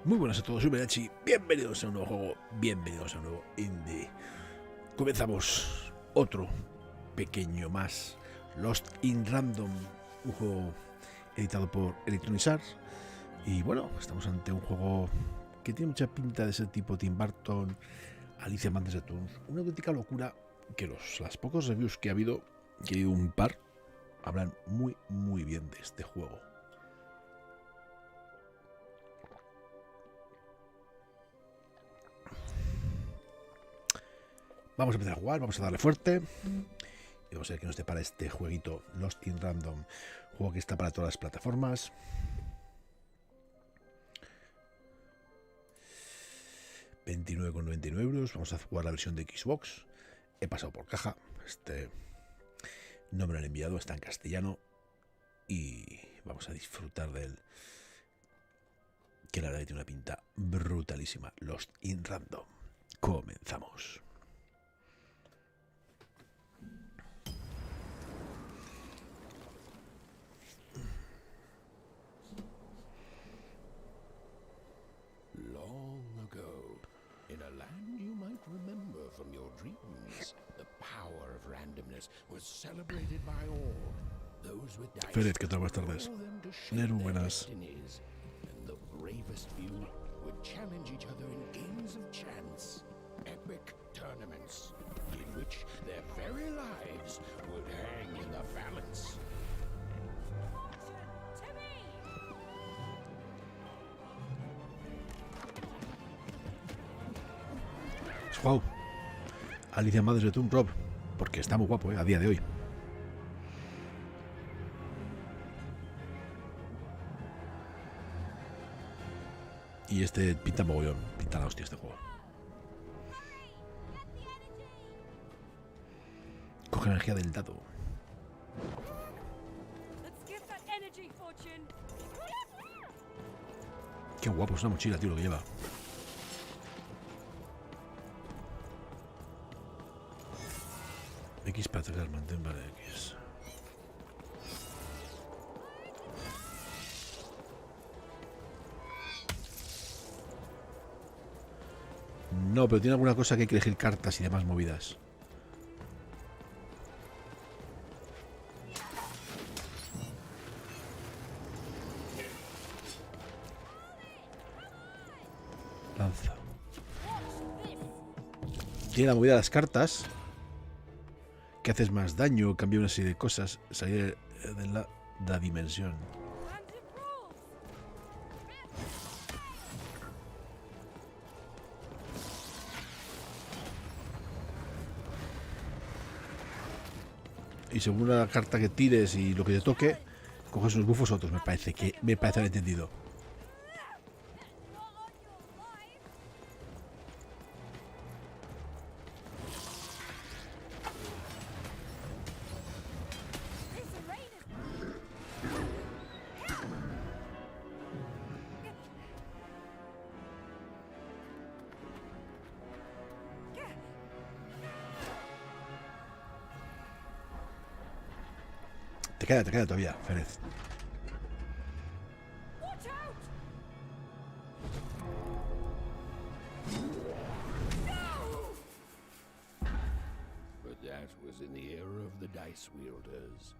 Muy buenas a todos, soy Mariatxi, bienvenidos a un nuevo juego, bienvenidos a un nuevo indie. Comenzamos otro pequeño más, Lost in Random, un juego editado por Electronic Arts. Y bueno, estamos ante un juego que tiene mucha pinta de ser tipo Tim Burton, Alicia en de Toons, una auténtica locura que las pocos reviews que ha habido, que he ido un par, hablan muy bien de este juego. Vamos a empezar a jugar, vamos a darle fuerte y vamos a ver qué nos depara este jueguito Lost in Random, juego que está para todas las plataformas. €29,99, vamos a jugar la versión de Xbox. He pasado por caja, no me lo han enviado, está en castellano y vamos a disfrutar de él, que la verdad que tiene una pinta brutalísima. Lost in Random, comenzamos. In a land you might remember from your dreams, the power of randomness was celebrated by all. Those with dice, Fred, ¿qué tal? Buenas tardes. Neru, buenas. And the bravest few would challenge each other in games of chance, epic tournaments, in which their very lives would hang in the balance. Wow, Alicia en de Toons, Rob, porque está muy guapo, a día de hoy. Y pinta mogollón, pinta la hostia este juego. Coge energía del dado. Qué guapo, es una mochila, tío, lo que lleva. X para atacar, mantén para X. No, pero tiene alguna cosa que hay que elegir cartas y demás movidas. Lanza. Tiene la movida de las cartas, que haces más daño, cambia una serie de cosas, salir de la dimensión. Y según la carta que tires y lo que te toque, coges unos bufos otros, me parece haber entendido. Te queda todavía, Férez. But that was in the era of the dice wielders.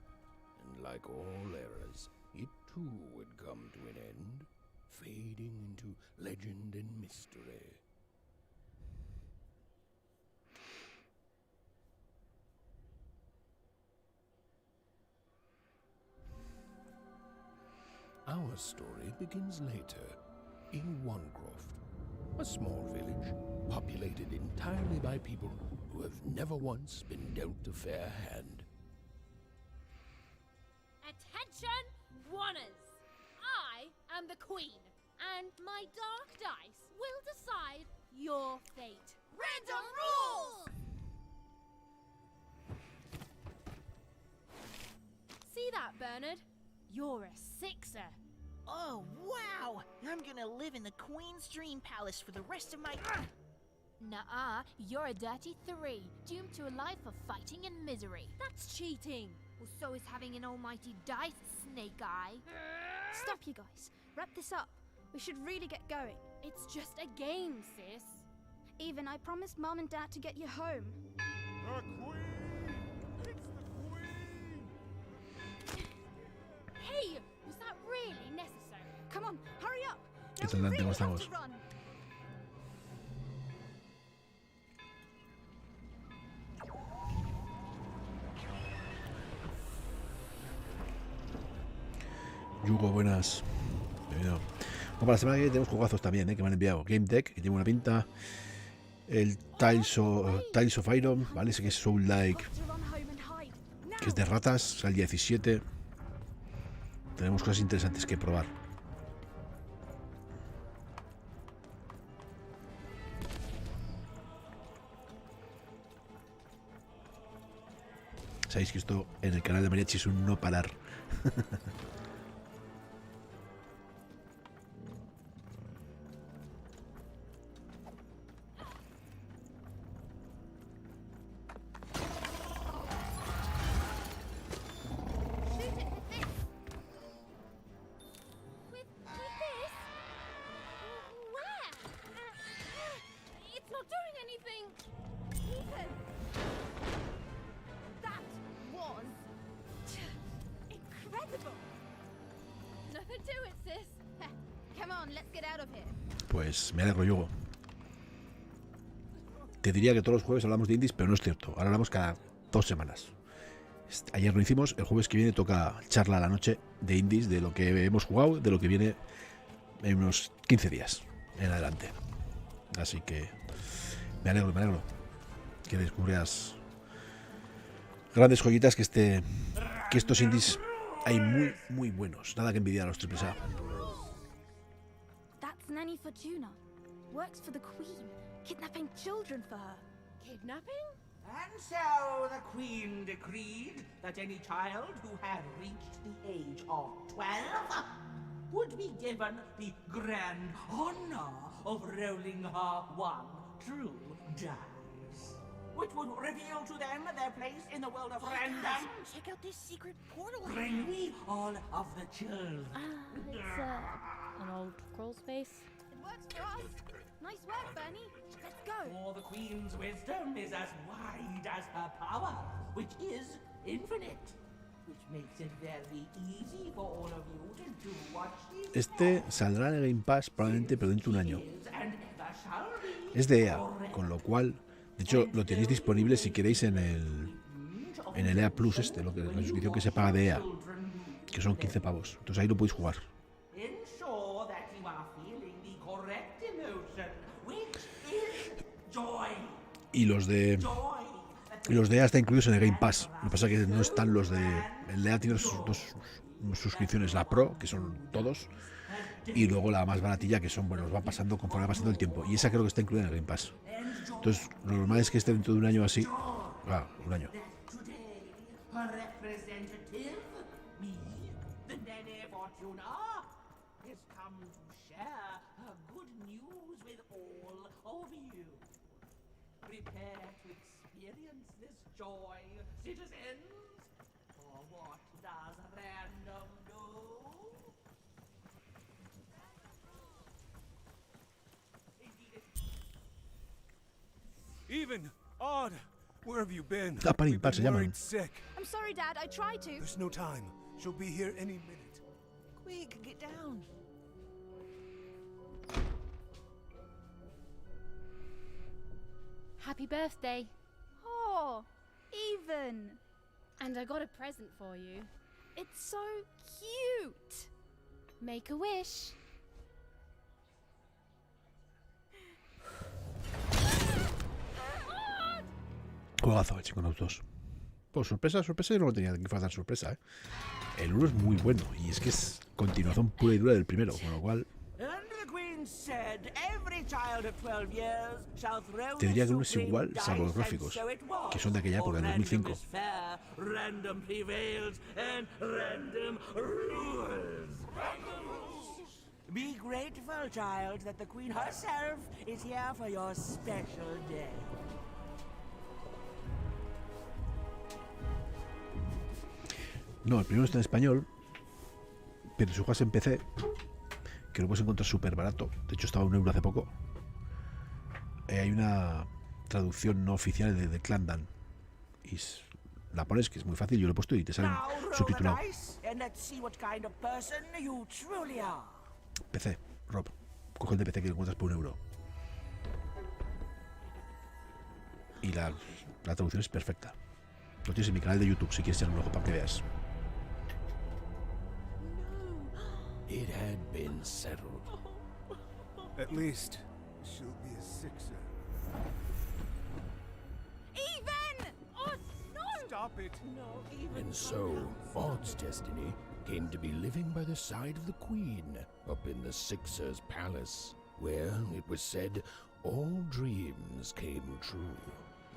And like all eras, it too would come to an end, fading into legend and mystery. Our story begins later, in Wanecroft, a small village populated entirely by people who have never once been dealt a fair hand. Attention, Wanners! I am the Queen, and my dark dice will decide your fate. Random rules! See that, Bernard? You're a 6er. Oh, wow! I'm gonna live in the Queen's Dream Palace for the rest of my... Nuh-uh, you're a dirty 3, doomed to a life of fighting and misery. That's cheating. Well, so is having an almighty dice, Snake Eye. Stop, you guys. Wrap this up. We should really get going. It's just a game, sis. Even I promised Mom and Dad to get you home. The Queen! It's the Queen! Hey, was that really necessary? Come on, hurry up! ¿Qué Now tan we lento really have estamos? to run. Yugo, buenas. Bienvenido. Bueno, para la semana que viene tenemos juegazos también, que me han enviado. Game Deck, que tiene una pinta. El Tiles of Iron, ¿vale? Ese que es Soul Like, Have to run home and hide. Now. que es de ratas, sale el 17. Tenemos cosas interesantes que probar. Sabéis que esto en el canal de Mariatxi es un no parar. Shoot it with this. With this? Where? It's not doing anything. Ethan! That was incredible. Nothing to it, sis. Come on, let's get out of here. Pues me alegro, Yugo. Te diría que todos los jueves hablamos de indies, pero no es cierto. Ahora hablamos cada 2 semanas. Ayer lo hicimos, el jueves que viene toca charla a la noche de indies, de lo que hemos jugado, de lo que viene en unos 15 días en adelante. Así que me alegro que descubras grandes joyitas, que estos indies hay muy buenos. Nada que envidiar a los AAA. That's Nanny Fortuna. Works for the Queen, kidnapping children for her. Kidnapping? And so the Queen decreed that any child who had reached the age of 12 would be given the grand honor of rolling her one true dice, which would reveal to them their place in the world of random. Check out this secret portal. Bring me all of the children. It's an old crawl space. It works for us. Nice work, Bernie. Let's go. For the Queen's wisdom is as wide as her power, which is infinite, which makes it very easy for all of you to do what she Este saldrá en el Game Pass probablemente, pero dentro de un año. is and ever shall be. Es de EA, con lo cual, de hecho, lo tenéis disponible si queréis en el EA Plus, la suscripción que se paga de EA, que son 15 pavos. Entonces ahí lo podéis jugar. Ensure that you are feeling the correct emotion, which is joy. Y los de EA están incluidos en el Game Pass. Lo que pasa es que no están los de... El EA tiene dos suscripciones, la Pro, que son todos, y luego la más baratilla, que son, bueno, va pasando conforme va pasando el tiempo. Y esa creo que está incluida en el Game Pass. Entonces, lo normal es que esté dentro de un año así. Un año. Today, her representative, me, the Nene Fortuna, has come to share her good news with all of you. Prepare to experience this joy, citizens. For what does random do? Even, Odd, where have you been? Ah, par We've impar se been llaman. worried sick. I'm sorry, Dad. I tried to. There's no time. She'll be here any minute. Quick, get down. Happy birthday. Oh, Even. And I got a present for you. It's so cute. Make a wish. Juegazo, Chiconautos. Pues sorpresa, yo no lo tenía que faltar sorpresa, El 1 es muy bueno, y es que es continuación pura y dura del primero, con lo cual And the Queen said, every child of 12 years shall throw te diría the que uno es supreme igual, salvo los dice, gráficos, and so it was. que son de aquella época, For de 2005. random is fair, random prevails, and random rules. Be grateful, child, that the Queen herself is here for your special day. No, el primero está en español, pero si juegas en PC, que lo puedes encontrar súper barato. De hecho, estaba a €1 hace poco. Hay una traducción no oficial de Clandan. Y la pones, que es muy fácil, yo lo he puesto y te sale Now roll subtitulado. the dice and let's see what kind of person you truly are. PC, Rob. Coge el de PC que lo encuentras por €1. Y la traducción es perfecta. Lo tienes en mi canal de YouTube si quieres echar un ojo para que veas. It had been settled. At least she'll be a sixer. Even! Oh, no! Stop it! And so, Odd's destiny came to be living by the side of the Queen up in the Sixer's palace, where, it was said, all dreams came true.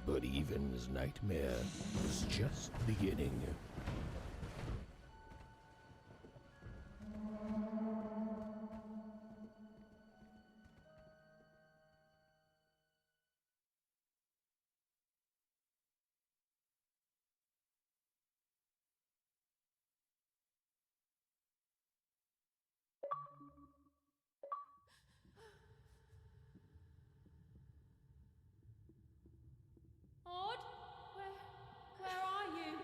But Even's nightmare was just beginning. Odd? Where are you?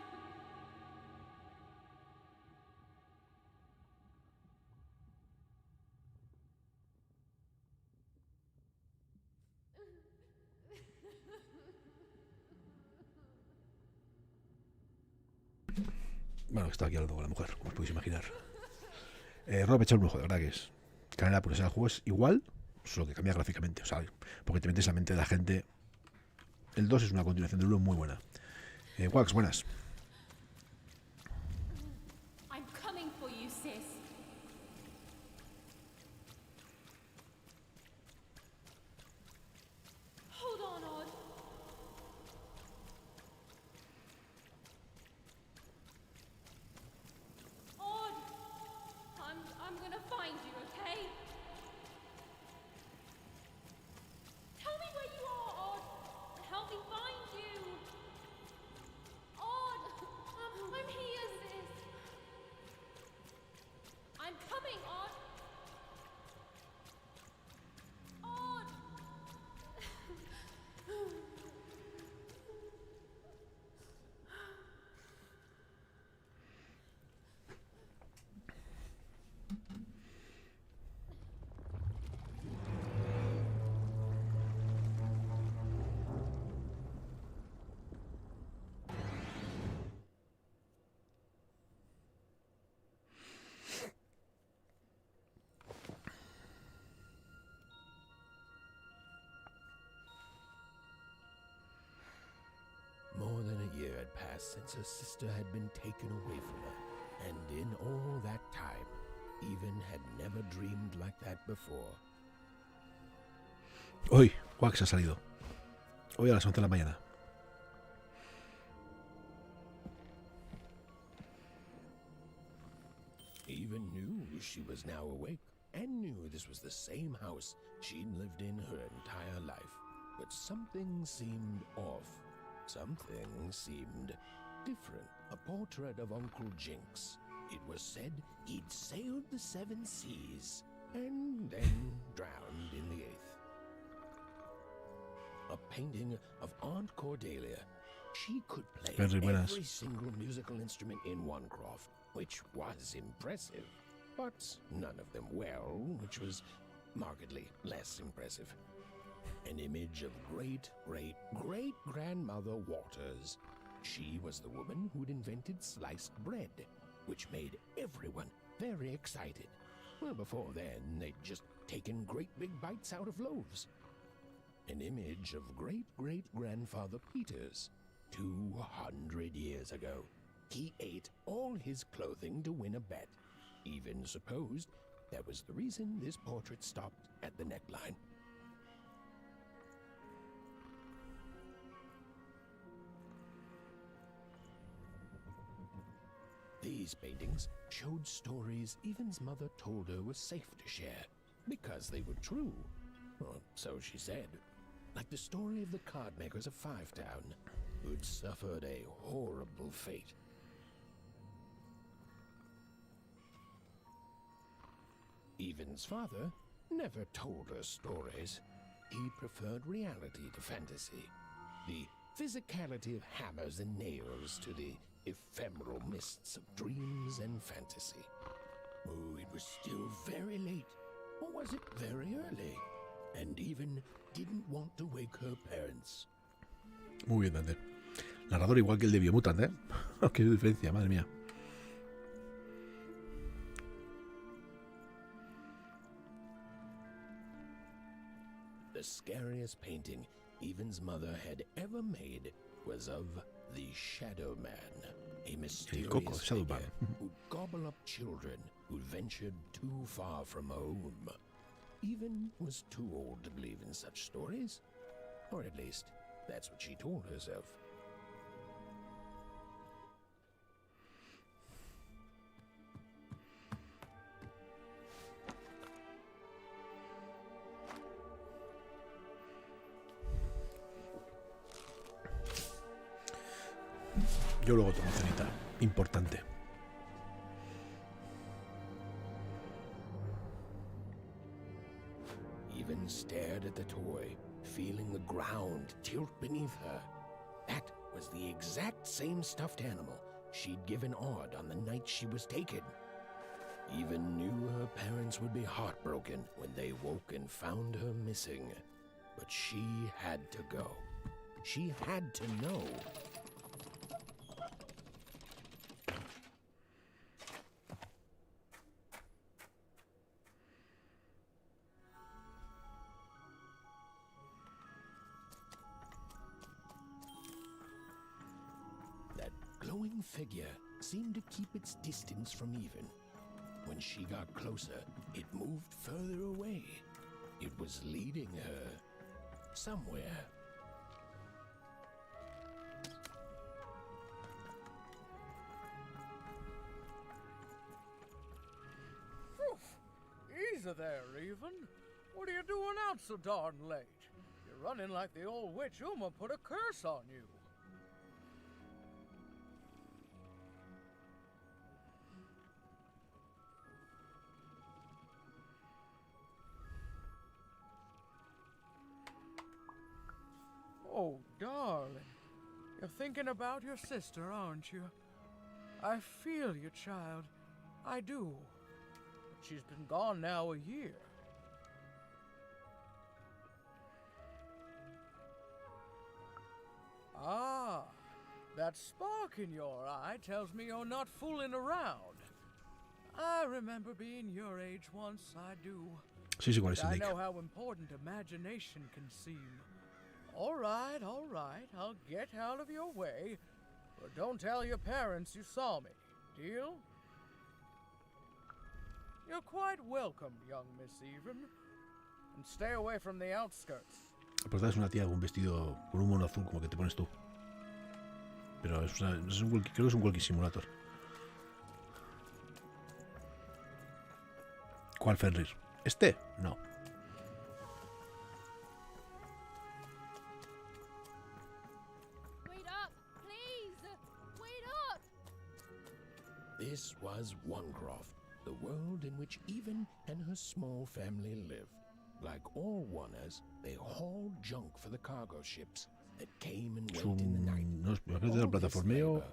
Bueno, está aquí hablando con la mujer, como os podéis imaginar. Rob, echa un ojo, de verdad que es. Canal, pues el juego es igual, solo que cambia gráficamente, o sea, porque te metes en la mente de la gente. El 2 es una continuación del 1 muy buena. Wax, buenas. I'm coming for you, sis. Hold on, Odd. Odd! I'm gonna find you, okay? Tell me where you are, Odd. Help me find you. Odd! I'm here, sis. I'm coming, Odd. Odd! More than a year had passed since her sister had been taken away from her, and in all that time, Even had never dreamed like that before. Hoy, Wax ha salido. Hoy a las 11 de la mañana. Even knew she was now awake, and knew this was the same house she'd lived in her entire life. But something seemed off. Something seemed different. A portrait of Uncle Jinx. It was said he'd sailed the 7 seas, and then drowned in the 8th. A painting of Aunt Cordelia. She could play every single musical instrument in Onecroft, which was impressive, but none of them well, which was markedly less impressive. An image of great-great-great-grandmother Waters. She was the woman who'd invented sliced bread, which made everyone very excited. Well, before then, they'd just taken great big bites out of loaves. An image of great-great-grandfather Peters, 200 years ago. He ate all his clothing to win a bet. Even supposed that was the reason this portrait stopped at the neckline. These paintings showed stories Even's mother told her were safe to share, because they were true. Or so she said. Like the story of the card makers of Fivetown, who'd suffered a horrible fate. Even's father never told her stories. He preferred reality to fantasy, the physicality of hammers and nails to the ephemeral mists of dreams and fantasy. Oh, it was still very late, or was it very early? And Even didn't want to wake her parents. Muy bien, Dante. Narrador igual que el de Biomutant, ¿eh? Qué diferencia, madre mía. The scariest painting Even's mother had ever made was of the Shadow Man, a mysterious figure who'd gobble up children who'd ventured too far from home. Even was too old to believe in such stories, or at least that's what she told herself. Yo luego tomo cenita. Importante. Even stared at the toy, feeling the ground tilt beneath her. That was the exact same stuffed animal she'd given Odd on the night she was taken. Even knew her parents would be heartbroken when they woke and found her missing. But she had to go. She had to know. Glowing figure seemed to keep its distance from Even. When she got closer, it moved further away. It was leading her somewhere. Easy there, Even. What are you doing out so darn late? You're running like the old witch Uma put a curse on you. Oh, darling. You're thinking about your sister, aren't you? I feel you, child. I do. But she's been gone now a year. Ah, that spark in your eye tells me you're not fooling around. I remember being your age once, I do. Sí, sí, cuál es el I Nick. know how important imagination can seem. All right, I'll get out of your way. But don't tell your parents you saw me. Deal? You're quite welcome, young Miss Even. And stay away from the outskirts. La portada es una tía con un vestido con un mono azul como que te pones tú. Pero es creo que es un walkie simulator. ¿Cuál Fenrir? ¿Este? No. Wait up, please! Wait up! This was Onecroft, the world in which Even and her small family lived. Like all Oners, they hauled junk for the cargo ships that came and went in the night. No es de All plataformeo, this labor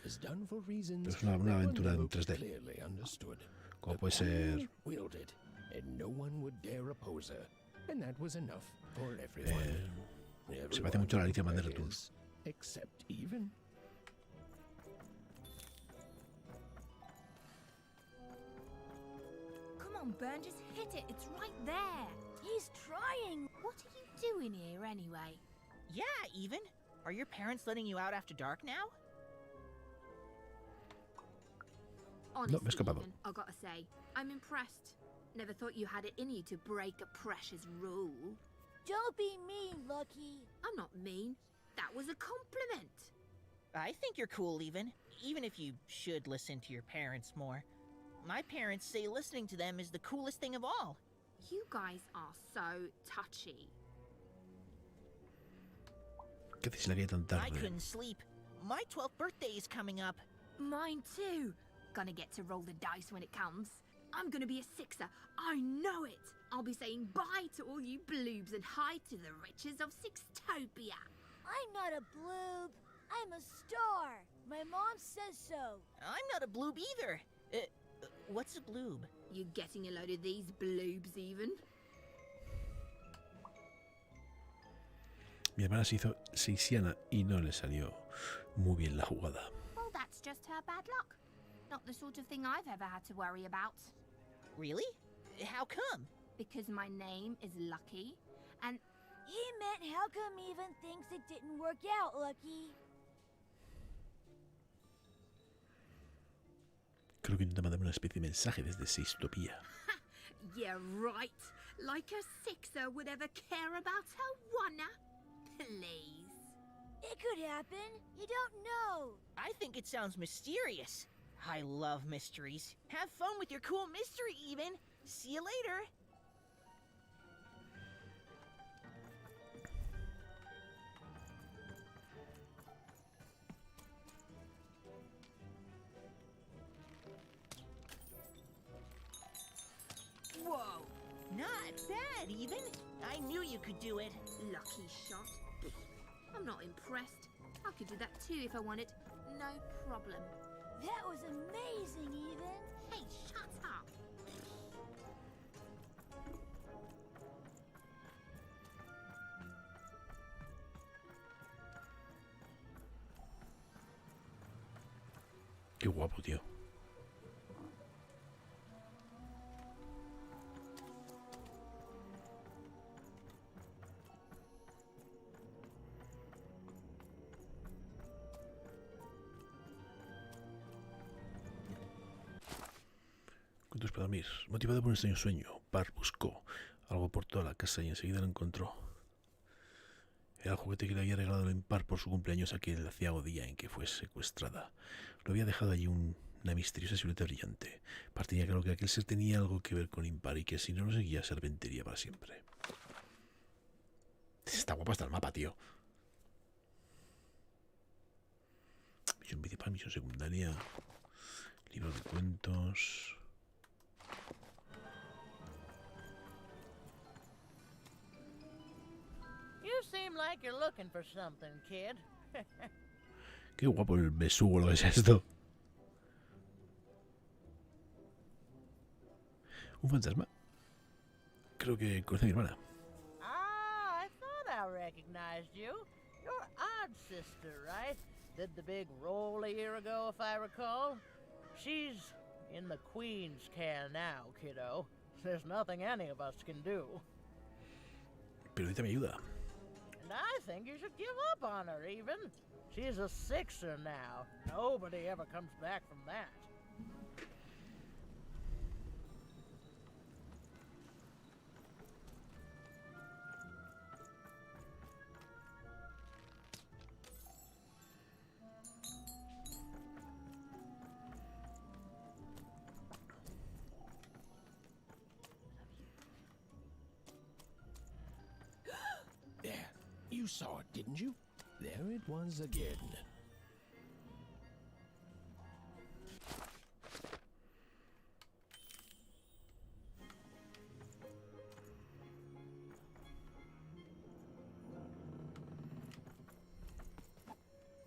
was done for reasons es una that aventura were en never 3D. clearly understood. Como But puede ser Owen wielded, and no one would dare oppose her, and that was enough for everyone. se parece mucho a la Alicia Everyone, Manera that Tour. is, except Even. Come on, Burn, just hit it. It's right there. He's trying! What are you doing here anyway? Yeah, Even. Are your parents letting you out after dark now? Honestly, me he escapado. Even, I gotta say, I'm impressed. Never thought you had it in you to break a precious rule. Don't be mean, Lucky. I'm not mean. That was a compliment. I think you're cool, even if you should listen to your parents more. My parents say listening to them is the coolest thing of all. You guys are so touchy. ¿Qué haces la que hay tan I tarde? couldn't sleep. My 12th birthday is coming up. Mine too. Gonna get to roll the dice when it comes. I'm gonna be a sixer. I know it. I'll be saying bye to all you bloobs and hi to the riches of Sixtopia. I'm not a bloob. I'm a star. My mom says so. I'm not a bloob either. What's a bloob? You getting a load of these bloobs even? Mi hermana se hizo seisiana y no le salió muy bien la jugada. Well, that's just her bad luck. Not the sort of thing I've ever had to worry about. Really? How come? Because my name is Lucky, and He meant how come even thinks it didn't work out, Lucky? Creo que intenta mandarme una especie de mensaje desde Sixtopia. yeah, right. Like a sixer would ever care about her wanna. Please. It could happen. You don't know. I think it sounds mysterious. I love mysteries. Have fun with your cool mystery, Even. See you later. Whoa. Not bad, Even. I knew you could do it. Lucky shot. I'm not impressed. I could do that too if I wanted. No problem. That was amazing, Even. Hey, shut up. Qué guapo, tío. Cuentos para dormir. Motivado por un extraño sueño, Par buscó algo por toda la casa y enseguida lo encontró. Era el juguete que le había regalado el impar por su cumpleaños aquel aciago día en que fue secuestrada. Lo había dejado allí una misteriosa silueta brillante. Par tenía claro que aquel ser tenía algo que ver con impar y que si no lo seguía se arrepentiría para siempre. Está guapo hasta el mapa, tío. Misión principal, misión secundaria. Libro de cuentos. You seem like you're looking for something, kid. Qué guapo el besugo lo que es esto. Un fantasma. Creo que conoce a mi hermana. Ah, I thought I recognized you. You're Odd Sister, right? Did the big roll a year ago, if I recall. She's in the Queen's can now, kiddo. There's nothing any of us can do. Pero ahorita me ayuda. And I think you should give up on her, even. She's a sixer now. Nobody ever comes back from that. There, you saw it, didn't you? There it was again.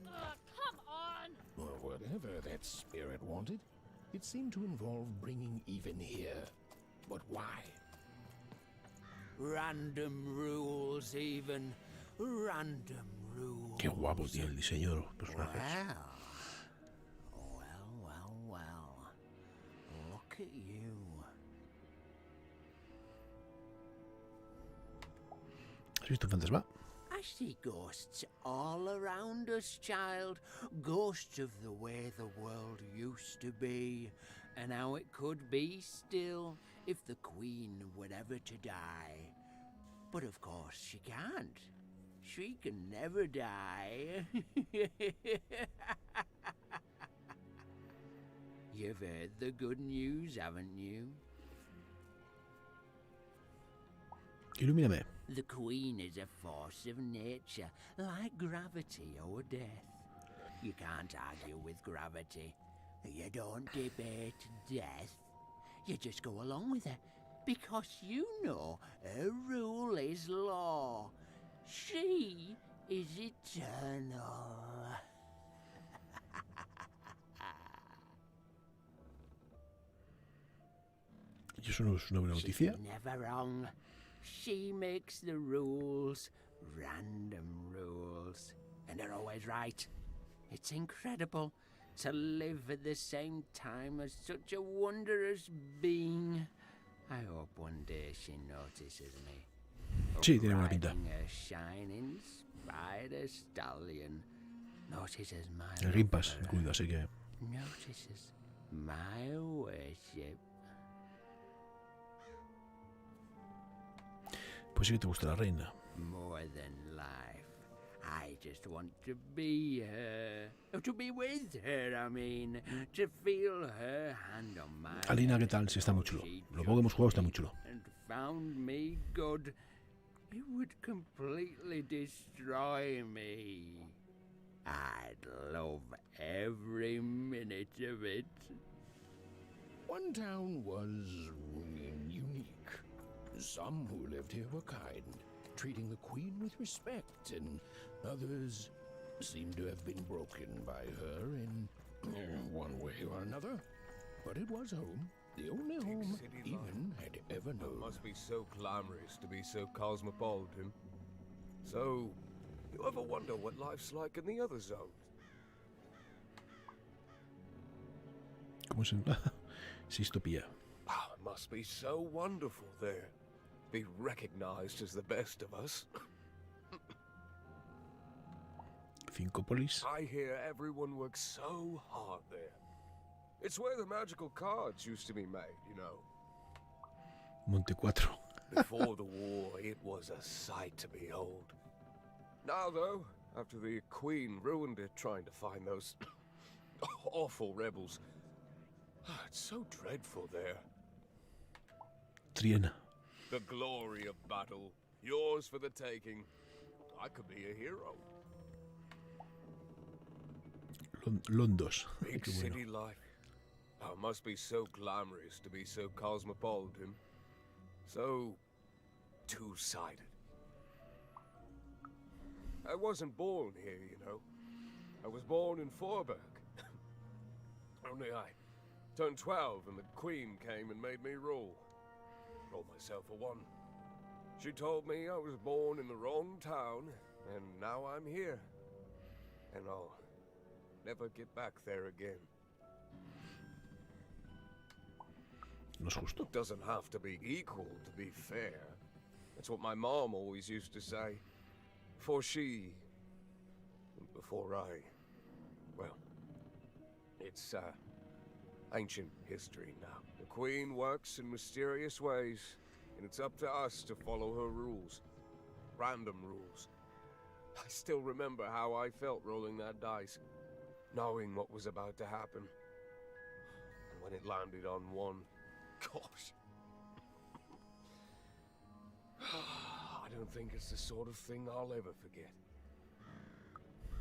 Come on! Well, whatever that spirit wanted, it seemed to involve bringing Even here. But why? Random rules, Even. Random rules. Qué guapo, tío, el diseño de los personajes. Well. Look at you. ¿Has visto un fantasma? I see ghosts all around us, child. Ghosts of the way the world used to be, and how it could be still if the Queen were ever to die. But of course she can't. She can never die. You've heard the good news, haven't you? Ilumíname. The Queen is a force of nature, like gravity or death. You can't argue with gravity. You don't debate death. You just go along with her, because you know her rule is law. She is eternal. ¿Y eso no es una buena noticia? She's never wrong. She makes the rules, random rules, and they're always right. It's incredible to live at the same time as such a wondrous being. I hope one day she notices me. Sí, tiene buena pinta. Riding a shining spider stallion. Notices my El Game Pass love for incluido, her. así que... Notices my worship. Pues sí que te gusta la reina. More than life. I just want to be her. To be with her, I mean. To feel her hand on my Alina, ¿qué tal? Sí, está muy chulo. Lo poco que hemos jugado está muy chulo. and found me good. It would completely destroy me. I'd love every minute of it. One town was unique. Some who lived here were kind, treating the queen with respect, and others seemed to have been broken by her in one way or another. But it was home, the only home city even had ever It known. must be so glamorous to be so cosmopolitan. So, you ever wonder what life's like in the other zones? ¿Cómo se...? Sistopía. Ah, it must be so wonderful there. Be recognized as the best of us. Cincopolis. I hear everyone works so hard there. It's where the magical cards used to be made, you know. Monte 4. Before the war, it was a sight to behold. Now, though, after the Queen ruined it trying to find those awful rebels, it's so dreadful there. Triena. The glory of battle, yours for the taking. I could be a hero. Londos. Big Qué bueno. city life. Oh, it must be so glamorous to be so cosmopolitan. So two-sided. I wasn't born here, you know. I was born in Forberg. Only I turned 12 and the Queen came and made me rule. Rolled myself a one. She told me I was born in the wrong town, and now I'm here. And I'll never get back there again. No es justo. Doesn't have to be equal to be fair. That's what my mom always used to say. Before she... before I... well... it's, ancient history now. The Queen works in mysterious ways, and it's up to us to follow her rules. Random rules. I still remember how I felt rolling that dice, knowing what was about to happen. And when it landed on one, gosh. I don't think it's the sort of thing I'll ever forget.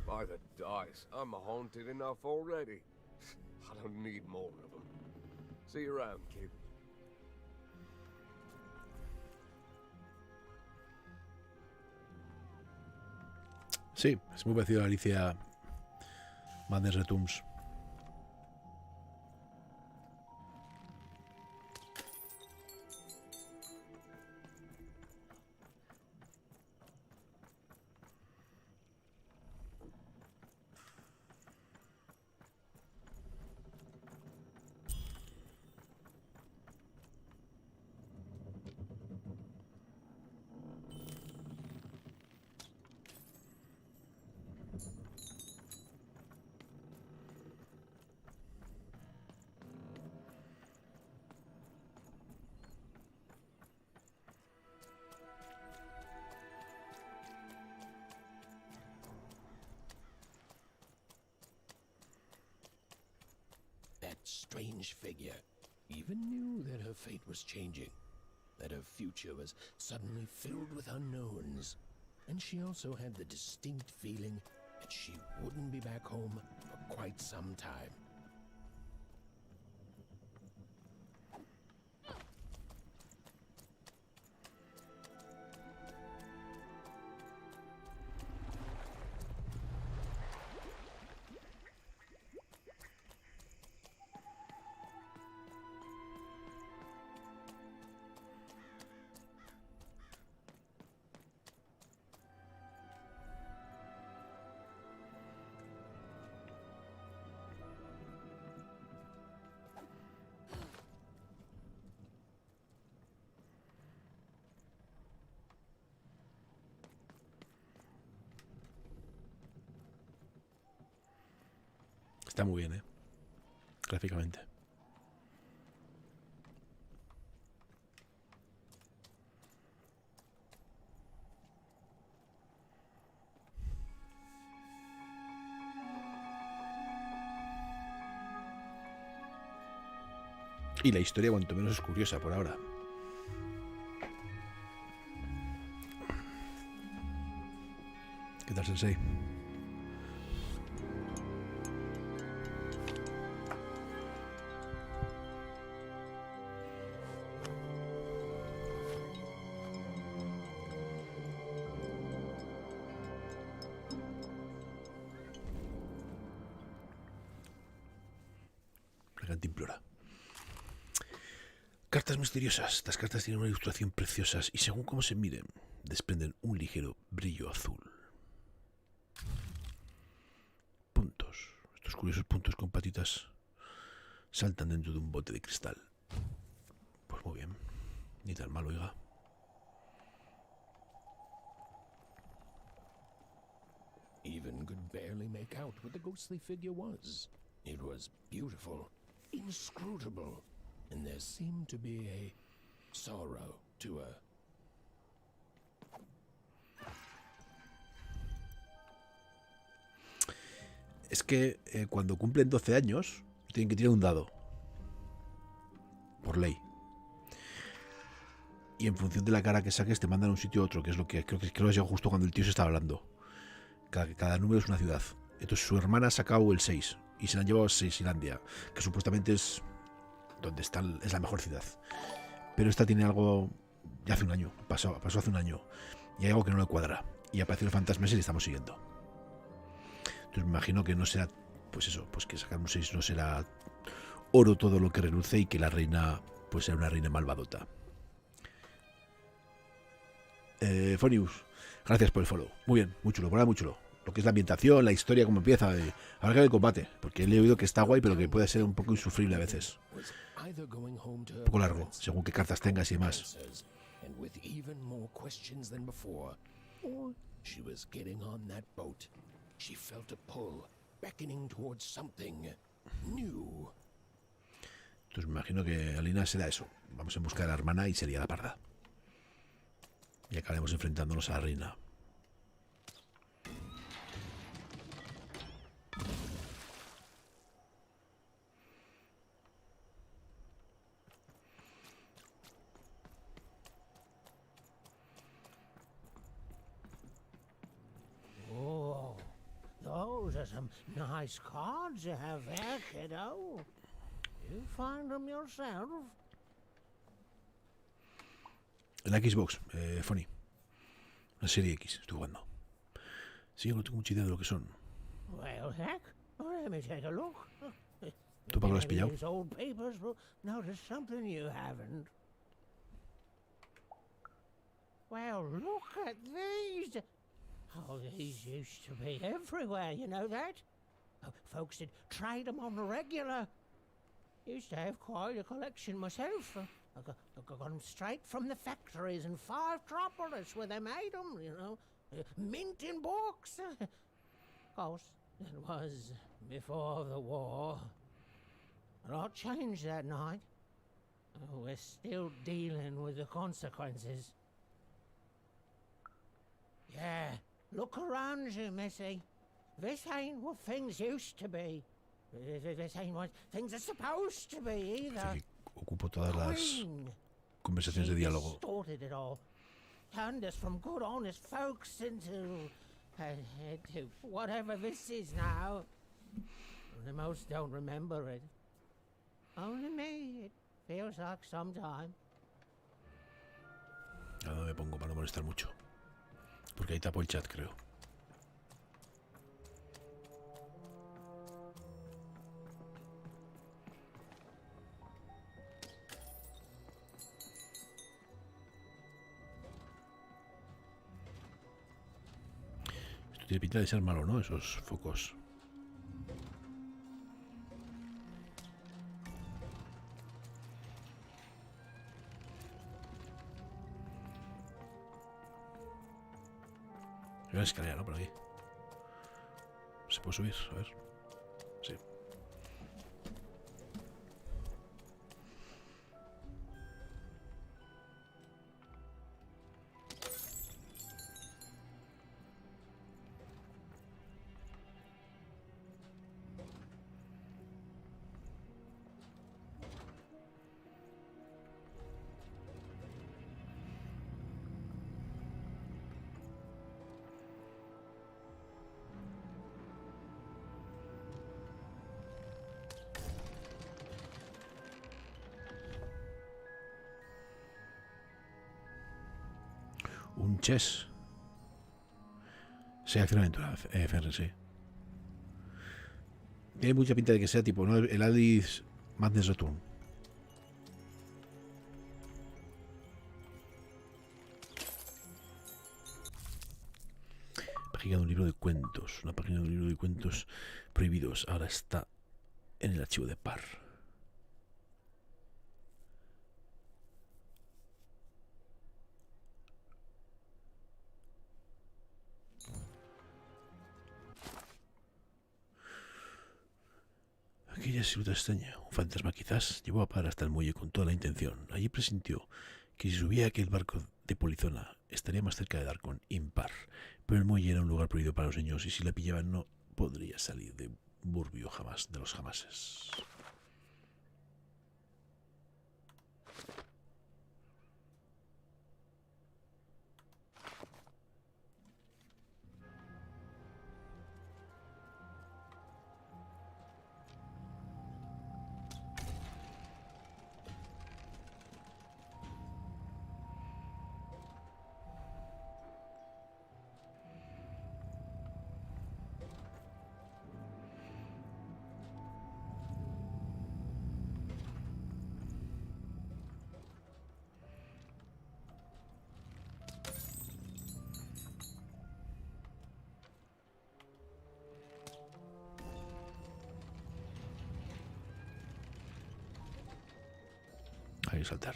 By the dice, I'm haunted enough already. I don't need more of them. See you around, kid. Sí, es muy parecido a la Alicia Madness Returns. That strange figure even knew that her fate was changing, that her future was suddenly filled with unknowns. And she also had the distinct feeling that she wouldn't be back home for quite some time. Está muy bien, gráficamente. Y la historia, cuanto menos, es curiosa por ahora. ¿Qué tal, Sensei? La cantimplora. Cartas misteriosas. Estas cartas tienen una ilustración preciosas y según cómo se miren, desprenden un ligero brillo azul. Puntos. Estos curiosos puntos con patitas saltan dentro de un bote de cristal. Pues muy bien. Ni tan mal, oiga. Even could barely make out what the ghostly figure was. It was beautiful, inscrutable, and there seemed to be a sorrow to her. Es que cuando cumplen 12 años tienen que tirar un dado. Por ley. Y en función de la cara que saques te mandan a un sitio u otro, que es lo que creo que ha llegado justo cuando el tío se estaba hablando. Cada número es una ciudad. Entonces su hermana ha sacado el 6 y se la han llevado a Seisilandia, que supuestamente es donde está, es la mejor ciudad. Pero esta tiene algo ya hace un año, pasó hace un año, y hay algo que no le cuadra. Y aparece el fantasma y le estamos siguiendo. Entonces me imagino que no será, pues eso, pues que sacar un 6 no será oro todo lo que reluce y que la reina pues sea una reina malvadota. Fonius, gracias por el follow. Muy bien, muy chulo, muy chulo. Lo que es la ambientación, la historia, cómo empieza. Ahora que ver el combate, porque le he oído que está guay, pero que puede ser un poco insufrible a veces. Un poco largo, según qué cartas tengas y demás. Entonces me imagino que Alina será eso. Vamos en busca de la hermana y sería la parda. Y acabaremos enfrentándonos a la reina. Oh, those are some nice cards you have there, kiddo. You find them yourself? En la Xbox, Funny. Una serie X, estoy jugando. Sí, no tengo mucha idea de lo que son. Well, heck, let me take a look. ¿Tú para qué lo has pillado? These old papers will notice something you haven't. Well, look at these. Oh, these used to be everywhere, you know that? Oh, folks did trade them on the regular. Used to have quite a collection myself. I got them straight from the factories in 5 Tropolis where they made them, you know. Mint in books. Of course, it was before the war. A lot changed that night. Oh, we're still dealing with the consequences. Yeah, look around you, Missy. This ain't what things used to be. This ain't what things are supposed to be either. Ocupo todas las conversaciones de diálogo. Distorted it all. Turned us from good, honest folks into whatever this is now. The most don't remember it. Only me. It feels like some time. Ahora me pongo para no molestar mucho. Porque ahí tapo el chat, creo. Esto tiene pinta de ser malo, ¿no? Esos focos. Hay una escalera, ¿no? Por aquí. ¿Se puede subir? A ver. Sí. chess. Sea acción aventura, FRC. Tiene mucha pinta de que sea tipo, ¿no? El Alice Madness Return. Página de un libro de cuentos. Una página de un libro de cuentos prohibidos. Ahora está en el archivo de par. Aquella silueta extraña, un fantasma quizás, llevó a par hasta el muelle con toda la intención. Allí presintió que si subía aquel barco de polizona estaría más cerca de dar con impar. Pero el muelle era un lugar prohibido para los niños y si la pillaban no podría salir de Burbio jamás, de los jamases. Hay que saltar.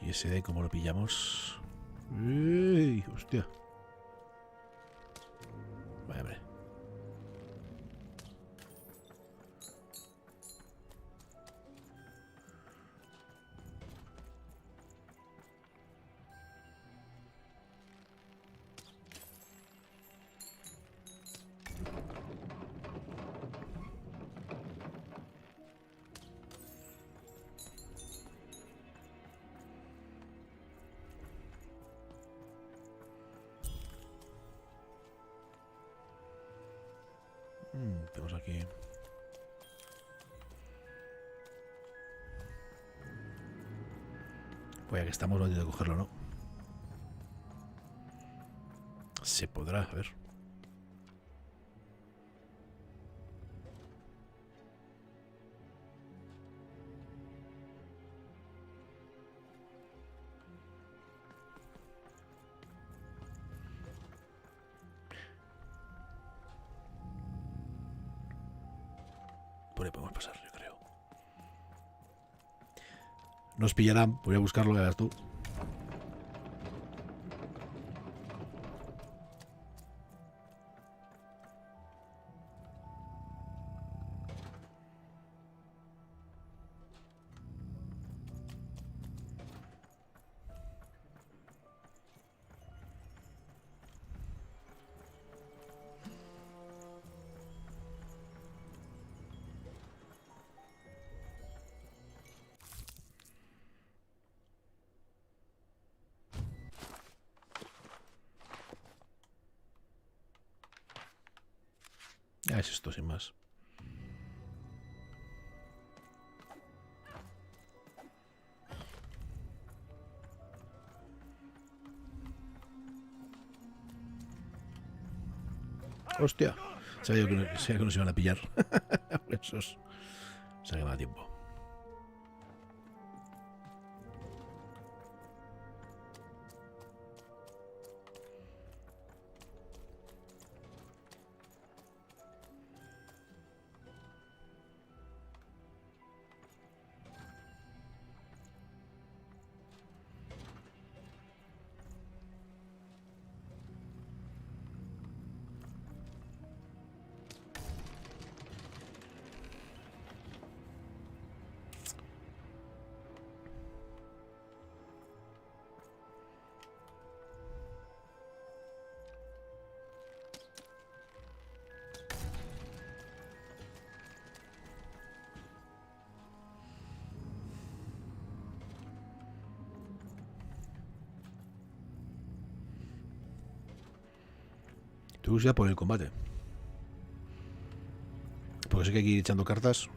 ¿Y ese de cómo lo pillamos? ¡Ey! ¡Hostia! Vaya, hombre. Tenemos aquí. Pues ya que estamos, no hay que cogerlo, ¿no? Se podrá, a ver. Por ahí podemos pasar, yo creo. Nos pillarán, voy a buscarlo, ya verás tú. Ah, es esto, sin más. Hostia. Sabía que nos iban a pillar. Esos. Se ha quedado tiempo. Tú ya por el combate. Porque sé que hay que ir echando cartas.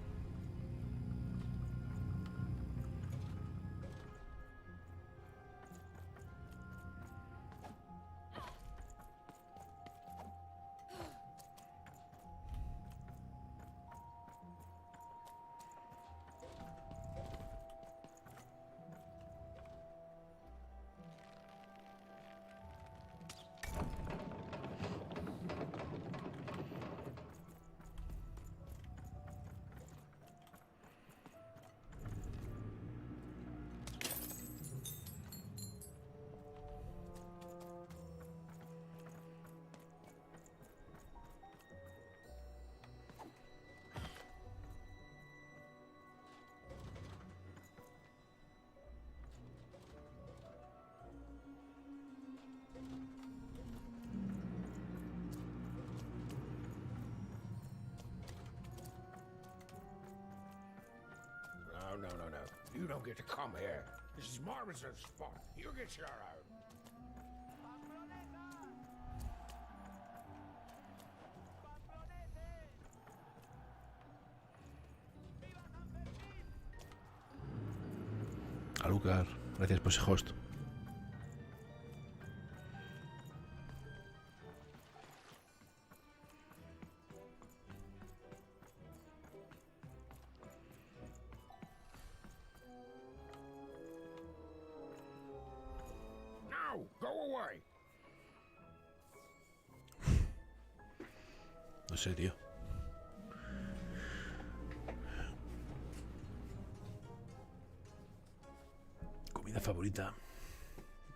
No. You don't get to come here. This is my reserved spot. You get your out. Alucard, gracias por ese host. Now, go away. No sé, tío. Comida favorita.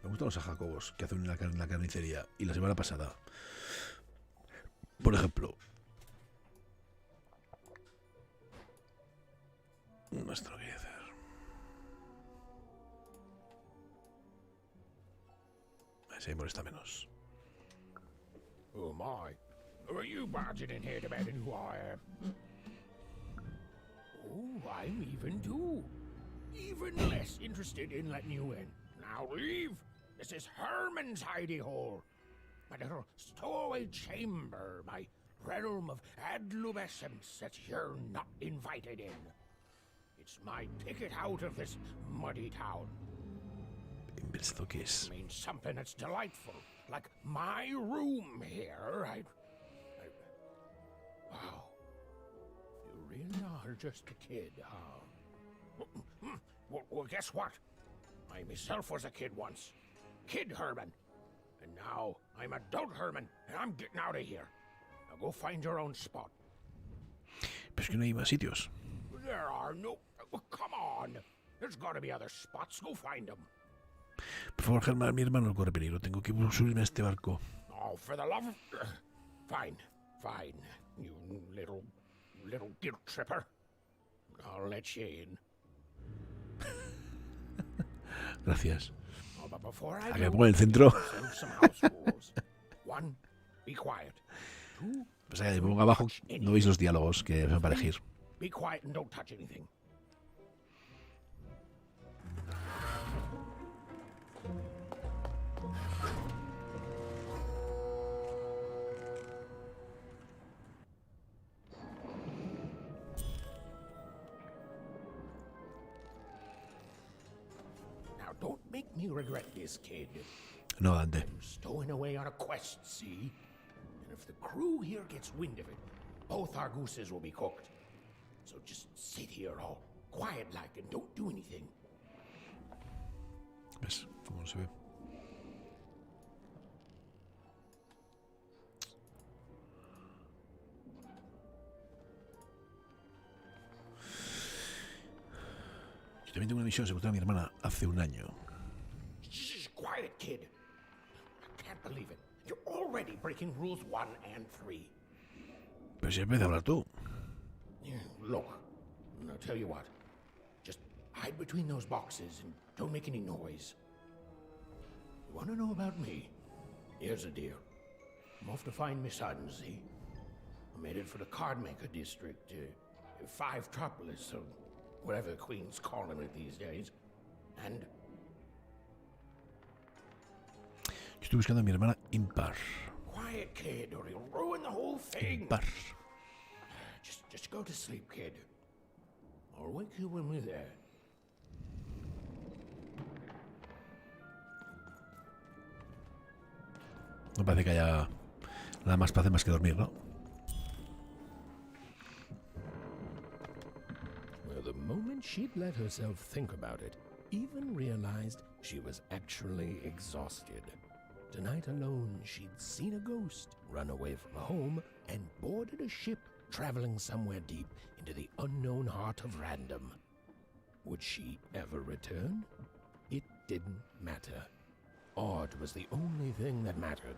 Me gustan los ajacobos que hacen en la carnicería. Y la semana pasada, por ejemplo, no, esto no quería hacer. Así me molesta menos. Oh my. Are you barging in here demanding who I am? Oh, I'm even too. Even less interested in letting you in. Now leave. This is Herman's hidey hole. My little stowaway chamber, my realm of adlubescence that you're not invited in. It's my ticket out of this muddy town. ¿Esto qué es? I mean something that's delightful, like my room here. Wow. You really are just a kid, huh? Well, guess what? I myself was a kid once. Kid Herman. And now I'm adult Herman, and I'm getting out of here. Now go find your own spot. Pero es que no hay más sitios. There are no... Well, come on. There's got to be other spots. Go find them. Por favor, Germán, mi hermano corre peligro. Tengo que subirme a este barco. Oh, for the love of... Fine. You little guilt tripper. I'll let you in. Gracias. Oh, but before I A que me ponga en el centro. some house rules. 1, be quiet. 2, Pues allá, me pongo abajo. No veis los diálogos que son para elegir. be quiet and don't touch anything. Don't make me regret this, kid. No, Dante. I'm stowing away on a quest, see? And if the crew here gets wind of it, both our gooses will be cooked. So just sit here all quiet-like and don't do anything. ¿Ves cómo se ve? Yo también tengo una misión, se gustó a mi hermana hace un año. Shh, quiet, kid. I can't believe it. You're already breaking rules 1 and 3. Pero si empieza a hablar tú. Yeah, look, I'll tell you what. Just hide between those boxes and don't make any noise. You want to know about me? Here's the deal. I'm off to find Miss Sudden, I'm headed for the Cardmaker district, 5tropolis, or whatever the Queen's calling it these days. And... Yo estoy buscando a mi hermana impar. quiet, kid, or you'll ruin the whole thing. Bar. Just go to sleep, kid. I'll wake you when we're there. No parece que haya nada más para hacer más que dormir, ¿no? Well, the moment she'd let herself think about it, even realized she was actually exhausted. Tonight alone, she'd seen a ghost, run away from home, and boarded a ship traveling somewhere deep into the unknown heart of random. Would she ever return? It didn't matter. Odd was the only thing that mattered.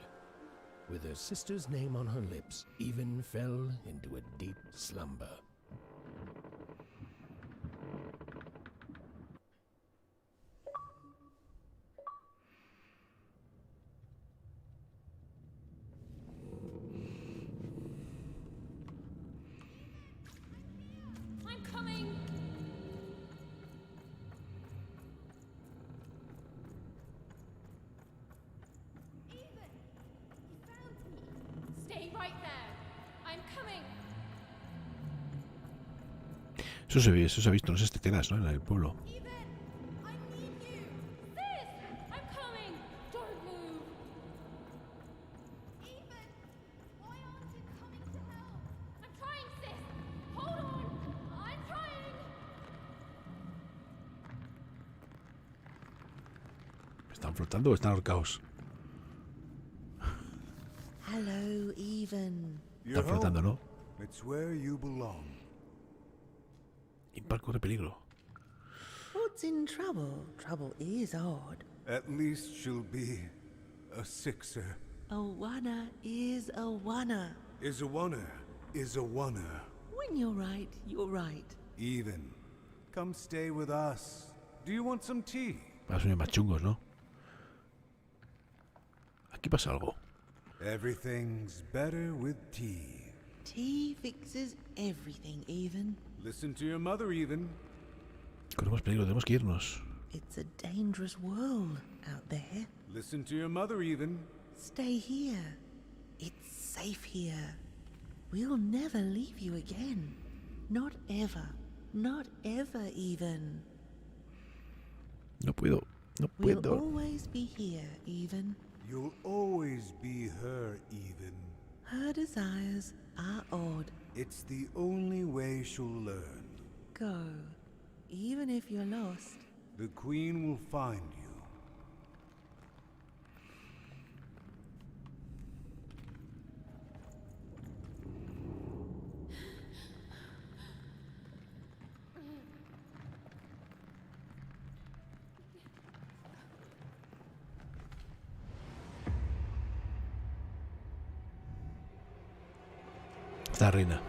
With her sister's name on her lips, Even fell into a deep slumber. I'm coming. Even, you found me. Stay right there. I'm coming. Eso se ha visto en esas teteras, ¿no? En el pueblo. Even, I need you. Sis, I'm coming. Don't move. Even, why aren't you coming to help? I'm trying, sis. Hold on. I'm trying. ¿Están flotando o están ahorcados? Hello, Even. Están flotando, ¿no? It's where you belong. Impar corre peligro. What's in trouble? Trouble is odd. At least she'll be a sixer. A wanna is a wanna. Is a wanna. Is a wanna. When you're right, you're right. Even. Come stay with us. Do you want some tea? Van a ser más chungos, ¿no? Aquí pasa algo. Everything's better with tea. Tea fixes everything, Even. Listen to your mother, Even. Corremos peligro, tenemos que irnos. It's a dangerous world out there. Listen to your mother, Even. Stay here. It's safe here. We'll never leave you again. Not ever. Not ever, Even. No puedo. No We'll puedo. always be here, Even. You'll always be her, Even. Her desires are odd. It's the only way she'll learn. Go. Even if you're lost. The Queen will find you. Está reina.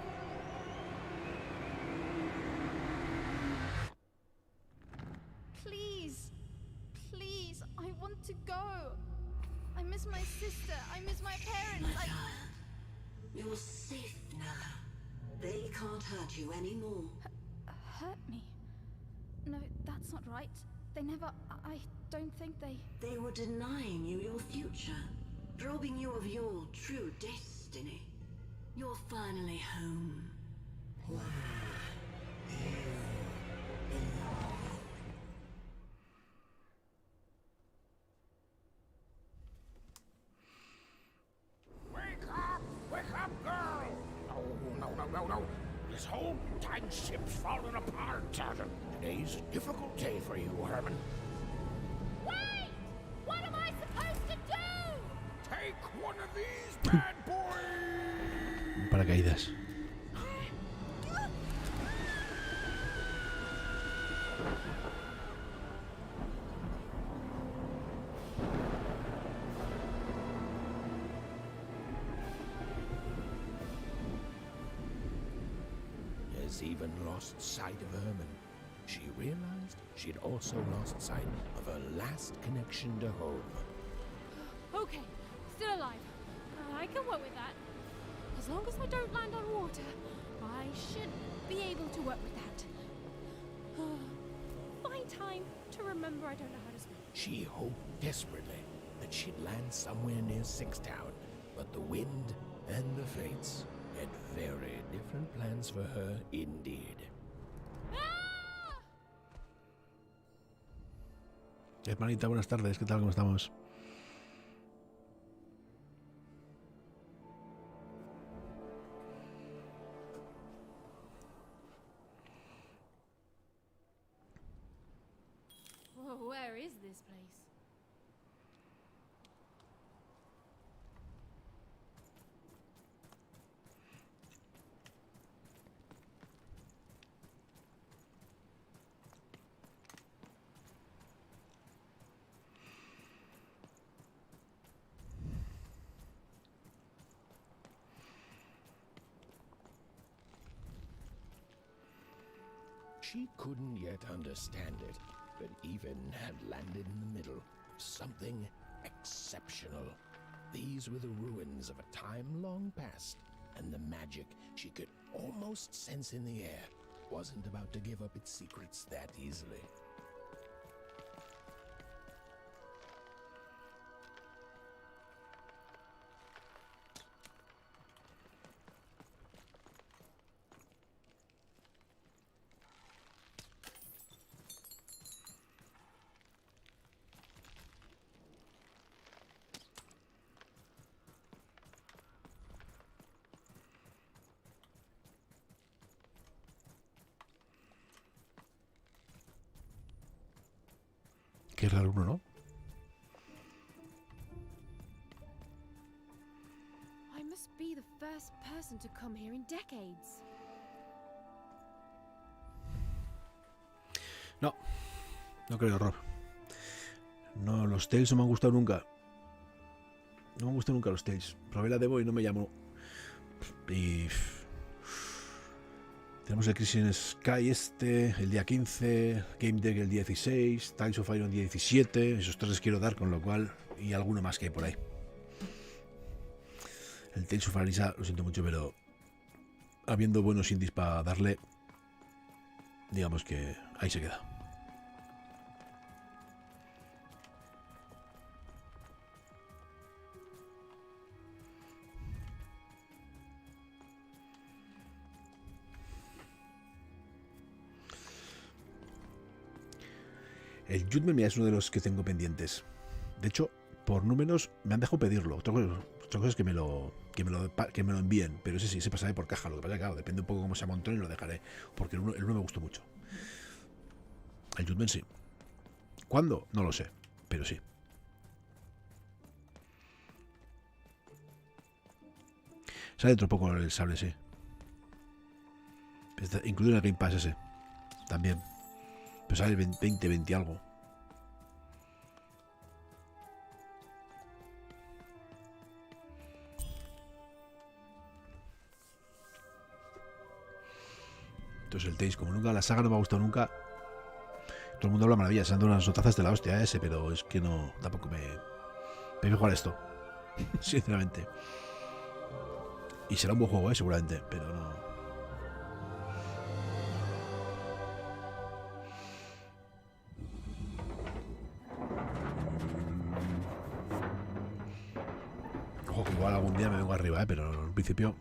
Please. Please, I want to go. I miss my sister. I miss my parents. You're safe now. They can't hurt you anymore. Hurt me? No, that's not right. They never... I don't think they... They were denying you your future, robbing you of your true destiny. You're finally home. Where you belong. Wake up, girl! No. This whole time ship's falling apart. Today's a difficult day for you, Herman. Wait! What am I supposed to do? Take one of these bad boys! Paracaídas. Has even lost sight of Herman. She realized she'd also lost sight of her last connection to home. Okay, still alive. I can work with that. As long as I don't land on water, I should be able to work with that. Find time to remember I don't know how to swim. She hoped desperately that she'd land somewhere near Sixtown, but the wind and the fates had very different plans for her indeed. Hermanita, buenas tardes, ¿qué tal? ¿Cómo estamos? Whoa, where is this place? She couldn't yet understand it, but even had landed in the middle of something exceptional. These were the ruins of a time long past, and the magic she could almost sense in the air wasn't about to give up its secrets that easily. Qué raro uno, ¿no? I must be the first person to come here in decades. No, no creo, Rob. No, los Tales no me han gustado nunca. No me han gustado nunca los Tales. Probé la demo y no me llamó. Y... tenemos el Crisis en Sky el día 15, Game Deck el día 16, Tales of Iron el día 17, esos tres les quiero dar, con lo cual, y alguno más que hay por ahí. El Tales of Arisa, lo siento mucho, pero habiendo buenos indies para darle, digamos que ahí se queda. El Jude mira, es uno de los que tengo pendientes. De hecho, por números me han dejado pedirlo. Otra cosa es que me lo envíen. Pero ese sí, se pasará por caja. Lo que pasa es que, claro, depende un poco cómo se amontone y lo dejaré. Porque el uno me gustó mucho. El Jude sí. ¿Cuándo? No lo sé. Pero sí. Sale dentro poco el sable, sí. Incluido en el Game Pass ese. También. Pero sale el 20 y algo. Entonces el Tales, como nunca, la saga no me ha gustado nunca. Todo el mundo habla maravillas, se han dado unas notazas de la hostia ese, pero es que no, tampoco me voy a jugar esto. Sinceramente. Y será un buen juego, seguramente, pero no. Ojo, que igual algún día me vengo arriba, pero en principio.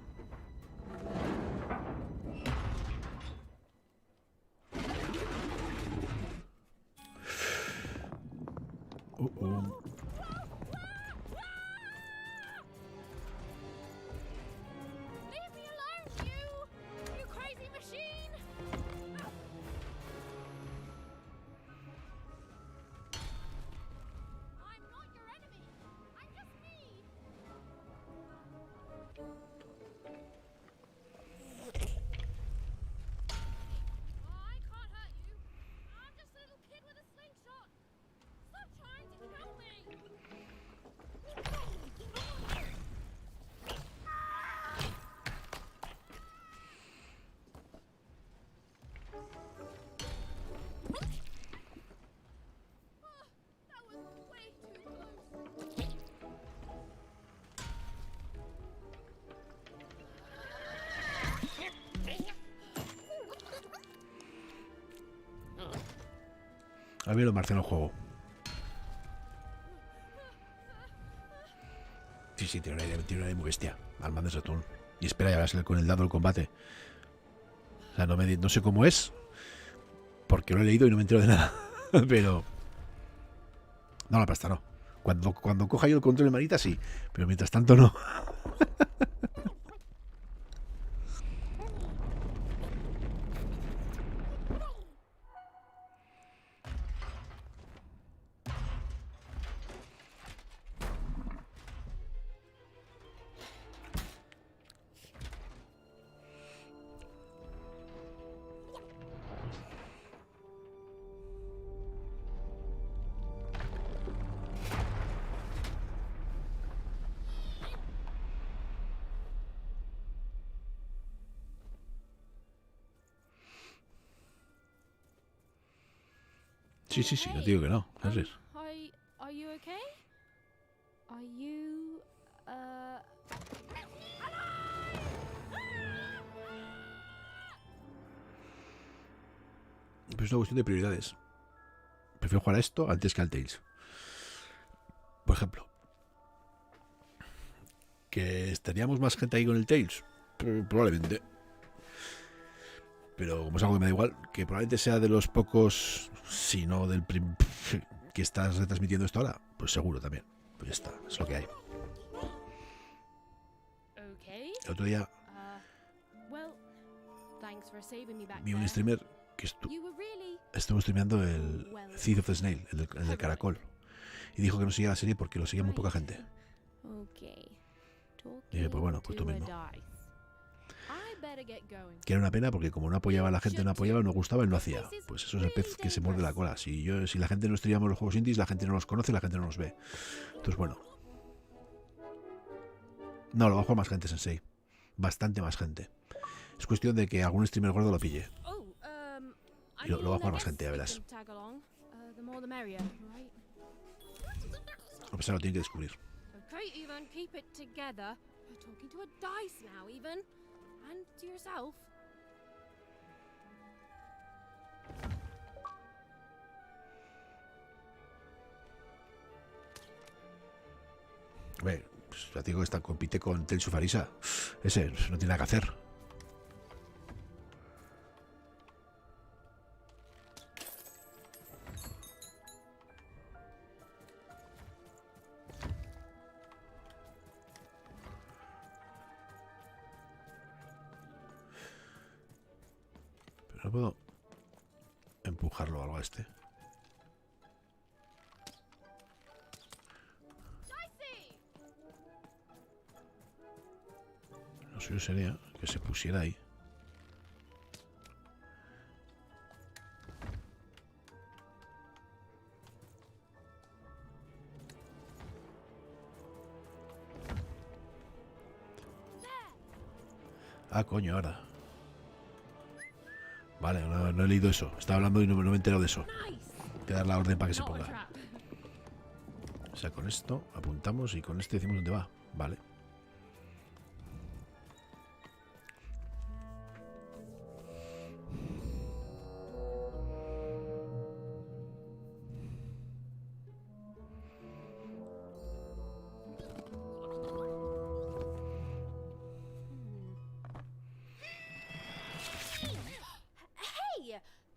A mí lo marciano el juego. Sí, tiene una idea muy bestia. Al mando de Saturn. Y espera, ya verás con el dado el combate. O sea, no sé cómo es. Porque lo he leído y no me entero de nada. Pero... No, la pasta no. Cuando coja yo el control de manita, sí. Pero mientras tanto, no. Sí, no te digo que no. ¿Sabes? Are you okay? Are you Pero es una cuestión de prioridades. Prefiero jugar a esto antes que al Tales. Por ejemplo. ¿Que estaríamos más gente ahí con el Tales? Probablemente. Pero como es algo que me da igual, que probablemente sea de los pocos, si no del que estás retransmitiendo esto ahora, pues seguro también. Pues ya está, es lo que hay. El otro día vi un streamer que estuvo streameando el Thief of the Snail, el del caracol. Y dijo que no seguía la serie porque lo seguía muy poca gente. Y dije, pues bueno, pues tú mismo. Que era una pena porque como no apoyaba a la gente, no apoyaba, no gustaba, él no hacía. Pues eso es el pez que se muerde la cola. Si la gente no streamamos los juegos indies, la gente no los conoce, la gente no los ve. Entonces bueno. No, lo va a jugar más gente, Sensei. Bastante más gente. Es cuestión de que algún streamer gordo lo pille. Y lo va a jugar más gente, ya verás. A pesar lo tiene que descubrir. And to yourself. Pues ya te digo que compite con Tel Sufarisa. Ese no tiene nada que hacer. No puedo empujarlo o algo a este. Lo suyo sería que se pusiera ahí. Ah, coño, ahora. Vale, no he leído eso. Estaba hablando y no me he enterado de eso. Hay que dar la orden para que se ponga. O sea, con esto apuntamos y con este decimos dónde va. Vale.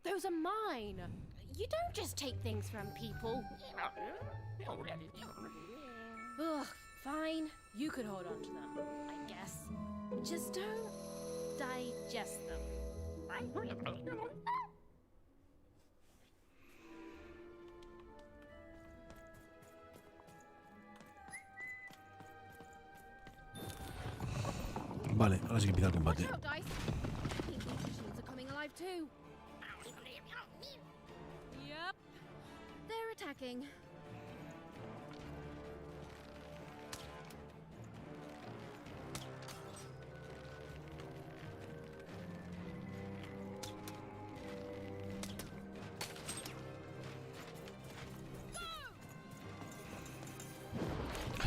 Those are mine. You don't just take things from people. Ugh, fine. You could hold on to them, I guess. Just don't digest them. Vale, ahora sí que empieza el combate. Watch out, Dice. I think these machines are coming alive too. Yep. They're attacking.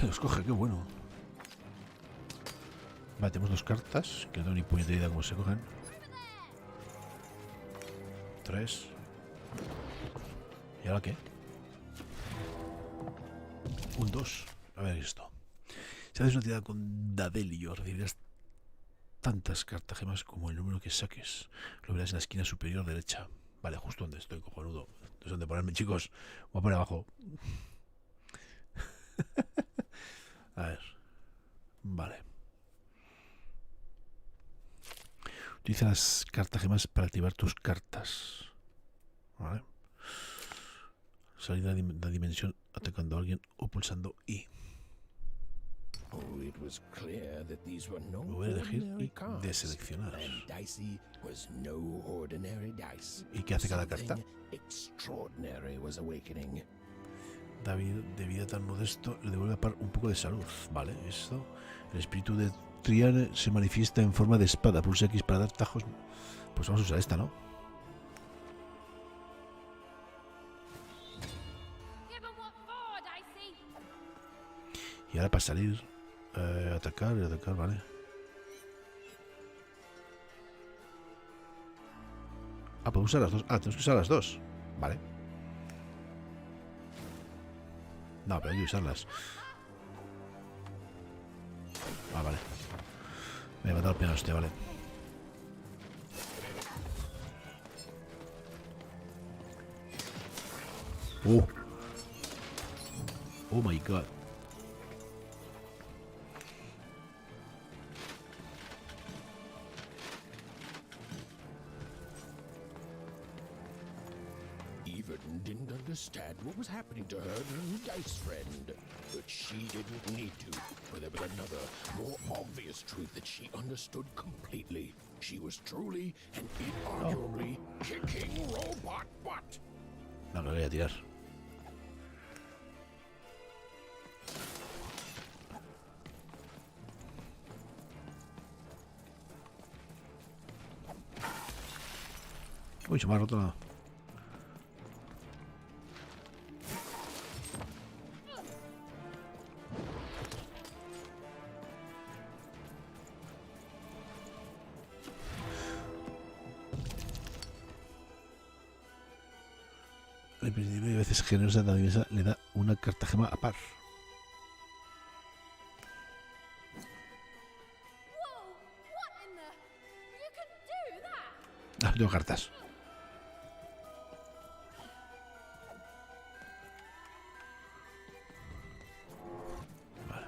Los coge, qué bueno. Vale, tenemos 2 cartas, que no tengo ni puñetera idea cómo se cogen. 3. ¿Y ahora qué? Un 2. A ver esto. Si haces una tirada con Dadelio, recibirás tantas cartagemas como el número que saques. Lo verás en la esquina superior derecha. Vale, justo donde estoy, cojonudo. No sé dónde ponerme, chicos. Voy a poner abajo. A ver. Vale. Utiliza las cartagemas para activar tus cartas. Vale. Salir de la dimensión atacando a alguien o pulsando I. Voy a elegir y deseleccionar. ¿Y qué hace cada carta? David, de vida tan modesto, le devuelve a Par un poco de salud. Vale, esto. El espíritu de Trian se manifiesta en forma de espada. Pulsa X para dar tajos. Pues vamos a usar esta, ¿no? Y ahora para salir, atacar, vale. Ah, puedo usar las dos. Ah, tenemos que usar las dos. Vale. No, pero hay que usarlas. Ah, vale. Me he matado el piano este, vale. Oh my god. Didn't understand what was happening to her new dice friend, but she didn't need to, for there was another, more obvious truth that she understood completely. She was truly and inarguably kicking robot butt. No, lo voy a tirar. Uy, se me ha roto la... El principio, a veces generosa, le da una cartagema a Par. Ah, tengo cartas. Vale.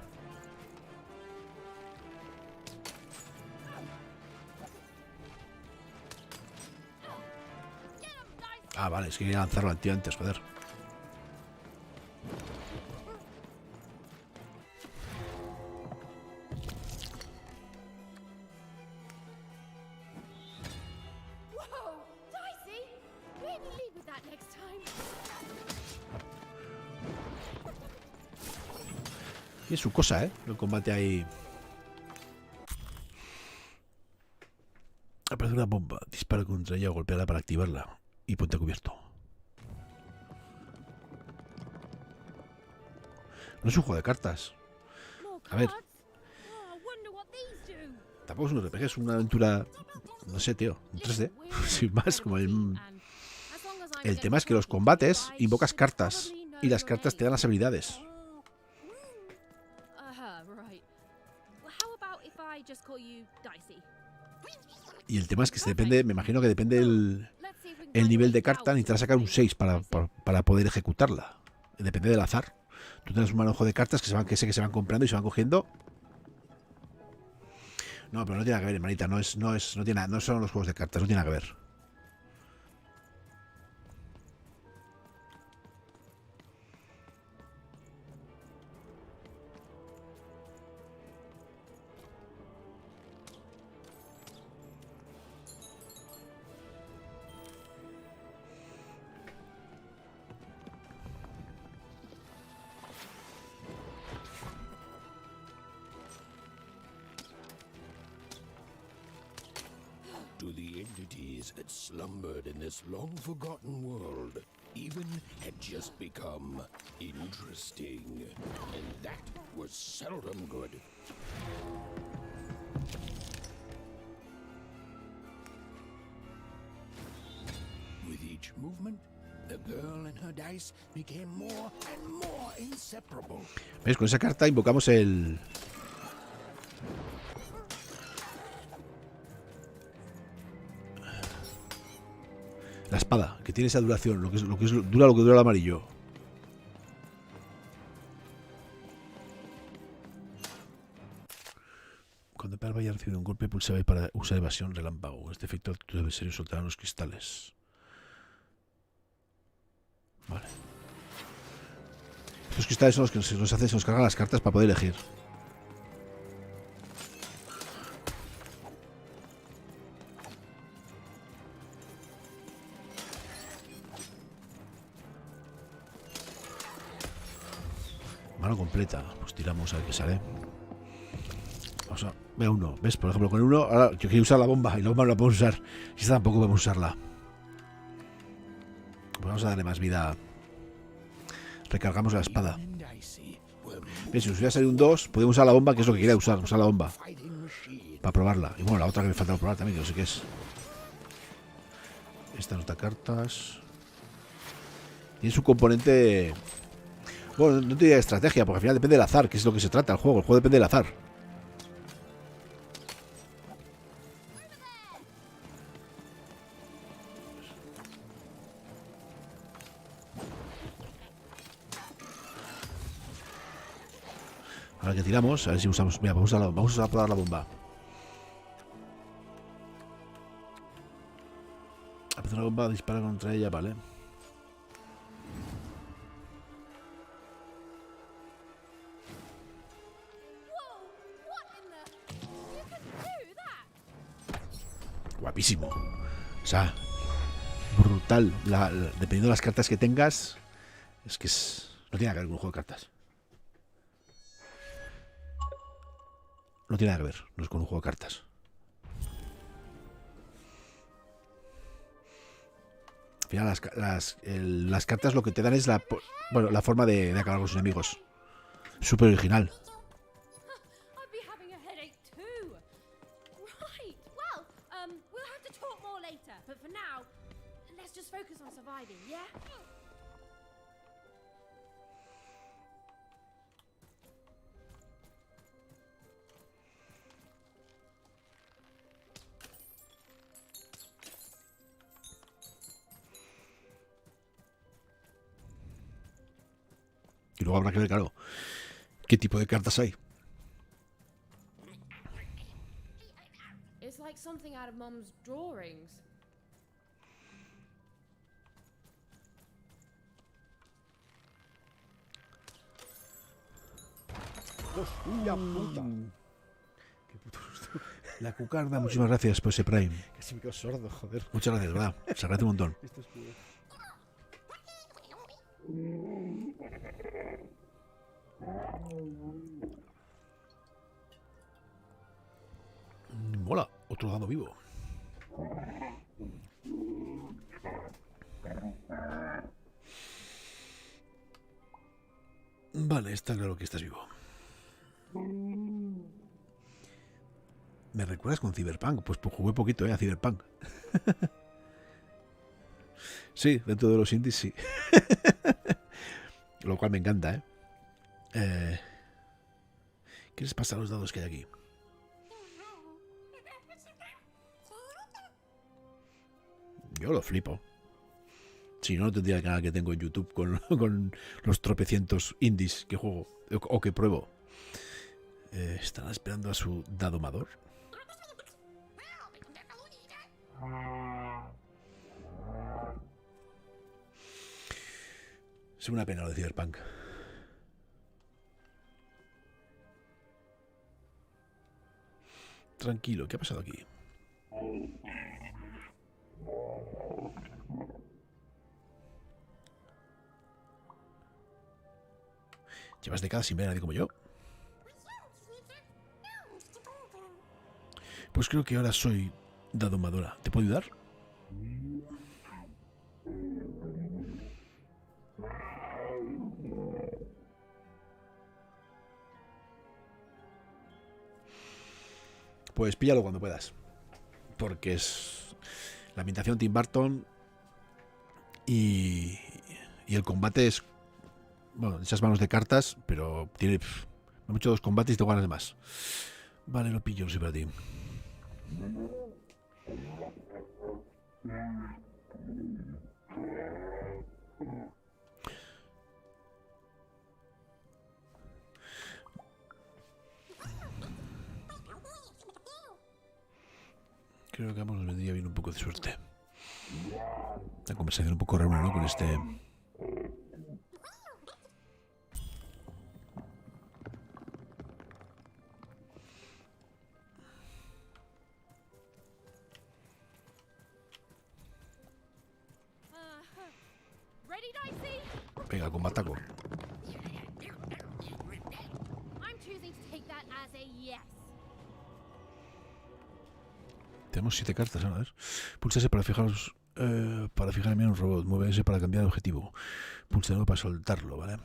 Ah, vale, es que quería lanzarlo al tío antes, joder. Y es su cosa, ¿eh? El combate ahí. Aparece una bomba. Dispara contra ella o golpeala para activarla. Y ponte a cubierto. No es un juego de cartas. A ver. Tampoco es un RPG, es una aventura. No sé, tío. En 3D. Sin más, como el. El tema es que los combates invocas cartas. Y las cartas te dan las habilidades. Y el tema es que se depende, me imagino que depende el nivel de carta, necesitarás sacar un 6 para poder ejecutarla. Depende del azar. Tú tienes un manojo de cartas que sé que se van comprando y se van cogiendo. No, pero no tiene nada que ver, hermanita. No tiene nada, no son los juegos de cartas, no tiene nada que ver. That slumbered in this long-forgotten world even had just become interesting, and that was seldom good. With each movement, the girl and her dice became more and more inseparable. ¿Ves? Con esa carta invocamos el La espada, que tiene esa duración, lo que es dura lo que dura el amarillo. Cuando Perl vaya a recibir un golpe, pulsa B para usar evasión relámpago. Este efecto debe ser y soltarán los cristales. Vale. Estos cristales son los que se nos cargan las cartas para poder elegir. Mano completa. Pues tiramos a ver qué sale. Vamos a ver uno. ¿Ves? Por ejemplo, con el 1, ahora yo quería usar la bomba y la bomba no la puedo usar. Y esta tampoco podemos usarla. Pues vamos a darle más vida. Recargamos la espada. ¿Ves? Si nos hubiera salido un 2, podemos usar la bomba, que es lo que quería usar. Usar la bomba. Para probarla. Y bueno, la otra que me falta por probar también, que no sé qué es. Esta nos da cartas. Tiene su componente... Bueno, no te diría estrategia, porque al final depende del azar, que es lo que se trata el juego. El juego depende del azar. Ahora que tiramos, a ver si usamos... Mira, vamos a probar la bomba. Aparece una bomba, dispara contra ella, vale. Guapísimo. O sea, brutal. Dependiendo de las cartas que tengas, es que no tiene nada que ver con un juego de cartas. No tiene nada que ver, no es con un juego de cartas. Al final las cartas lo que te dan es la forma de acabar con sus enemigos. Súper original. Y luego habrá que ver, claro, qué tipo de cartas hay. It's like something out of Mom's drawings. ¡Hostia puta! Qué puto susto. La cucarda, muchísimas gracias por ese Prime. Casi me quedo sordo, joder. Muchas gracias, ¿verdad? Se agradece un montón. Esto es puro. Mola, otro dado vivo. Vale, está claro que estás vivo. ¿Me recuerdas con Cyberpunk? Pues jugué poquito, a Cyberpunk. Sí, dentro de los indies sí. Lo cual me encanta, ¿Qué les pasa a los dados que hay aquí? Yo lo flipo. Si no, no tendría el canal que tengo en YouTube con los tropecientos indies que juego o que pruebo. ¿Están esperando a su dado amador? Es una pena lo de Cyberpunk. Tranquilo, ¿qué ha pasado aquí? ¿Llevas décadas sin ver a nadie como yo? Pues creo que ahora soy dadomadora. ¿Te puedo ayudar? Pues píllalo cuando puedas. Porque es la ambientación Tim Burton y el combate es, bueno, esas manos de cartas, pero tiene muchos combates y tengo ganas de más. Vale, lo pillo, sí, para ti. Creo que a ambos nos vendría bien un poco de suerte. La conversación un poco rara, ¿no? Con este... Ready, Dicey? Venga, combataco. I'm choosing to take that as a yes. Tenemos 7 cartas, ¿no? A ver. Pulsa S para fijaros, para fijar en un robot. Mueve S para cambiar de objetivo. Pulsa N para soltarlo, ¿vale?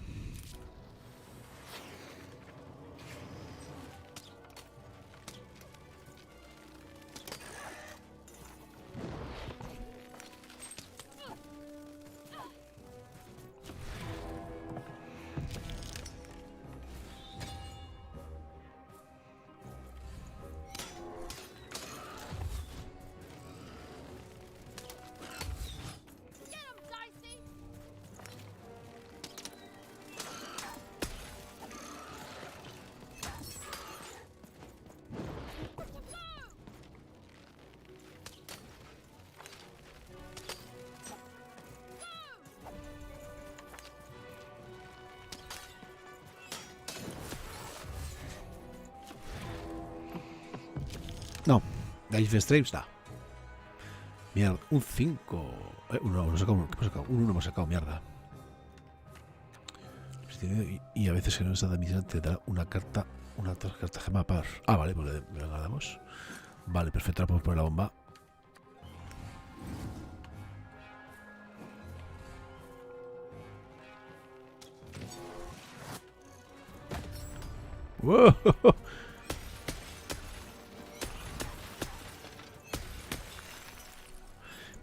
No, Life Stream está. Mierda, un 5. No, hemos sacado, ¿qué hemos sacado? Un 1 hemos sacado, mierda. Y a veces que no está de misión te da una carta, una carta gema par. Ah, vale, pues le ganamos. Vale, perfecto, ahora podemos poner la bomba. ¡Wow!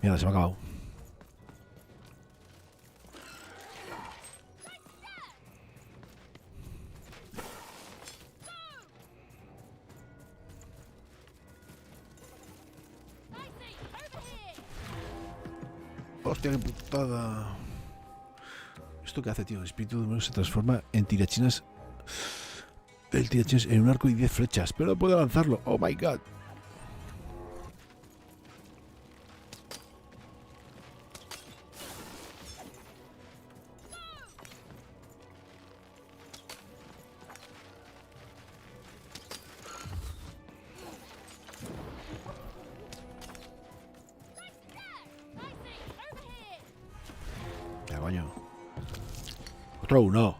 Mierda, se me ha acabado. Hostia, qué putada. ¿Esto qué hace, tío? El espíritu de se transforma en tirachinas. El tirachinas en un arco y 10 flechas. Pero no puedo lanzarlo. Oh my god. Ya, coño. Otro 1.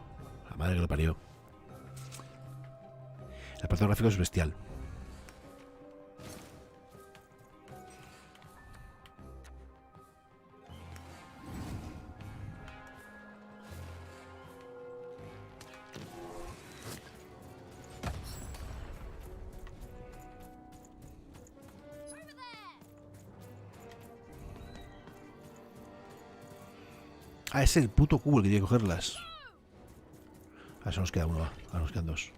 La madre que lo parió. El apartado gráfico es bestial. Ah, es el puto cubo el que tiene que cogerlas. Ah, eso nos queda uno, ahora nos quedan 2.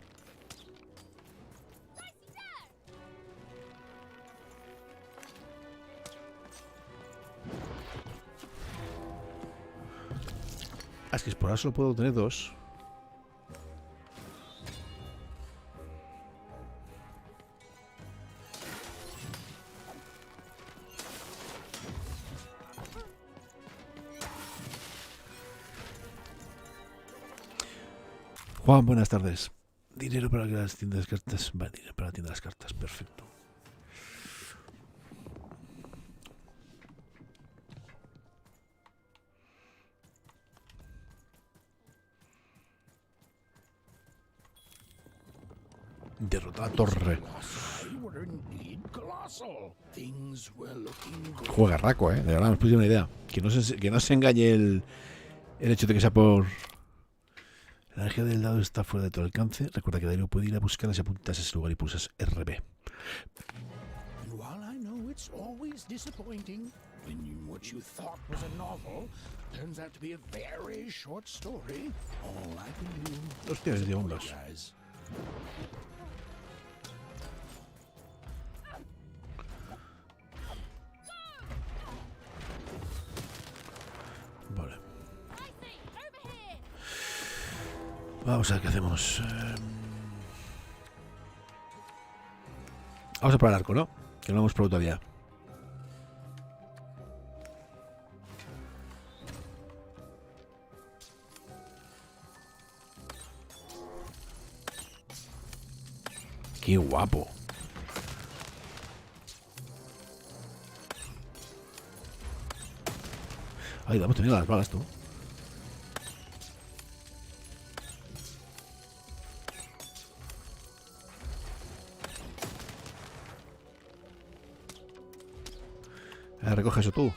Ah, es que por ahora solo puedo tener 2. Juan, buenas tardes. Dinero para las tiendas de cartas. Vale, dinero para la tienda de las cartas. Perfecto. Derrotar a torre. Juega raco, de verdad, me os puse una idea. Que no se engañe el hecho de que sea por... La energía del dado está fuera de todo alcance. Recuerda que Darío puede ir a buscarla si apuntas a ese lugar y pulsas RB. Hostia, es de hongos. Vamos a ver qué hacemos. Vamos a probar el arco, ¿no? Que no lo hemos probado todavía. ¡Qué guapo! Ay, hemos tenido las balas, tú. Recoge eso tú.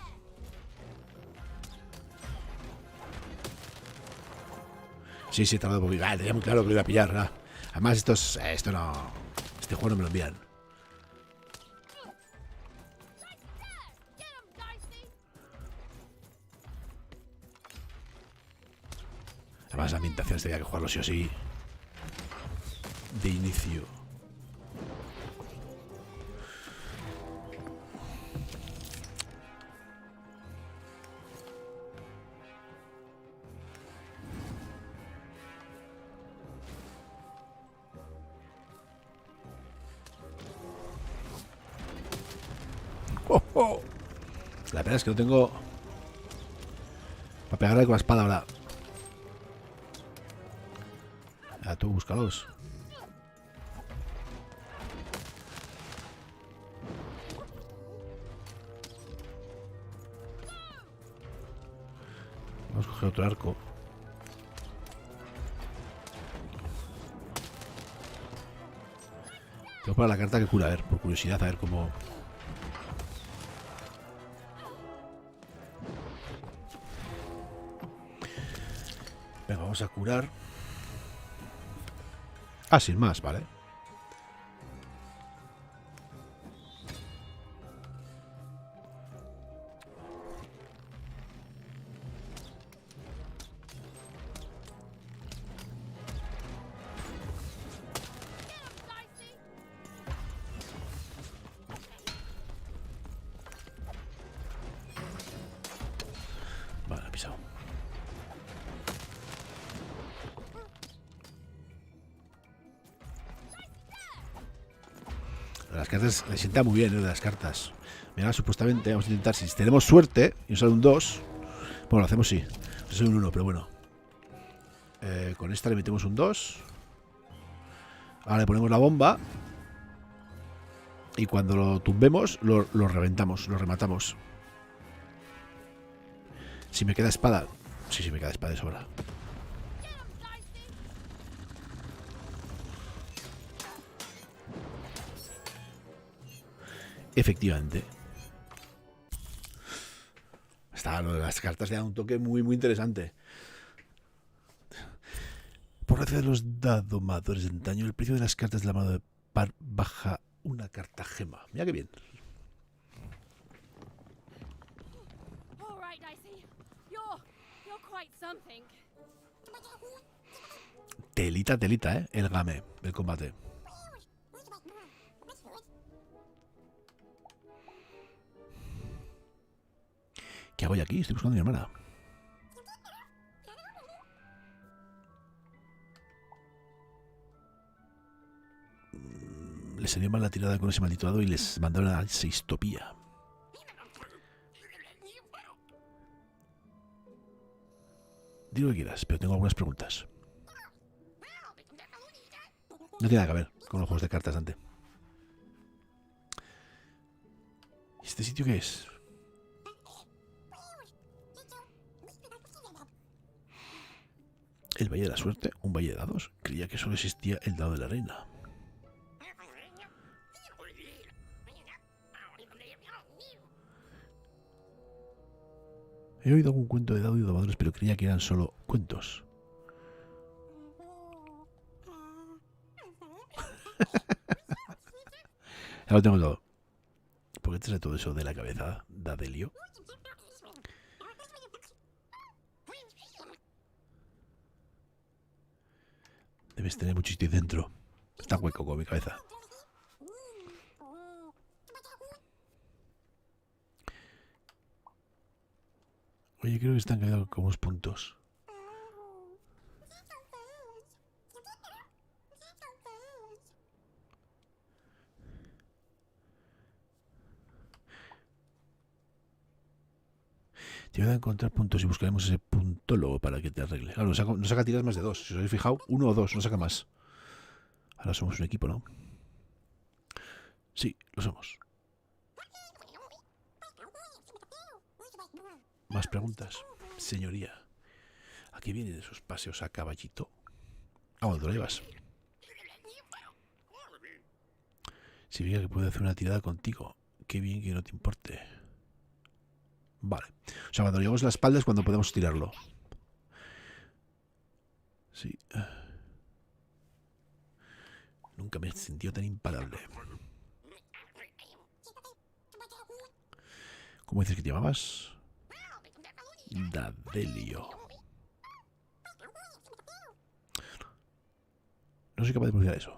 Sí, sí, tardado un poquito. Tenía muy claro que lo iba a pillar, ¿verdad? Además, esto no... Este juego no me lo envían. Además, la ambientación tenía que jugarlo sí o sí. De inicio. Oh, oh. La pena es que no tengo para pegarle con la espada ahora. Ah, tú búscalos. Vamos a coger otro arco. Tengo para la carta que cura, a ver, por curiosidad, a ver cómo... Venga, vamos a curar. Ah, sin más, vale. Vale, he pisado. Las cartas le sienta muy bien, de las cartas. Mira, supuestamente vamos a intentar, si tenemos suerte y nos sale un 2. Bueno, lo hacemos sí. Nos sale un 1, pero bueno. Con esta le metemos un 2. Ahora le ponemos la bomba. Y cuando lo tumbemos, lo reventamos, lo rematamos. Si me queda espada. Sí, sí, me queda espada de sobra. Efectivamente. Lo de las cartas le da un toque muy, muy interesante. Por gracia de los domadores de antaño, el precio de las cartas de la mano de par baja una carta gema. Mira qué bien. Telita, telita, el game, el combate. ¿Qué hago yo aquí? Estoy buscando a mi hermana. Les salió mal la tirada con ese maldito dado y les mandaron a seistopía. Di lo que quieras, pero tengo algunas preguntas. No tiene nada que ver con los juegos de cartas de antes. ¿Y este sitio qué es? El Valle de la Suerte, un valle de dados. Creía que solo existía el dado de la reina. He oído algún cuento de dado y domadores, pero creía que eran solo cuentos. Ya lo tengo todo. ¿Por qué te trae todo eso de la cabeza, Dadelio? Debes tener mucho sitio dentro. Está hueco con mi cabeza. Oye, creo que están quedando como unos puntos. Te voy a encontrar puntos y buscaremos ese punto luego para que te arregle. Claro, no saca tiras más de 2. Si os habéis fijado, 1 o 2, no saca más. Ahora somos un equipo, ¿no? Sí, lo somos. Más preguntas, señoría. ¿A qué vienen esos paseos a caballito? ¿A dónde lo llevas? Si veía que puedo hacer una tirada contigo, qué bien que no te importe. Vale. O sea, cuando llevamos la espalda es cuando podemos tirarlo. Sí. Nunca me he sentido tan imparable. ¿Cómo dices que te llamabas? Dadelio. No soy capaz de pronunciar eso.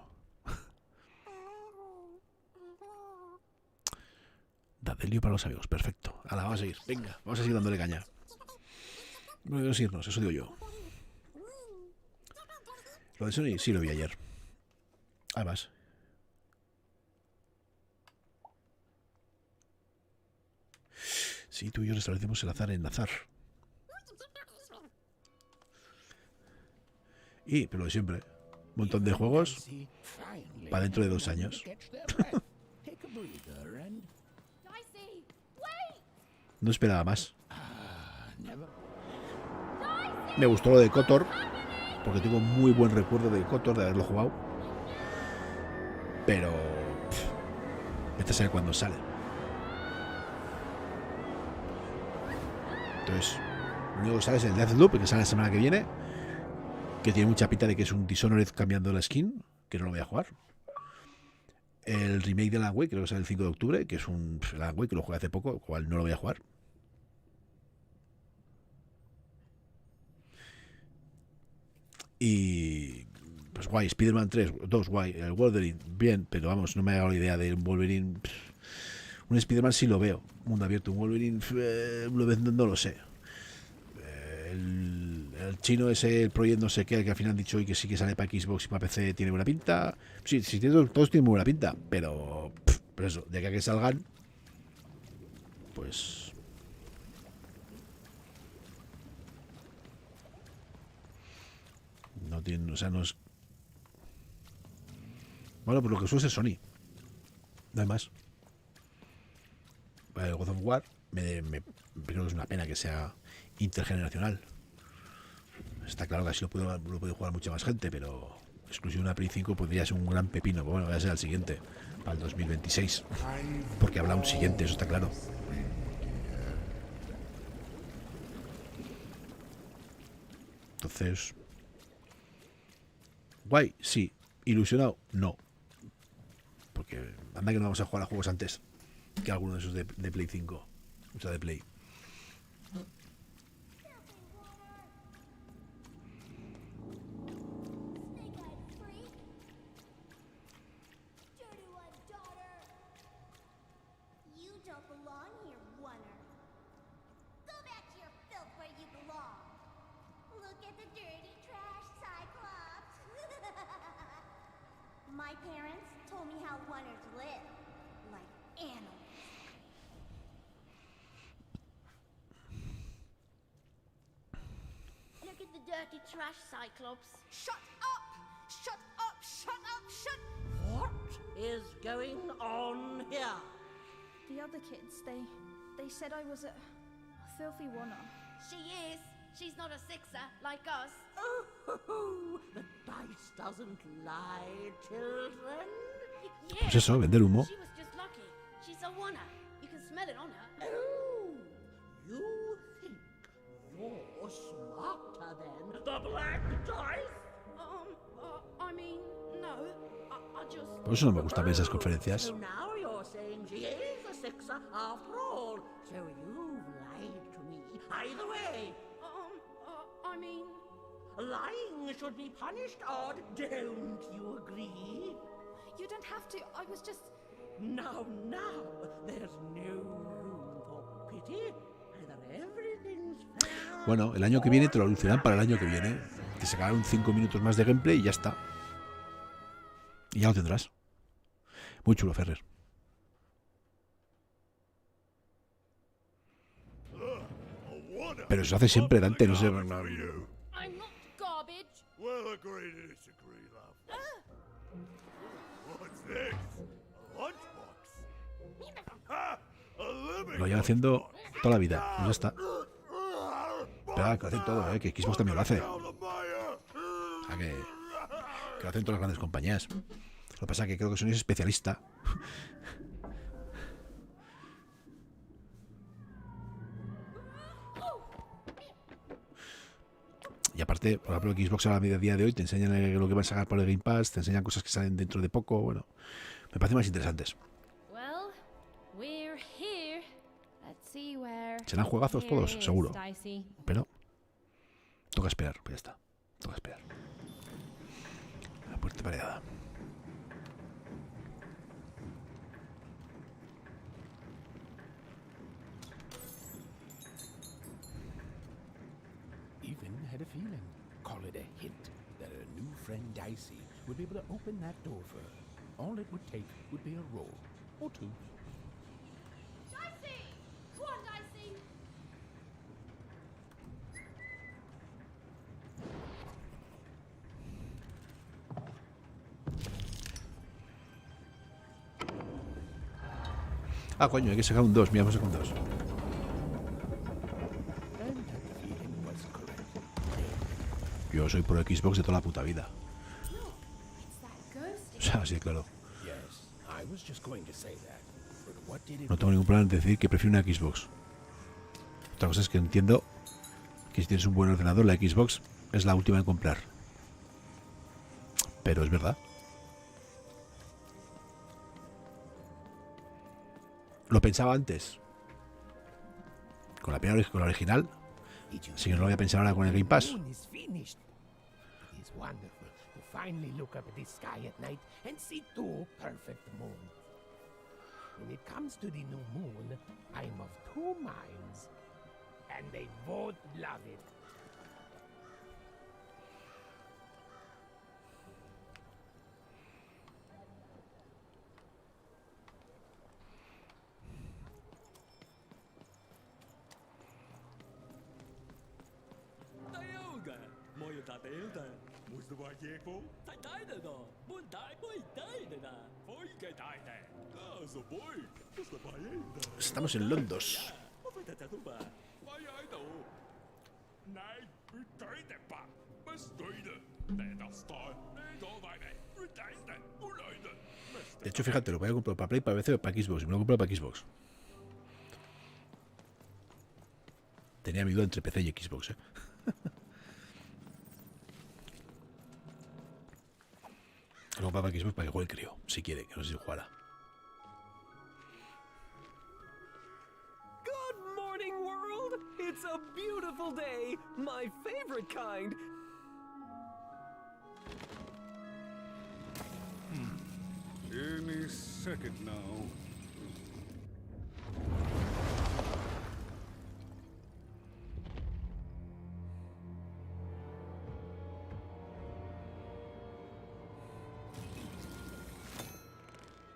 Dadelio para los amigos, perfecto. Ahora vamos a seguir. Venga, vamos a seguir dándole caña. No debemos irnos, eso digo yo. Lo de Sony sí lo vi ayer. Además. Sí, tú y yo restablecemos el azar en azar. Y, pero lo de siempre. Un montón de juegos para dentro de 2 años. No esperaba más. Me gustó lo de KOTOR, porque tengo muy buen recuerdo de KOTOR, de haberlo jugado. Pero vete a saber cuándo sale. Entonces, lo único que sale es el Deathloop, que sale la semana que viene, que tiene mucha pinta de que es un Dishonored cambiando la skin, que no lo voy a jugar. El remake de Alan Wake, creo que sale el 5 de octubre, que es un Alan Wake que lo jugué hace poco, cual no lo voy a jugar. Y pues guay, Spider-Man 3, 2 guay, el Wolverine, bien, pero vamos, no me hago la idea de un Wolverine. Un Spider-Man sí lo veo, mundo abierto, un Wolverine no lo sé. El chino ese, el proyecto no sé qué, que al final han dicho hoy que sí que sale para Xbox y para PC, tiene buena pinta. Sí, todos tienen buena pinta, pero eso, de aquí a que salgan, pues no tienen, o sea, no es. Bueno, pues lo que suele ser Sony, no hay más. El God of War creo que es una pena que sea intergeneracional. Está claro que así lo puede jugar mucha más gente, pero exclusivo de una Play 5 podría ser un gran pepino. Bueno, voy a ser el siguiente, para el 2026, porque habrá un siguiente, eso está claro. Entonces, guay, sí. Ilusionado, no. Porque anda que no vamos a jugar a juegos antes que alguno de esos de Play 5, o sea, de Play. My parents told me how runners live, like animals. Look at the dirty trash, Cyclops. Shut up! Shut up! Shut up! Shut... What is going on here? The other kids, they said I was a filthy oner. She is. She's not a sixer like us. Oh, the dice doesn't lie, children. Pues eso, vender humo. She was just lucky. She's a oner. You can smell it on her. Oh, you think you're smarter than the black dice? I mean, no. I just... Por eso no me gustan esas conferencias. So now you're saying she is a sixer after all. So you've lied to me. Either way. I mean... Lying should be punished, Odd. Don't you agree? You don't have to. I was just... Now, there's no room for pity. Either everything's fair... Bueno, el año que viene te lo anunciarán para el año que viene. Te sacarán 5 minutos más de gameplay y ya está. Y ya lo tendrás. Muy chulo, Ferrer. Pero eso hace siempre Dante, no sé. I'm not garbage. We'll agree to disagree, love. What's this? A lunchbox? Ha! A living Lo lleva haciendo toda la vida. Pues ya está. Pero que lo hacen todo, que Xbox también lo hace. O sea, que lo hacen todas las grandes compañías. Lo que pasa es que creo que Sony es especialista. Y aparte, por ejemplo, Xbox a día de hoy te enseñan lo que van a sacar por el Game Pass, te enseñan cosas que salen dentro de poco. Bueno, me parecen más interesantes. Well, we're here. Let's see where. Serán juegazos todos, Here is seguro. dicey. Pero toca esperar, pues ya está. Toca esperar. La puerta pareada. Even had a feeling, call it a hint, that her new friend Dicey would be able to open that door for her. All it would take would be a roll or two. Dicey! Go on, Dicey! Ah, coño, hay que sacar un 2. Mira, vamos a sacar un 2. Yo soy pro Xbox de toda la puta vida. O sea, así de claro. No tengo ningún problema en decir que prefiero una Xbox. Otra cosa es que entiendo que si tienes un buen ordenador, la Xbox es la última en comprar. Pero es verdad. Lo pensaba antes con la original, así que no lo voy a pensar ahora con el Game Pass. It is wonderful to finally look up at the sky at night and see two perfect moons. When it comes to the new moon, I'm of two minds, and they both love it. Estamos en Londres. De hecho, fíjate, lo voy a comprar para Play, para PC o para Xbox. Y me lo compro para Xbox. Tenía mi duda entre PC y Xbox, Lo compro para Xbox para que juegue, creo. Si quiere, que no sé si jugará. Good morning, world! It's a beautiful day, my favorite kind. Any second now.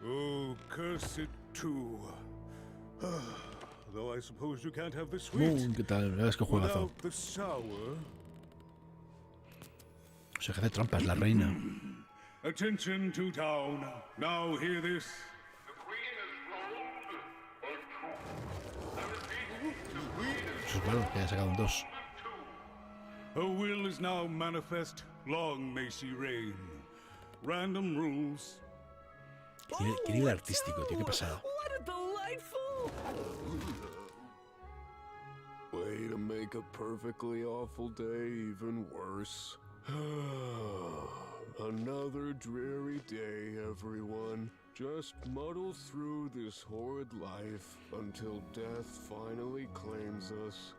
Oh, curse it too. Though I suppose you can't have the sweet ¿Qué tal? La verdad es que juegazo. without the sour. O sea, que hace trampas la reina. Attention to town. Now hear this. Eso es malo, que haya sacado un 2. Her will is now manifest. Long may she reign. Random rules. Qué nivel artístico, tío, qué pasada. What a delightful! Way to make a perfectly awful day even worse. Another dreary day, everyone. Just muddle through this horrid life until death finally claims us.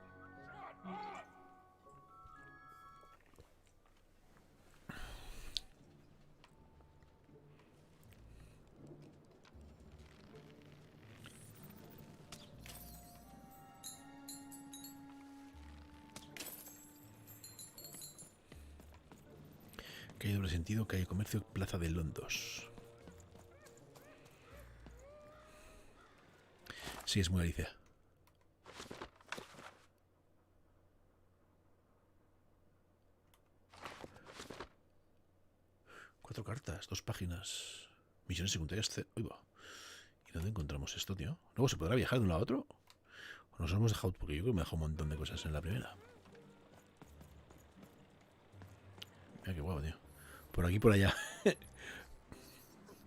Calle doble sentido, calle comercio, plaza de Londres. Sí, es muy Galicia. 4 cartas, 2 páginas. Misiones secundarias. Uy, va. ¿Y dónde encontramos esto, tío? ¿Luego se podrá viajar de un lado a otro? ¿O nos hemos dejado? Porque yo creo que me dejó un montón de cosas en la primera. Mira qué guapo, tío. Por aquí y por allá.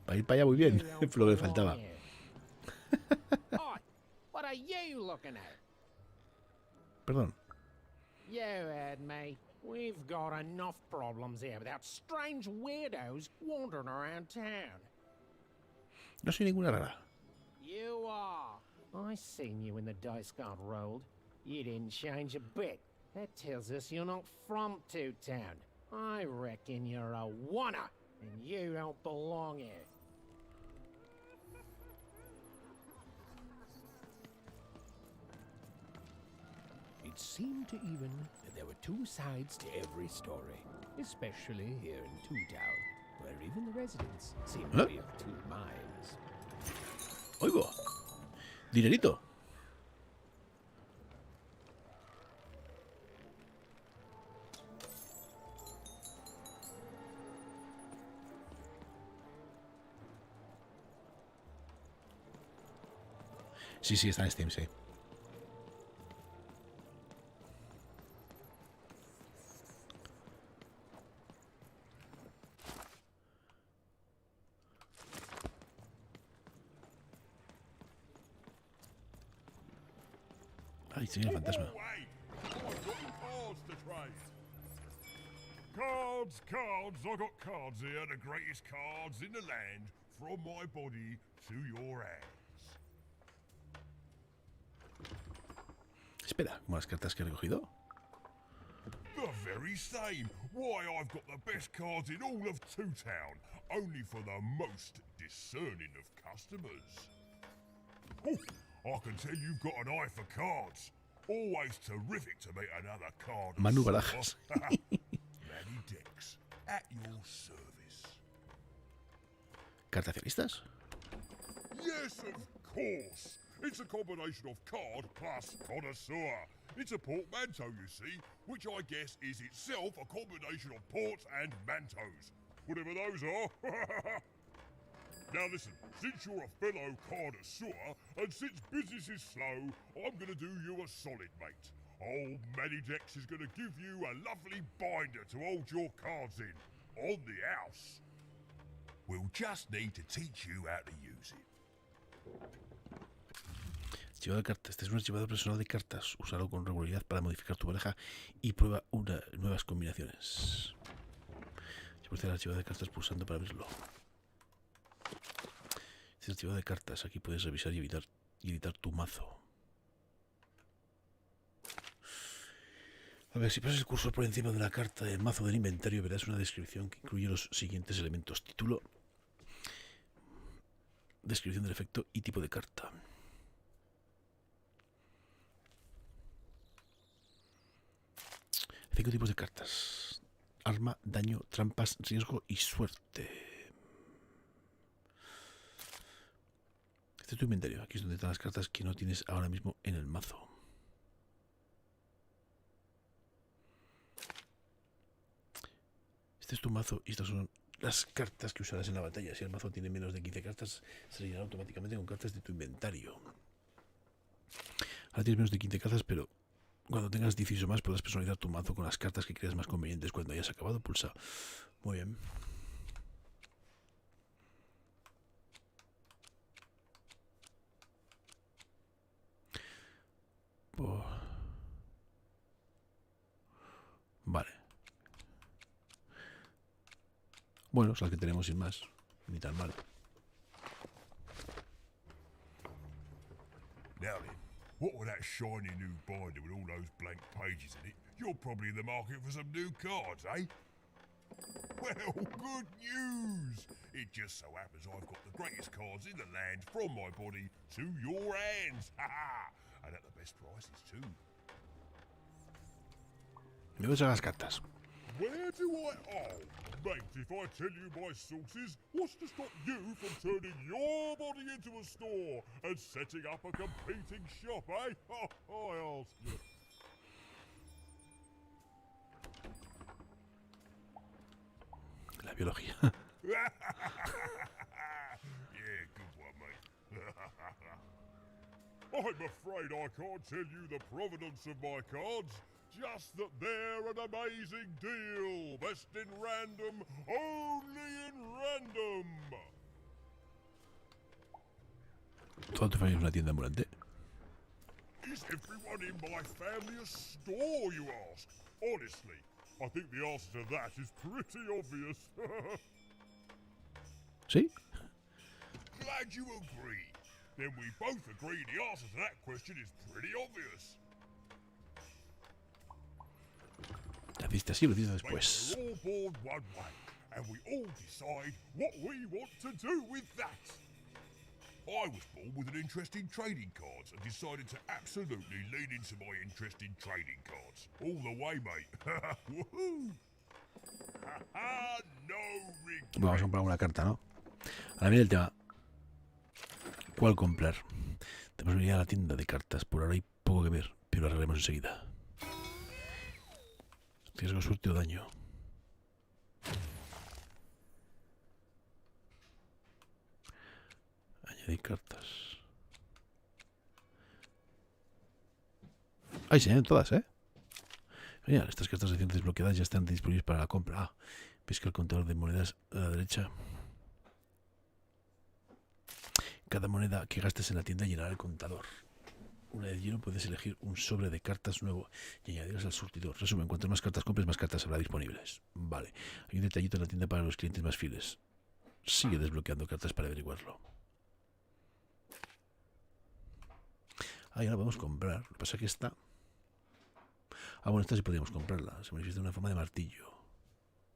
Para ir para allá muy bien. Fue lo que le faltaba. What are you looking at? Perdón. You heard me. We've got enough problems here without strange weirdos wandering around town. No soy ninguna rara. You are. I seen you when the dice got rolled. You didn't change a bit. That tells us you're not from Two Town. I reckon you're a wanna, and you don't belong here. It seemed to even that there were two sides to every story, especially here in Two Town, where even the residents seem to be of two minds. Oigo. Dinerito. Sí, sí, está en Steam, sí. Ay, sí, el fantasma. Cards, cards, I got cards here, the greatest cards in the land, from my body to your hands. Espera, ¿como las cartas que he recogido? The very same. Why, I've got the best cards in all of Two Town, only for the most discerning of customers. Oh, I can tell you've got an eye for cards. Always terrific to meet another card. Manu Barajas. Mariatxi, at your service. ¿Cartacionistas? Yes, of course. It's a combination of card plus connoisseur. It's a portmanteau, you see, which I guess is itself a combination of ports and mantos. Whatever those are. Now listen, since you're a fellow connoisseur, and since business is slow, I'm gonna do you a solid, mate. Old Mariatxi is gonna give you a lovely binder to hold your cards in, on the house. We'll just need to teach you how to use it. Archivador de cartas. Este es un archivador personal de cartas. Úsalo con regularidad para modificar tu baraja y prueba nuevas combinaciones. Procede al archivador de cartas pulsando para abrirlo. Este es el archivador de cartas. Aquí puedes revisar y editar tu mazo. A ver, si pasas el cursor por encima de la carta del mazo del inventario, verás una descripción que incluye los siguientes elementos: título, descripción del efecto y tipo de carta. 5 tipos de cartas: arma, daño, trampas, riesgo y suerte. Este es tu inventario. Aquí es donde están las cartas que no tienes ahora mismo en el mazo. Este es tu mazo y estas son las cartas que usarás en la batalla. Si el mazo tiene menos de 15 cartas, se rellenará automáticamente con cartas de tu inventario. Ahora tienes menos de 15 cartas, pero cuando tengas 18 más podrás personalizar tu mazo con las cartas que creas más convenientes. Cuando hayas acabado, pulsa. Muy bien. Oh. Vale. Bueno, son las que tenemos sin más. Ni tan mal. Now then, what with that shiny new binder with all those blank pages in it, you're probably in the market for some new cards, eh? Well, good news! It just so happens I've got the greatest cards in the land from my body to your hands. Ha ha! And at the best prices too. ¿De dónde son las cartas? Where do I... Oh, mate, if I tell you my sources, what's to stop you from turning your body into a store and setting up a competing shop, eh? I ask you. La biología. Yeah, good one, mate. I'm afraid I can't tell you the provenance of my cards, just that they're an amazing deal. Best in random, only in random. ¿Toda tu familia es una tienda ambulante? Is everyone in my family a store, you ask? Honestly, I think the answer to that is pretty obvious. ¿Sí? Glad you agree. Then we both agree the answer to that question is pretty obvious. ¿Naciste así o lo hiciste después? We're all born one way, and we all decide what we want to do with that. I was born with an interest in trading cards and decided to absolutely lean into my interest in trading cards. All the way, mate. Woohoo! No regrets. Vamos a comprar una carta, ¿no? Ahora viene el tema. ¿Cuál comprar? Tenemos que ir a la tienda de cartas. Por ahora hay poco que ver, pero lo arreglaremos enseguida. Riesgo, suerte o daño. Añadir cartas. Ahí se añaden todas, ¿eh? Genial, estas cartas recientes desbloqueadas ya están disponibles para la compra. Ah, veis que el contador de monedas a la derecha. Cada moneda que gastes en la tienda llenará el contador. Una vez lleno puedes elegir un sobre de cartas nuevo y añadirlas al surtidor. Resumen, cuanto más cartas compres, más cartas habrá disponibles. Vale, hay un detallito en la tienda para los clientes más fieles. Sigue desbloqueando cartas para averiguarlo. Ah, ya la podemos comprar. Lo que pasa es que esta... Ah, bueno, esta sí podríamos comprarla. Se manifiesta de una forma de martillo.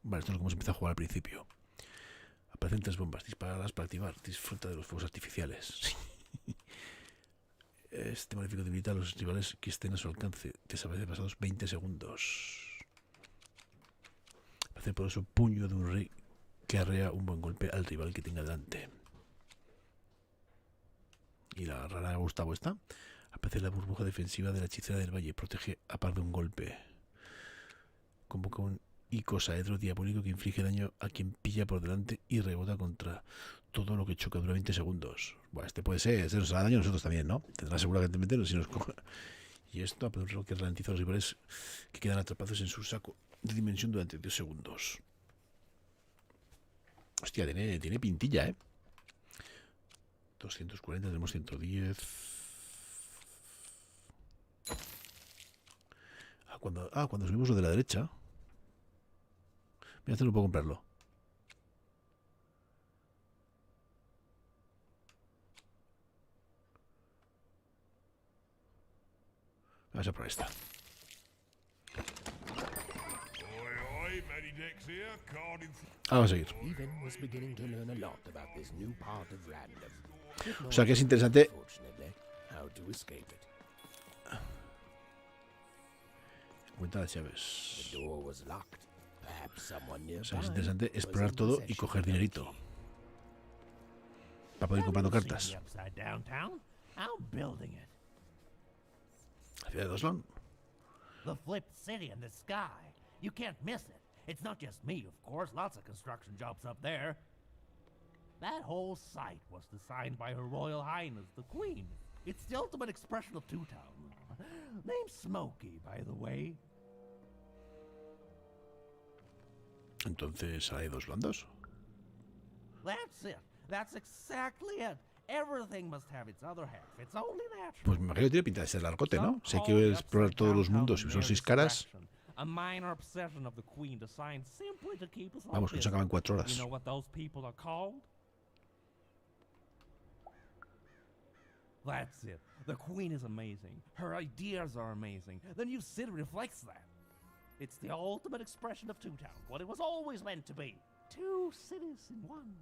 Vale, esto es como se empieza a jugar al principio. Aparecen 3 bombas. Disparadas para activar. Disfruta de los fuegos artificiales. Este modifico debilita a los rivales que estén a su alcance. Desaparece pasados 20 segundos. Hace por eso puño de un rey que arrea un buen golpe al rival que tenga delante. Y la rara Gustavo esta. Aparece la burbuja defensiva de la hechicera del valle. Protege a par de un golpe. Convoca un icosaedro diabólico que inflige daño a quien pilla por delante y rebota contra todo lo que choca. Dura 20 segundos. Bueno, este puede ser. Este nos hará daño a nosotros también, ¿no? Tendrá seguramente si nos coja. Y esto, a un reloj que ralentiza a los rivales que quedan atrapados en su saco de dimensión durante 10 segundos. Hostia, tiene pintilla, ¿eh? 240, tenemos 110. Cuando subimos lo de la derecha. Mira, este no puedo comprarlo. Vamos a por esta. Vamos a seguir. O sea que es interesante. Cuenta las llaves. O sea, es interesante explorar todo y coger dinerito. Para poder ir comprando cartas. La ciudad de Oslo. The flipped city in the sky. You can't miss it. It's not just me, of course. Lots of construction jobs up there. That whole site was designed by Her Royal Highness, the Queen. It's the ultimate expression of Two-Town. Name's Smokey, by the way. Entonces, ¿hay dos bandos? That's it. That's exactly it. Everything must have its other half. It's only natural. Pues me imagino que tiene pinta de ser largote, ¿no? Si hay que explorar todos los mundos y son 6 caras. A minor obsession of the Queen designed simply to keep us all Vamos, que se acaban 4 horas. You know what those people are called? That's it. The Queen is amazing. Her ideas are amazing. The new city reflects that. It's the ultimate expression of Two-Town, what it was always meant to be. 2 cities in one.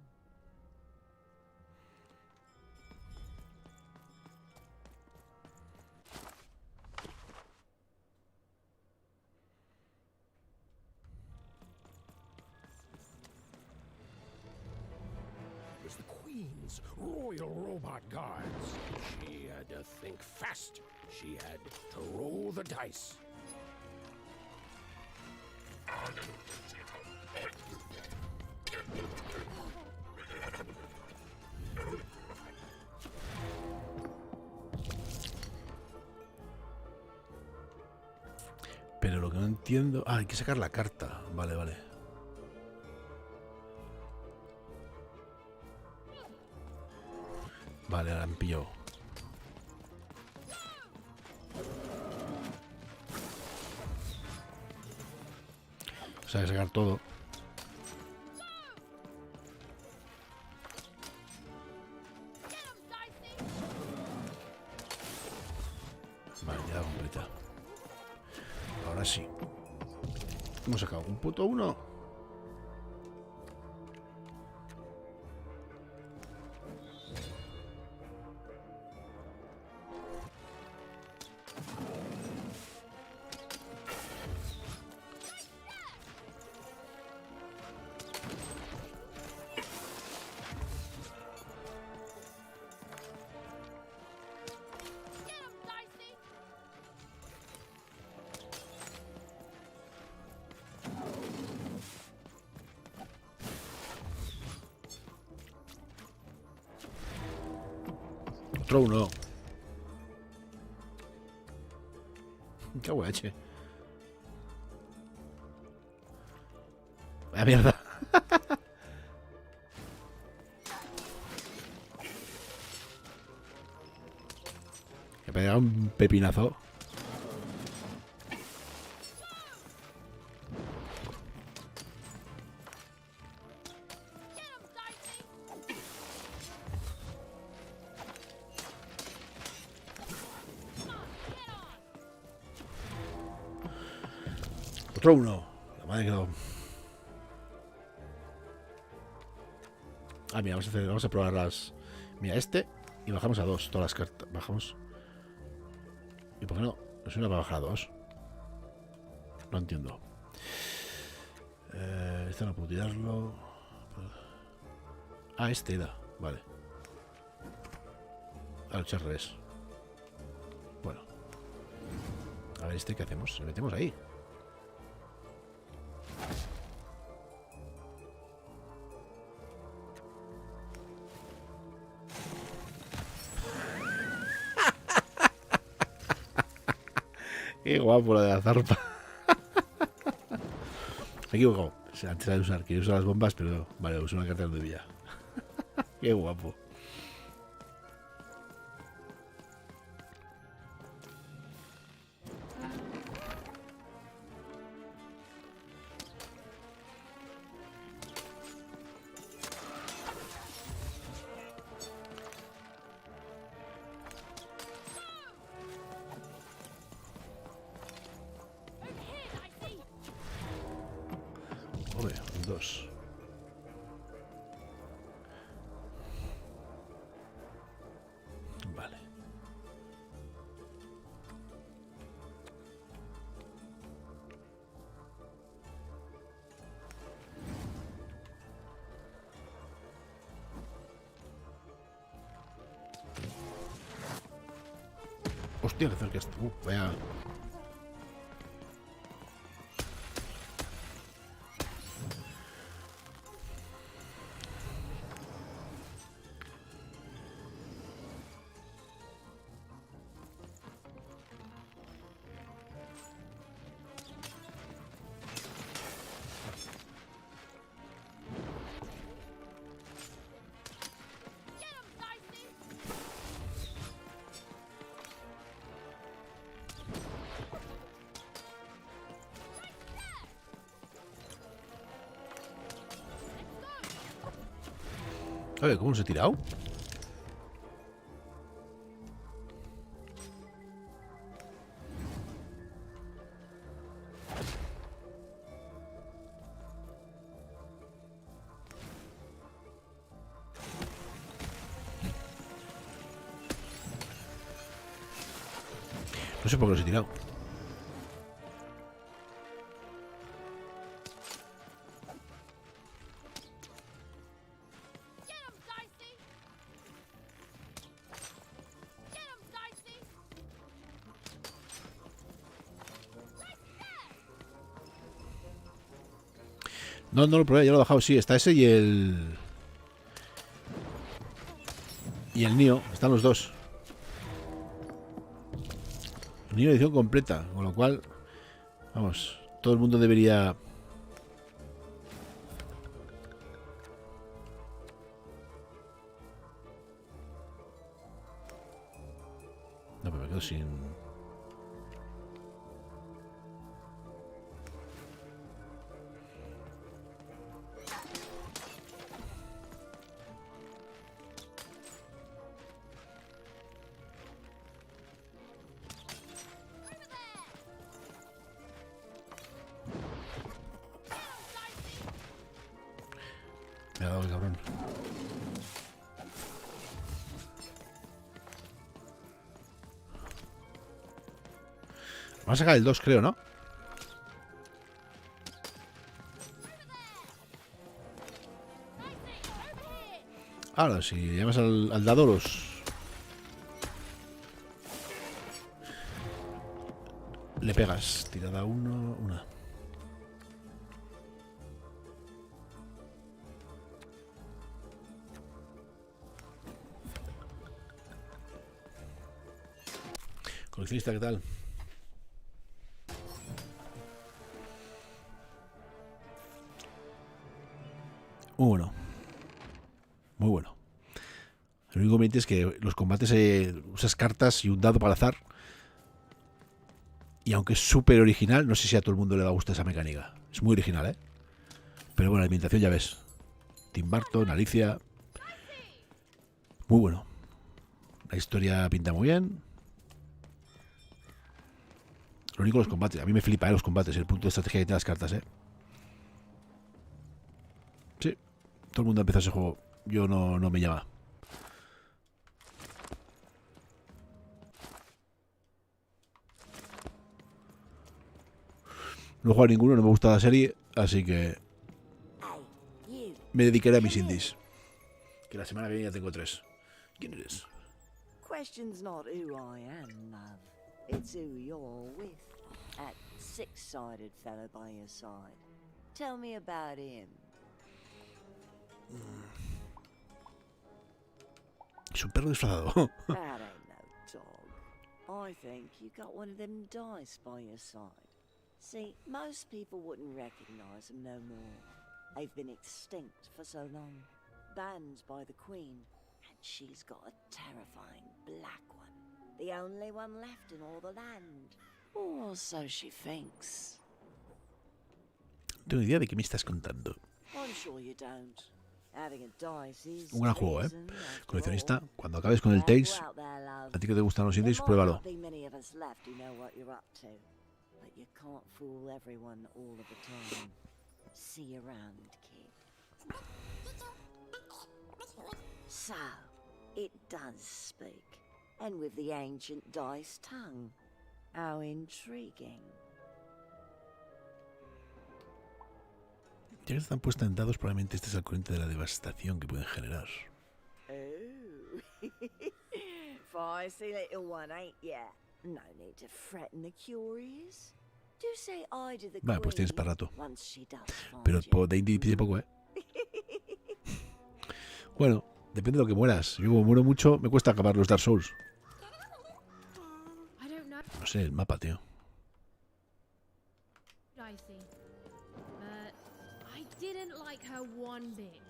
It was the Queen's Royal Robot Guards. She had to think fast. She had to roll the dice. Pero lo que no entiendo... Ah, hay que sacar la carta. Vale, vale. Vale, ahora me pilló. O sea, hay que sacar todo. Vale, ya completa. Ahora sí. Hemos sacado un puto 1. Otro 1. Qué guache. Vaya mierda. He pegado un pepinazo. Otro 1. La madre que no. Ah, mira, vamos a probar las... Mira, este. Y bajamos a 2. Todas las cartas. Bajamos. ¿Y por qué no? Es una para bajar a 2. No entiendo. Este no puedo tirarlo. Ah, este era. Vale. Al echar revés. Bueno. A ver, este, ¿qué hacemos? ¿Le metemos ahí? Qué guapo la de la zarpa. Me he equivocado. O sea, antes de usar, quería usar las bombas, pero vale, uso una carta de villa. Qué guapo. Joder, 2. Vale. Hostia, que cerca está. Vaya. A ver, ¿cómo se ha tirado? No sé por qué los he tirado. No, no lo probé, ya lo he bajado. Sí, está ese y el... Y el Nio, están los dos. Nio edición completa, con lo cual Vamos, todo el mundo debería... No, pero me quedo sin... Me ha dado el cabrón. Vamos a sacar el 2, creo, ¿no? Ahora, si llamas al dado, le pegas. Tirada 1, una. Coleccionista, ¿qué tal? Muy bueno. Muy bueno. El único inconveniente es que los combates usas cartas y un dado para azar. Y aunque es súper original, no sé si a todo el mundo le va a gustar esa mecánica. Es muy original, ¿eh? Pero bueno, la ambientación ya ves. Tim Burton, Alicia. Muy bueno. La historia pinta muy bien. Lo único los combates. A mí me flipa, los combates. El punto de estrategia que tiene las cartas, Sí. Todo el mundo ha empezado ese juego. Yo no me llama. No he jugado a ninguno, no me gusta la serie. Así que me dedicaré a mis indies. Que la semana que viene ya tengo 3. ¿Quién eres? Question's not who I am, love. It's who you're with. That six-sided fellow by your side. Tell me about him. Es un perro disfrazado. That ain't no dog. I think you got one of them dice by your side. See, most people wouldn't recognize them no more. They've been extinct for so long. Banned by the Queen. And she's got a terrifying black one. The only one left in all the land. Or so she thinks. No tengo idea de qué me estás contando. I'm sure you don't. Having a dice is Un gran juego, Coleccionista, cuando acabes con el Tales, a ti que te gustan los indies, pruébalo. But you can't fool everyone all of the time. See you around, kid. So, it does speak. And with the ancient dice tongue. How intriguing. Ya que están puestas en dados, probablemente estés al corriente de la devastación que pueden generar. Oh. Feisty little one, ain't ya? No need to threaten the curious. Do say I to the Vale, pues tienes queen para rato. once she does find Pero you. de indie pide poco, Bueno, depende de lo que mueras. Yo como muero mucho, me cuesta acabar los Dark Souls. No sé, el mapa, tío. I didn't like her one bit.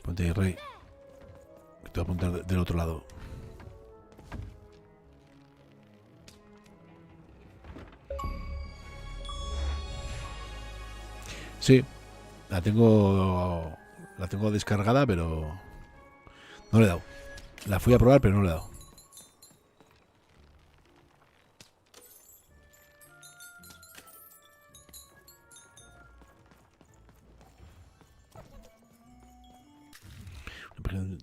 Ponte ahí, rey. Que te voy a apuntar del otro lado. Sí, la tengo descargada, pero no le he dado. La fui a probar, pero no le he dado.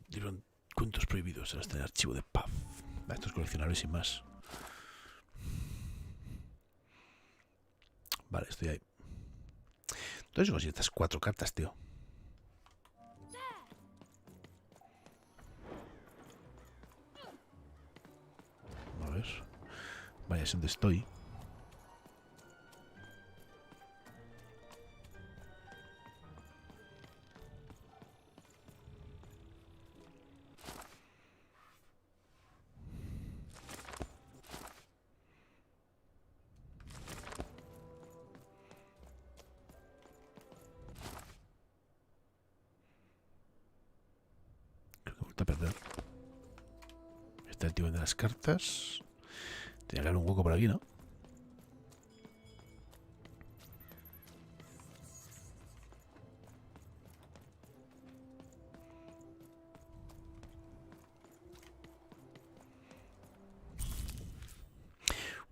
Dieron cuentos prohibidos en este archivo de pub. Esto es coleccionable sin más. Vale, estoy ahí. Entonces consigo estas 4 cartas, tío. Vaya, es donde estoy. Creo que he vuelto a perder. Está el tío de las cartas. Tiene que haber un hueco por aquí, ¿no?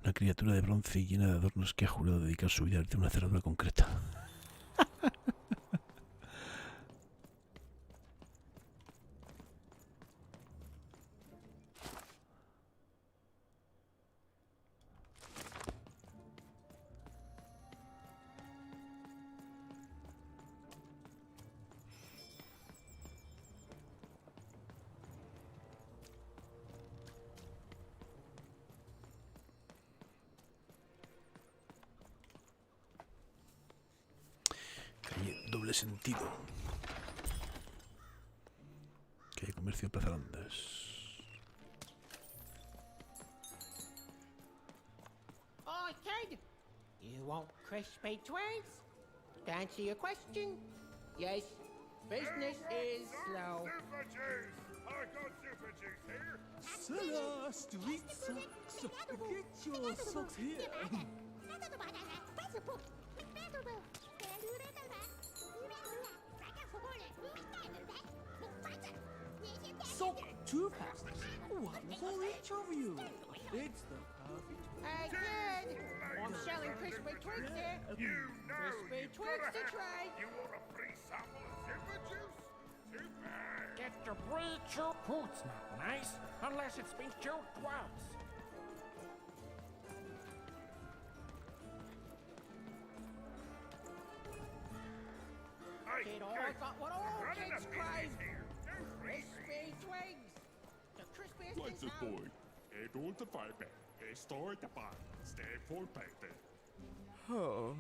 Una criatura de bronce llena de adornos que ha jurado dedicar su vida a una cerradura concreta. Doble sentido. Que hay comercio en Plaza Londres. Hi, kid. You want crispy twigs? To answer your question, yes. Business is slow. Super juice! I got super juice here! Get your socks here. Sock too fast. One for each of you. It's the perfect. Hey, kid. I'm selling crispy twigs here. You know Crispy you've twigs gotta to have- try. You want a free sample of super juice? Too bad! Get to breed your boots not nice, unless it's been chewed twice. Hey, Kid, hey, I got what all running kids a crave. business here. Don't freeze me. Crispy twigs. The crispiest in What's it, town. boy? È tutto fare. È storia pa. Stay for paper. Oh,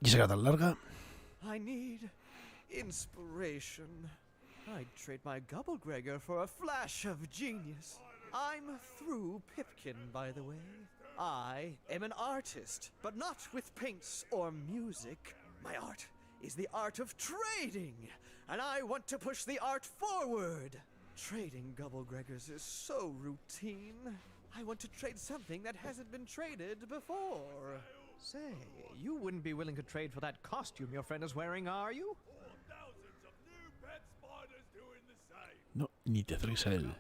¿Y esa cara tan larga? I need inspiration. I'd trade my Gubblegregor for a flash of genius. I'm through Pipkin, by the way. I am an artist, but not with paints or music. My art is the art of trading, and I want to push the art forward. Trading Gubblegregors is so routine. I want to trade something that hasn't been traded before. Say, you wouldn't be willing to trade for that costume your friend is wearing, are you? No, ni te acerques a él.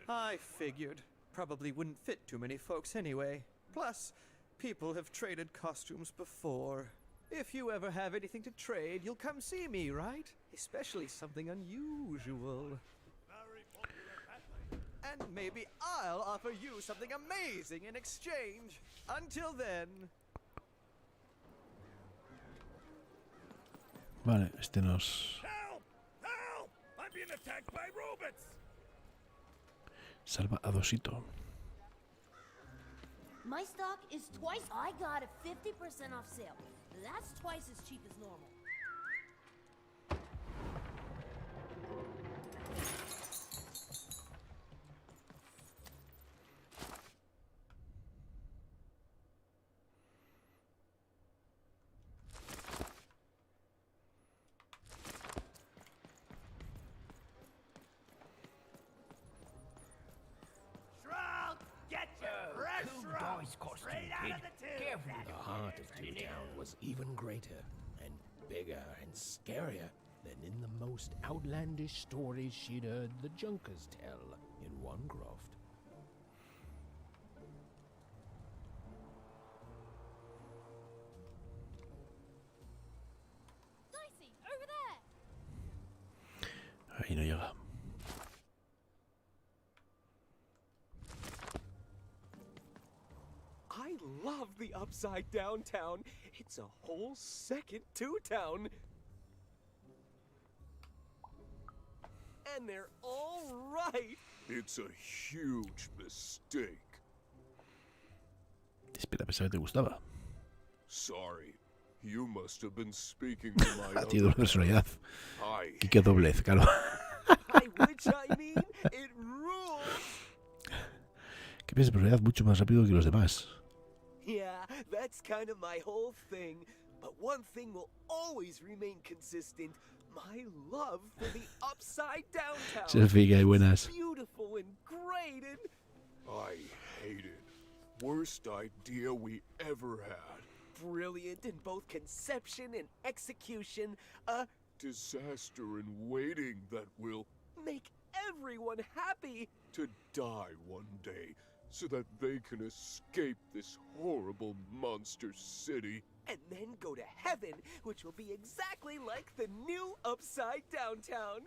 I figured. Probably wouldn't fit too many folks anyway. Plus, people have traded costumes before. If you ever have anything to trade, you'll come see me, right? Especially something unusual. And maybe I'll offer you something amazing in exchange. Until then... Vale, este nos Help! Help! I'm being attacked by robots! salva a Dosito. My stock is twice. I got a 50% off sale. That's twice as cheap as normal. The heart of Toontown was even greater and bigger and scarier than in the most outlandish stories she'd heard the Junkers tell in one croft. Dicey, over there! Ahí no llega. I love the upside down town. It's a whole second Toontown. And they're all right. It's a huge mistake. Espera, pensaba que te gustaba. Sorry. You must have been speaking to my Tiene doble personalidad. Hi. Kike doblez, claro. Which I mean, it rules. Que piensa personalidad mucho más rápido que los demás. Yeah, that's kind of my whole thing. But one thing will always remain consistent. My love for the upside down town. Selfie, que hay buenas. It's beautiful and great and... I hate it. Worst idea we ever had. Brilliant in both conception and execution. A disaster in waiting that will make everyone happy. To die one day so that they can escape this horrible monster city. And then go to heaven, which will be exactly like the new upside down town.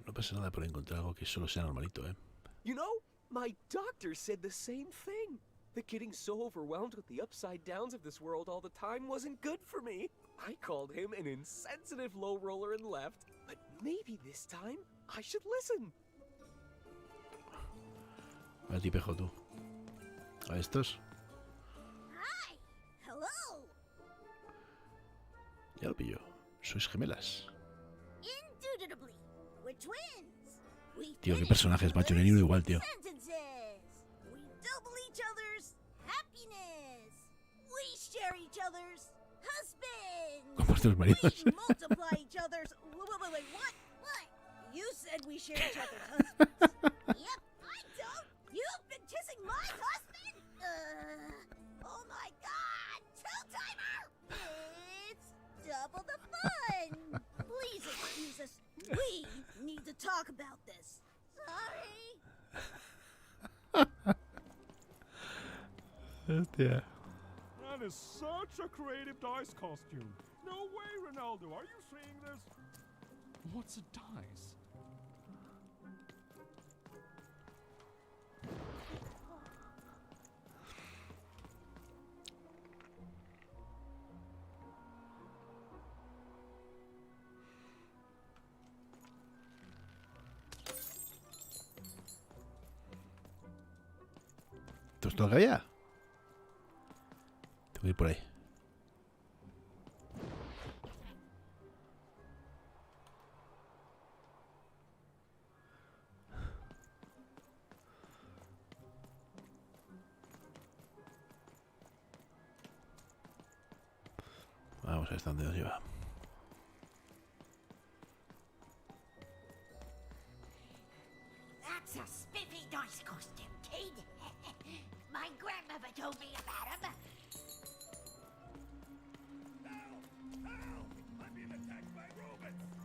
No pasa nada por encontrar algo que solo sea normalito, ¿eh? You know, my doctor said the same thing. That getting so overwhelmed with the upside downs of this world all the time wasn't good for me. I called him an insensitive low roller and left. But maybe this time, I should listen. A ti, pejo, tú. A estos. Hi! Hello! Ya lo pillo. Sois gemelas. Indubitably, we're twins. We Tío, qué personajes, macho. No hay ni uno igual, tío. sentences. We double each other's happiness. We share each other's husbands. Comparte los maridos. We multiply each other's... Wait, what? What? You said we share each other's husbands. Yep, I don't. You've been kissing my husband? Oh my god! Two-timer! It's double the fun! Please excuse us. We need to talk about this. Sorry. Hostia. That is such a creative dice costume. No way, Ronaldo. Are you seeing this? What's a dice? ¿Esto es todo lo que había? Tengo que ir por ahí. Vamos a ver hasta dónde nos lleva. That's a spiffy dice costume, kid. My grandmother told me about him. I'm being attacked by robots!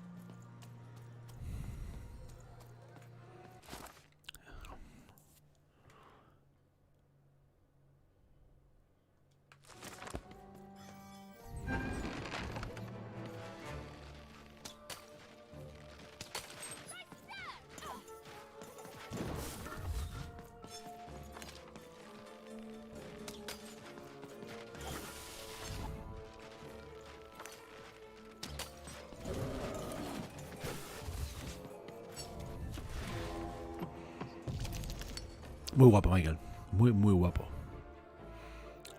Muy guapo, Michael. Muy, muy guapo.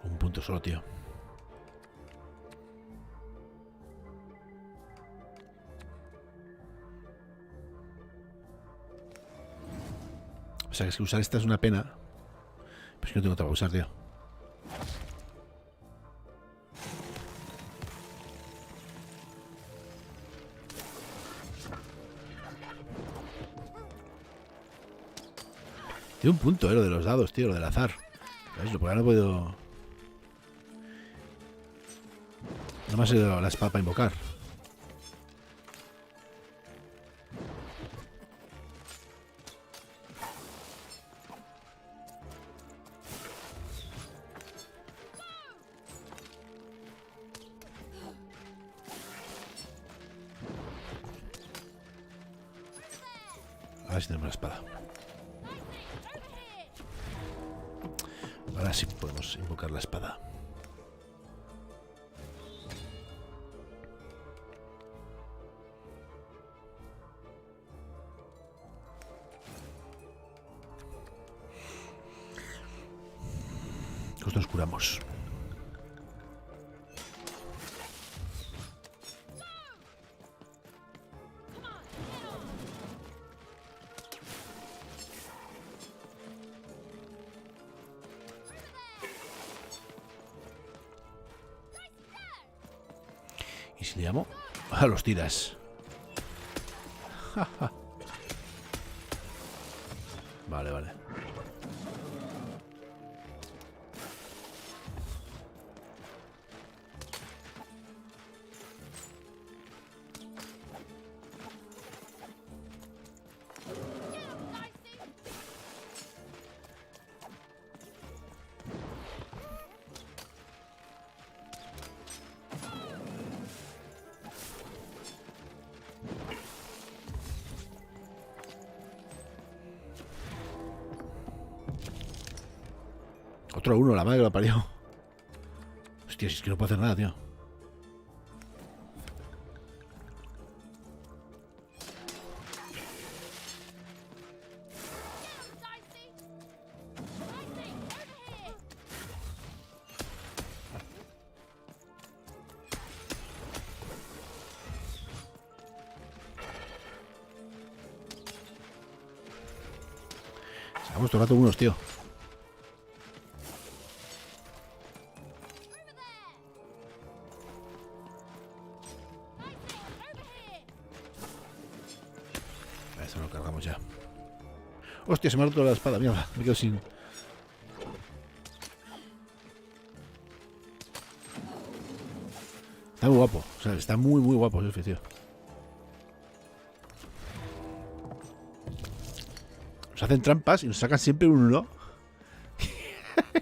Un punto solo, tío. O sea, que es que usar esta es una pena. Pero es que no tengo otra para usar, tío. Tiene un punto, lo de los dados, tío, lo del azar. ¿Sabes? Lo porque no puedo... No me ha sido la espada para invocar. A ver si tenemos la espada. Ahora sí podemos invocar la espada. vamos. ¿Y si le llamo? A los tiras. Vale, vale. Otro uno, la madre que lo parió. Hostia, si es que no puedo hacer nada, tío. Sacamos todo el rato unos, tío. Eso lo cargamos ya. Hostia, se me ha roto la espada, mierda. Me quedo sin... Está muy guapo. O sea, está muy, muy guapo ese tío. Nos hacen trampas y nos sacan siempre un 1.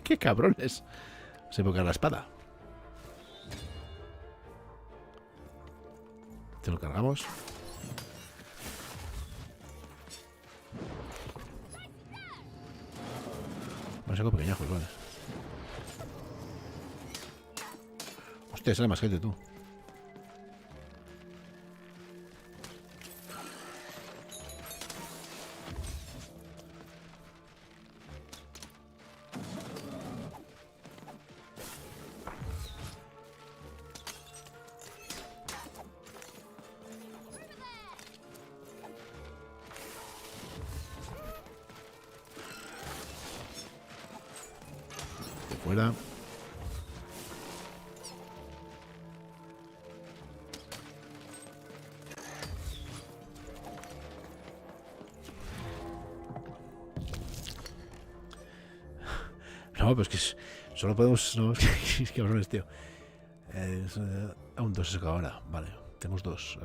¡Qué cabrones! Se puede caer la espada. Te lo cargamos. Me saco pequeñajos, vale. Hostia, sale más gente, tú. Fuera. No, pues que solo podemos... No, es que cabrones, tío. Aún 2 se saca ahora. Vale, tenemos 2.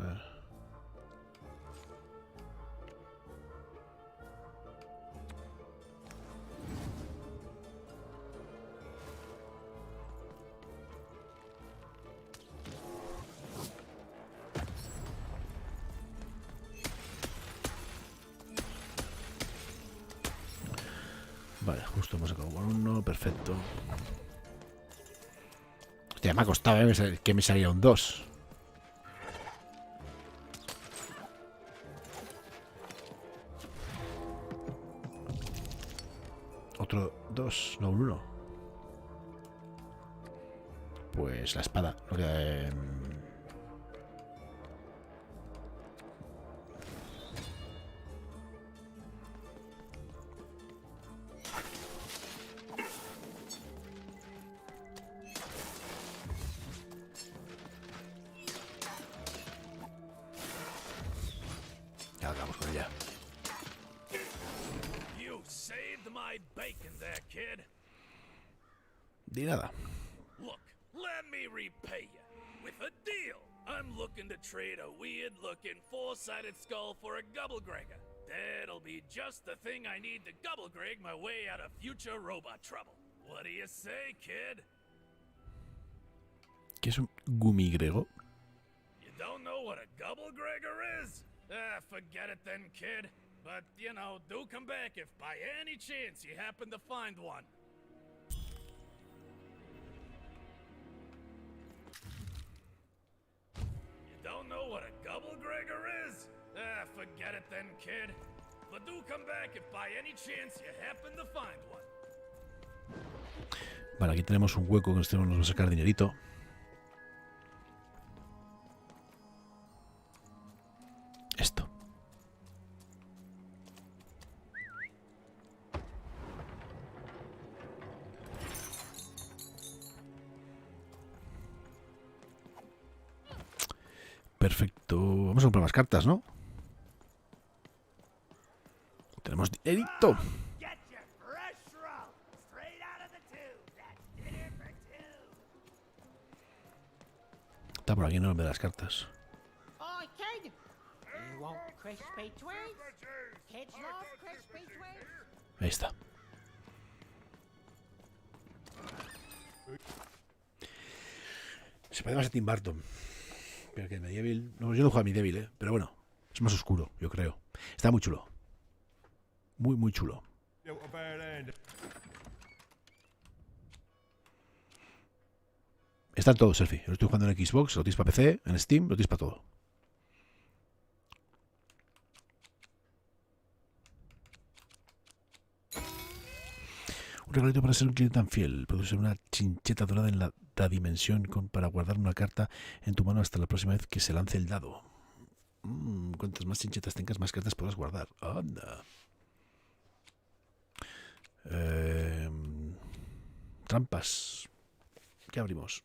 Vale, justo hemos sacado uno, perfecto. Hostia, me ha costado que me saliera un 2. Otro 2, no un 1. Pues la espada. No queda, Ya acabamos con ella. You saved my bacon there, kid. Di nada. Look, let me repay you with a deal. I'm looking to trade a weird-looking four-sided skull for a Gubblegregger. That'll be just the thing I need to Gubblegreg my way out of future robot trouble. What do you say, kid? ¿Qué es un gumigrego? You don't know what a Gubblegregger is? Forget it then, kid. But, you know, do come back if by any chance you happen to find one. You don't know what a Gubblegregger is? Forget it then, kid. But do come back if by any chance you happen to find one. Vale, aquí tenemos un hueco que nos va a sacar dinerito. Esto. Perfecto. Vamos a comprar más cartas, ¿no? Tenemos dinerito. Está por aquí el nombre de las cartas. Oi, kid! You want crispy twigs? Kids love crispy twigs. Ahí está. Se parece más a Tim Burton. Pero que el Medieval... No, yo no juego a Medieval, pero bueno. Es más oscuro, yo creo. Está muy chulo. Muy, muy chulo. Están todos, Selfie. Lo estoy jugando en Xbox, lo tienes para PC, en Steam, lo tienes para todo. Un regalito para ser un cliente tan fiel. Puede ser una chincheta dorada en la dimensión para guardar una carta en tu mano hasta la próxima vez que se lance el dado. Cuantas más chinchetas tengas, más cartas podrás guardar. Anda. Trampas. ¿Qué abrimos?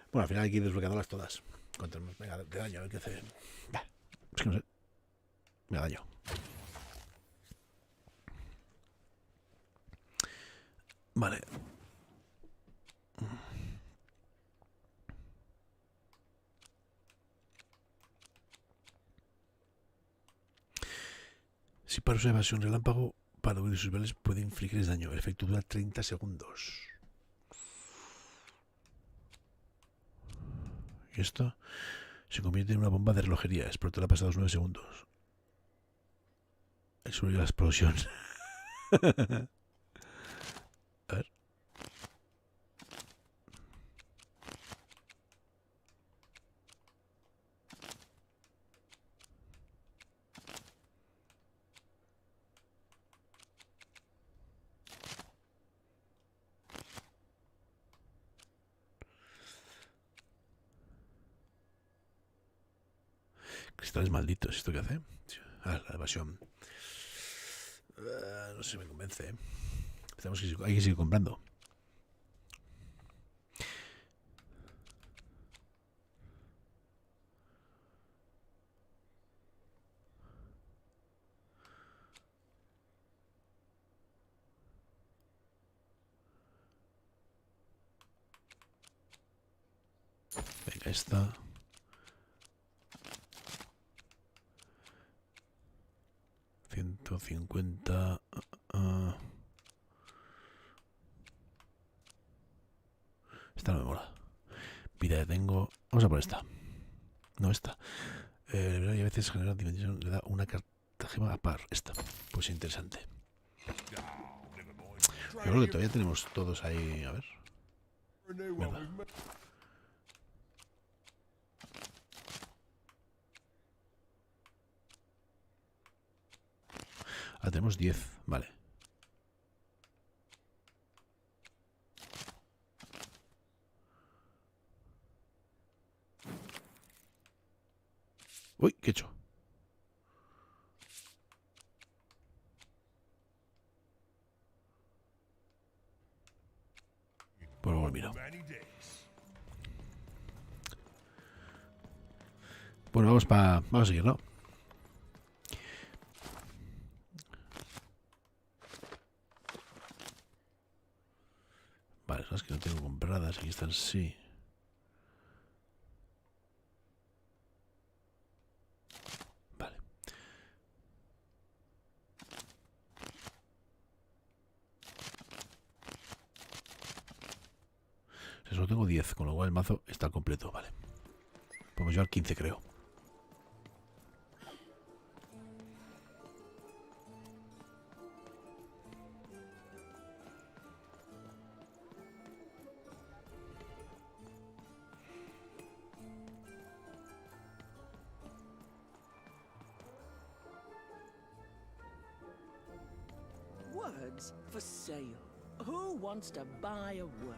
Bueno, al final hay que ir desbloqueándolas todas. Cuantas más venga, de daño, a ver qué hace. Es que no sé. Me da daño. Vale. Si para usar evasión relámpago, para huir de sus rivales puede infligirles daño. El efecto dura 30 segundos. Y esto se convierte en una bomba de relojería. Explotará pasados 9 segundos. El suelo de la explosión. A ver. Cristales malditos, ¿esto qué hace? Ah, la evasión. No sé si me convence. Hay que seguir comprando. Venga, esta. $150. Esta no me mola. Vida que tengo. Vamos a por esta. No esta. Y a veces genera dimensión. Le da una carta gema a par. Esta. Pues interesante. Yo creo que todavía tenemos todos ahí. A ver. ¿Verdad? Ah, tenemos 10. Vale. Uy, ¿qué he hecho? Pues luego lo miro. Bueno, vamos a seguir, ¿no? Vale, son las que no tengo compradas. Aquí están, sí. Vale. Solo tengo 10, con lo cual el mazo está completo. Vale. Podemos llevar 15, creo. words for sale. Who wants to buy a word?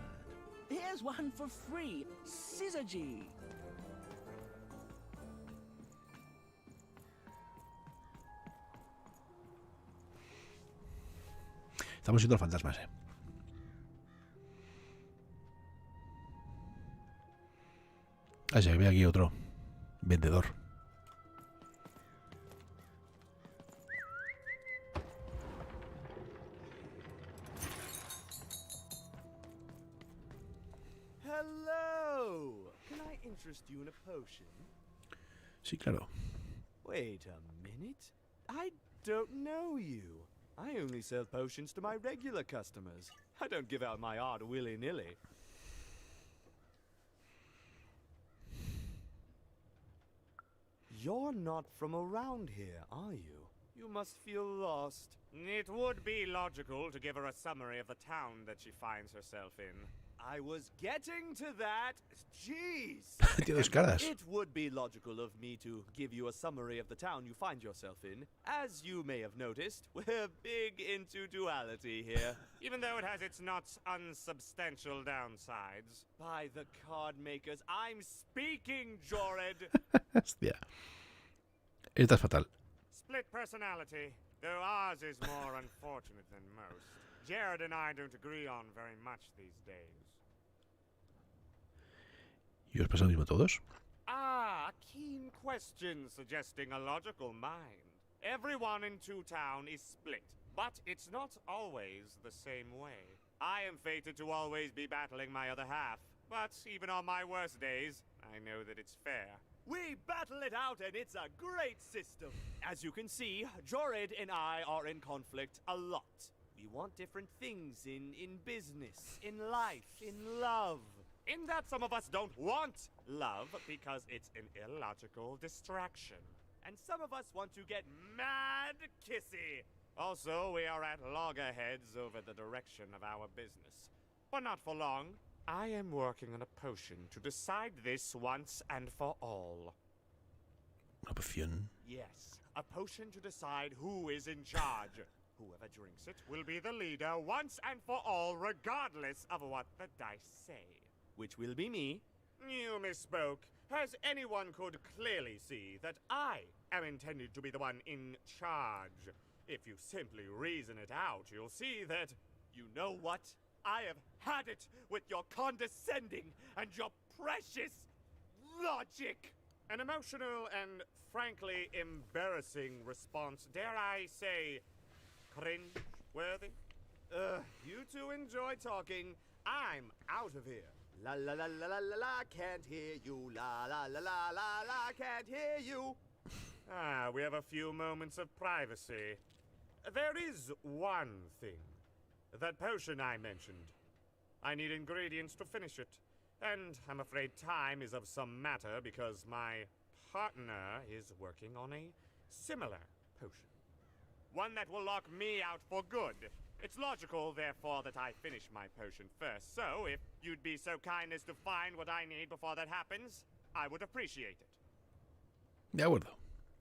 Here's one for free. Syzygy. Estamos siendo los fantasmas, Ah, se ve aquí otro vendedor. Hello! Can I interest you in a potion? Sí, claro. Wait a minute. I don't know you. I only sell potions to my regular customers. I don't give out my art willy-nilly. You're not from around here, are you? You must feel lost. It would be logical to give her a summary of the town that she finds herself in. I was getting to that. Jeez! Tiene dos caras. It would be logical of me to give you a summary of the town you find yourself in. As you may have noticed, we're big into duality here. Even though it has its not unsubstantial downsides. By the card makers, I'm speaking, Jored! Hostia. Esta es fatal. Split personality, though ours is more unfortunate than most. Jared and I don't agree on very much these days. ¿Y os pasa lo mismo a todos? Ah, a keen question suggesting a logical mind. Everyone in Two Town is split, but it's not always the same way. I am fated to always be battling my other half, but even on my worst days, I know that it's fair. We battle it out and it's a great system. As you can see, Jored and I are in conflict a lot. We want different things in business, in life, in love. In that some of us don't want love because it's an illogical distraction. And some of us want to get mad kissy. Also, we are at loggerheads over the direction of our business. But not for long. I am working on a potion to decide this once and for all. Una poción. Yes, a potion to decide who is in charge. Whoever drinks it will be the leader once and for all, regardless of what the dice say. Which will be me. You misspoke, as anyone could clearly see that I am intended to be the one in charge. If you simply reason it out, you'll see that... You know what? I have had it with your condescending and your precious logic. An emotional and frankly embarrassing response, dare I say, cringe-worthy? You two enjoy talking. I'm out of here. La la la la la la la, can't hear you. La la la la la la, can't hear you. Ah, we have a few moments of privacy. There is one thing. That potion I mentioned. I need ingredients to finish it. And I'm afraid time is of some matter because my partner is working on a similar potion. One that will lock me out for good. It's logical, therefore, that I finish my potion first. So, if you'd be so kind as to find what I need before that happens, I would appreciate it. De acuerdo.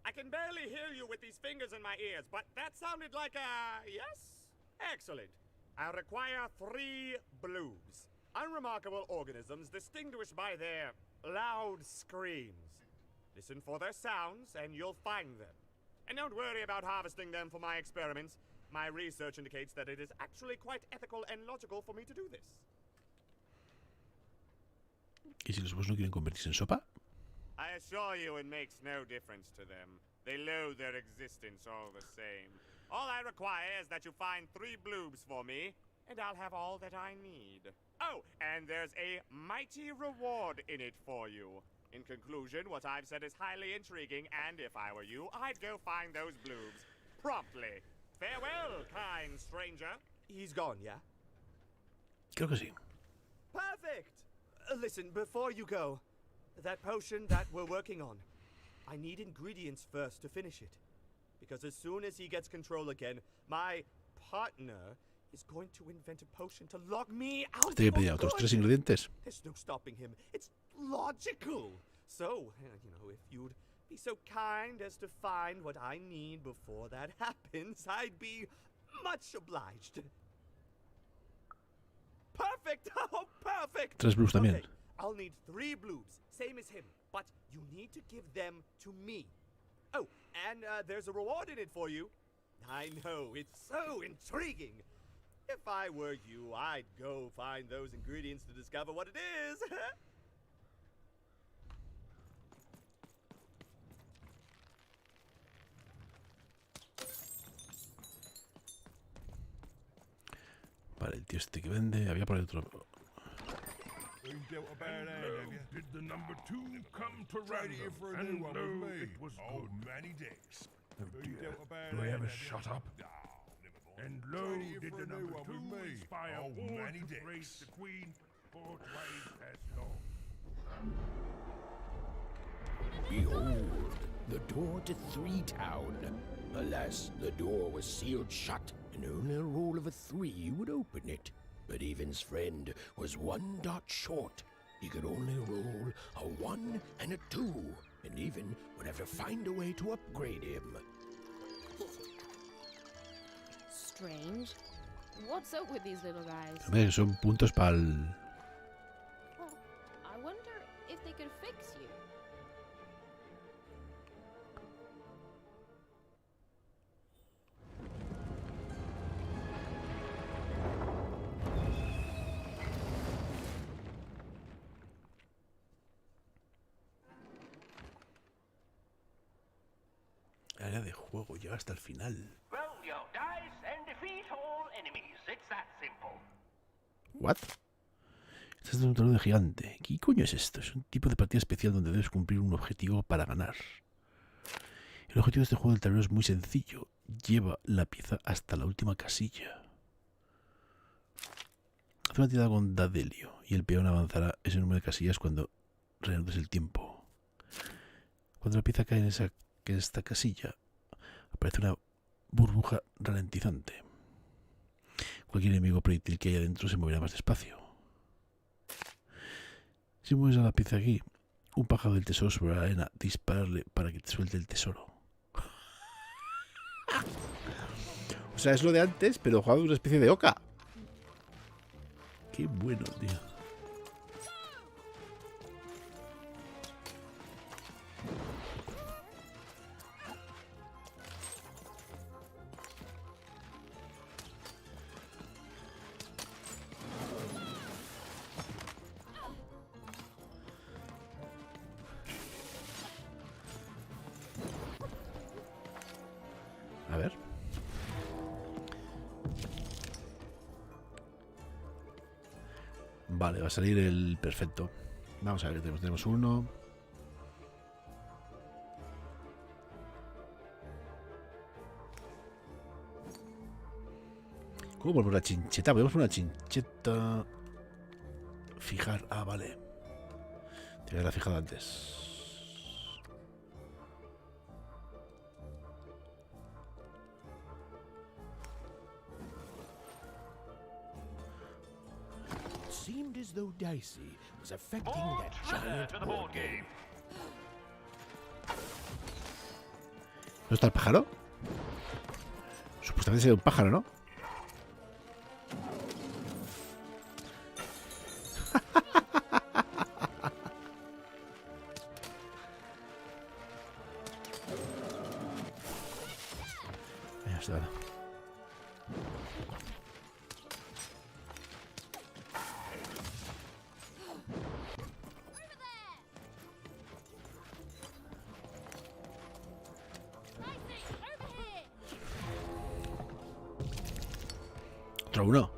I can barely hear you with these fingers in my ears, but that sounded like a yes? Excellent. I require 3 bloobs. Unremarkable organisms distinguished by their loud screams. Listen for their sounds, and you'll find them. And don't worry about harvesting them for my experiments. My research indicates that it is actually quite ethical and logical for me to do this. ¿Y si los huevos no quieren convertirse en sopa? I assure you it makes no difference to them. They loathe their existence all the same. All I require is that you find 3 bloobs for me, and I'll have all that I need. Oh, and there's a mighty reward in it for you. In conclusion, what I've said is highly intriguing, and if I were you, I'd go find those bloobs promptly. Farewell, kind stranger. He's gone, yeah? Creo que sí. Perfect! Listen, before you go, that potion that we're working on, I need ingredients first to finish it. Because as soon as he gets control again, my partner is going to invent a potion to lock me out. Te voy a pedir otros 3 ingredientes. There's no stopping him. It's logical. So, if you'd be so kind as to find what I need before that happens, I'd be Much obliged. Perfect! Oh, perfect! 3 blues también. Okay, I'll need 3 blues, same as him, but you need to give them to me. Oh, and there's a reward in it for you. I know, it's so intriguing. If I were you, I'd go find those ingredients to discover what it is. Vale, el tío este que vende. Había por el otro. Did the number 2 come to random? And lo, it was good. Oh dear, do I ever shut up? And lo, did the number 2 spy a war to praise the queen for twice as long. Behold, the door to Three Town. Alas, the door was sealed shut, and only a roll of a 3 would open it. But Evan's friend was 1 dot short. He could only roll a 1 and a 2, and Evan would have to find a way to upgrade him. Strange. What's up with these little guys? Hombre, son puntos para el... Well, I wonder if they could fix you. Área de juego, llega hasta el final. Roll your dice and defeat all enemies. It's that simple. ¿What? Este es un tablero de gigante. ¿Qué coño es esto? Es un tipo de partida especial donde debes cumplir un objetivo para ganar. El objetivo de este juego del tablero es muy sencillo. Lleva la pieza hasta la última casilla. Haz una tirada con dadelio y el peón avanzará ese número de casillas cuando reanudes el tiempo. Cuando la pieza cae en esta casilla, aparece una burbuja ralentizante. Cualquier enemigo proyectil que haya dentro se moverá más despacio. Si mueves a la pieza aquí, un pájaro del tesoro sobre la arena, dispararle para que te suelte el tesoro. O sea, es lo de antes, pero jugado una especie de oca. Qué bueno, tío. A ver. Vale, va a salir el perfecto. Vamos a ver, tenemos uno. ¿Cómo volver una chincheta? Podemos poner una chincheta. Fijar. Ah, vale. Tenía que haberla fijado antes. Seemed as though Dicey was affecting that giant board game. ¿No está el pájaro? Supuestamente sería un pájaro, ¿no? Ya está. Otro uno.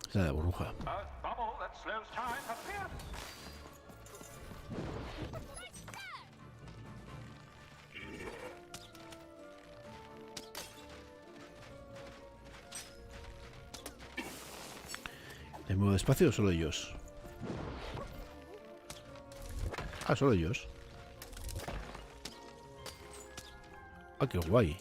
Esa es la burbuja. A bubble that slows time appears. ¿Me muevo despacio o solo ellos? Ah, solo ellos. Ah, qué guay.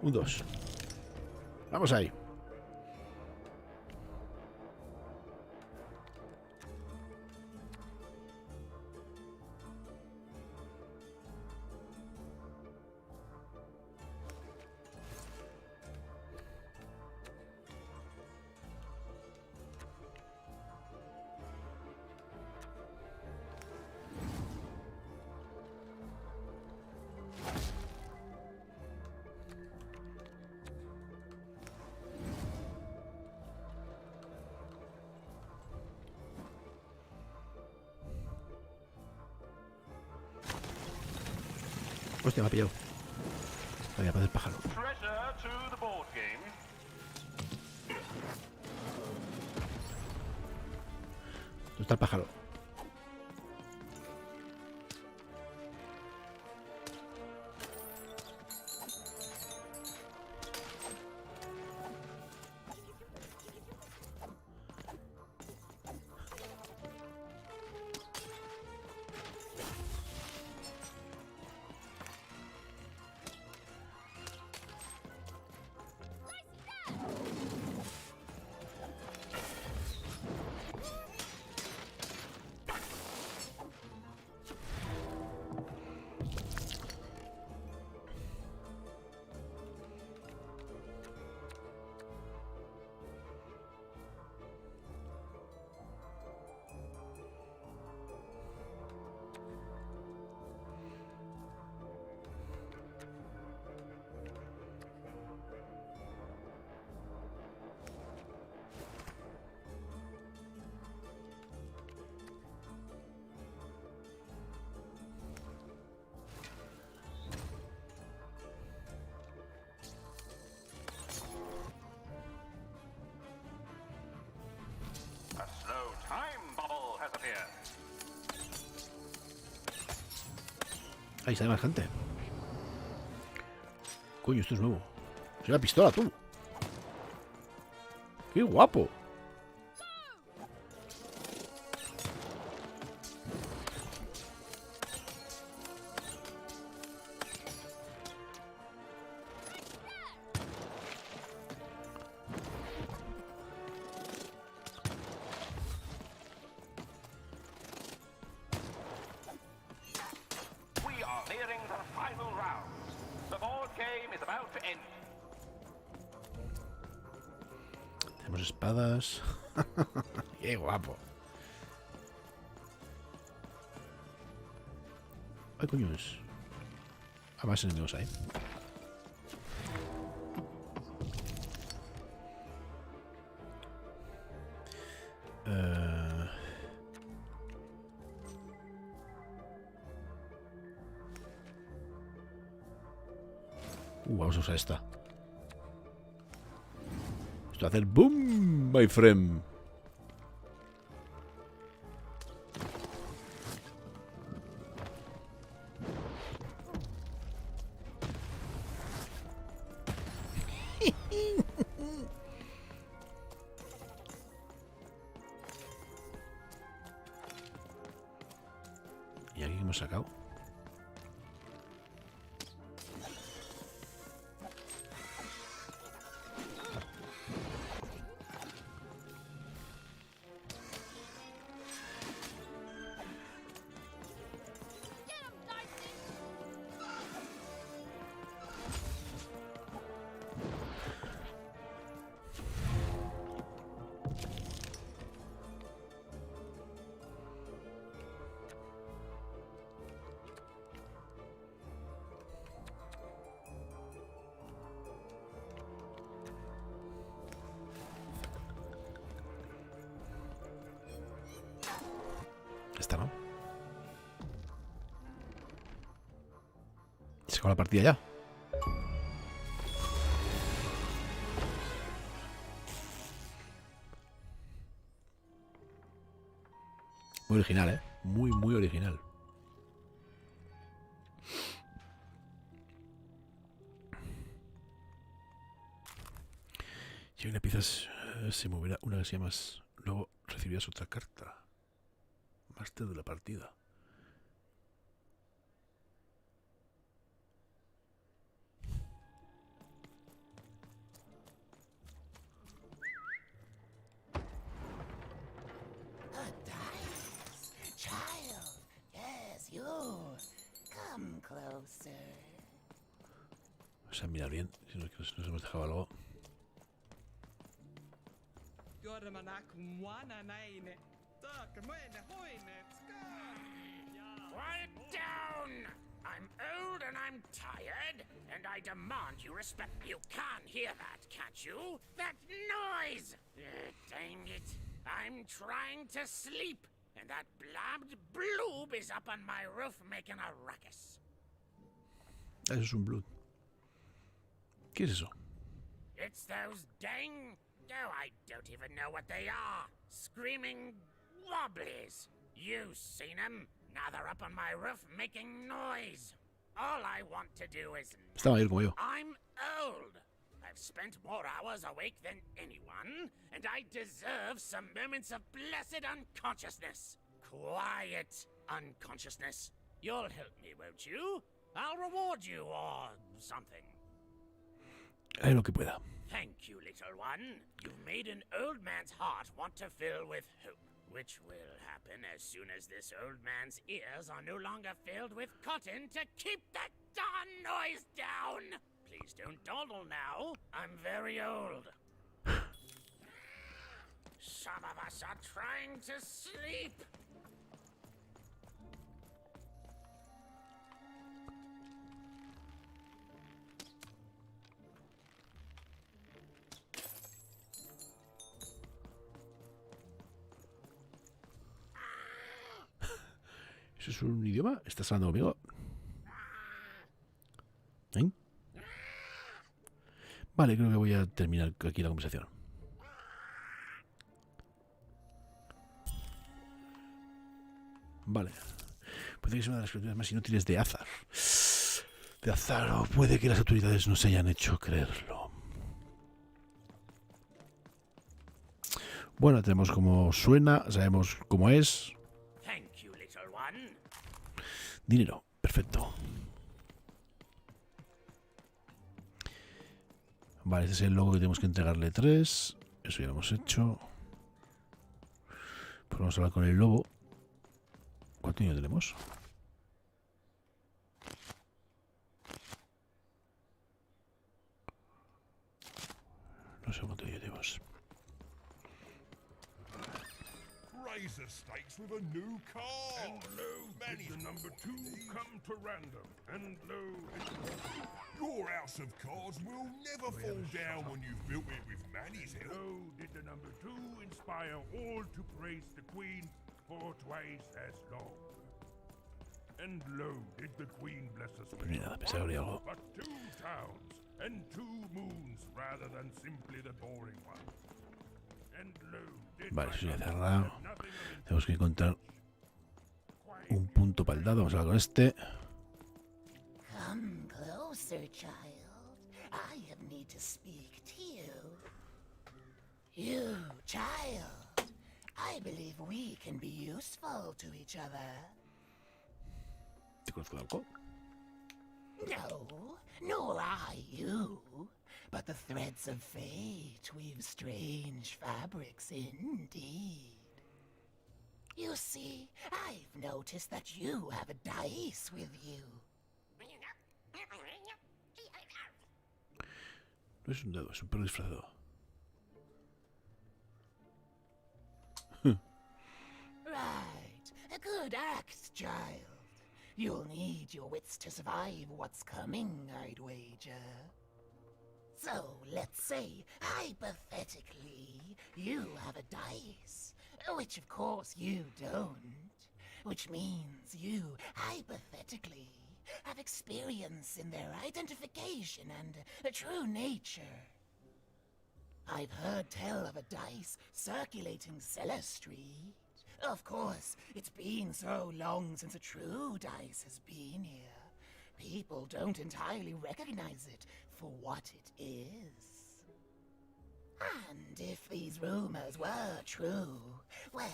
Un 2. Vamos ahí. Hostia, me ha pillado. Vaya, para el pájaro. Treasure to the board game. ¿Dónde está el pájaro? A slow time bubble has appeared. Ahí sale más gente. Coño, esto es nuevo. Es una pistola, tú. ¡Qué guapo! We are nearing the final round. The board game is about to end. Tenemos espadas. ¡Qué guapo! Ay, coño, es... Hay más enemigos ahí. Vamos a usar esta. Esto va a hacer boom, my friend. ¿Y aquí qué hemos sacado? Esta no. Se acabó la partida ya. Muy original, ¿eh? Muy, muy original. Si hay una pieza, se moverá una que sea más. Luego recibirás otra carta. Máster de la partida. sir. Vamos a mirar bien, si nos hemos dejado algo. Quiet down! I'm old and I'm tired, and I demand you respect. You can't hear that, can't you? That noise! Dang it. I'm trying to sleep, and that blabbed bloob is up on my roof making a ruckus. Eso es un blood. ¿Qué es eso? It's those dang... Oh, I don't even know what they are. Screaming wobblies. You've seen them. Now they're up on my roof making noise. All I want to do is... Está mayor como yo. I'm old. I've spent more hours awake than anyone, and I deserve some moments of blessed unconsciousness. Quiet unconsciousness. You'll help me, won't you? I'll reward you or something. Haré lo que pueda. Thank you, little one. You've made an old man's heart want to fill with hope, which will happen as soon as this old man's ears are no longer filled with cotton to keep that darn noise down. Please don't dawdle now. I'm very old. Some of us are trying to sleep. ¿Eso es un idioma? ¿Estás hablando conmigo? ¿Eh? Vale, creo que voy a terminar aquí la conversación. Vale. Puede que sea una de las criaturas más inútiles de Azar. De Azar, o puede que las autoridades no se hayan hecho creerlo. Bueno, tenemos cómo suena, sabemos cómo es. Dinero, perfecto. Vale, este es el logo que tenemos que entregarle 3. Eso ya lo hemos hecho. Pues vamos a hablar con el lobo. ¿Cuánto dinero tenemos? No sé cuánto dinero tenemos. Razor stakes with a new car. And lo, did the number 2 come to random. And lo, Your house of cards will never fall down when you've built it with Manny's help. lo, did the number 2 inspire all to praise the Queen for twice as long. And lo, did the Queen bless us with Mira, pensaba que habría algo. but 2 towns and 2 moons rather than simply the boring one. And lo, did Vale, my eso ya number cerrado. have nothing of Tenemos que encontrar un punto para el dado. Vamos a hablar con este. Come closer, child. I need to speak to you. You, child. I believe we can be useful to each other. ¿Te conozco de algo? No, nor I you. But the threads of fate weave strange fabrics indeed. You see, I've noticed that you have a dice with you. No es un dado, es un perro disfrazado. Right, a good act, child. You'll need your wits to survive what's coming, I'd wager. So, let's say, hypothetically, you have a dice, which of course you don't, which means you, hypothetically, have experience in their identification and true nature. I've heard tell of a dice circulating Cellar Street. Of course, it's been so long since a true dice has been here. People don't entirely recognize it for what it is. And if these rumors were true, well,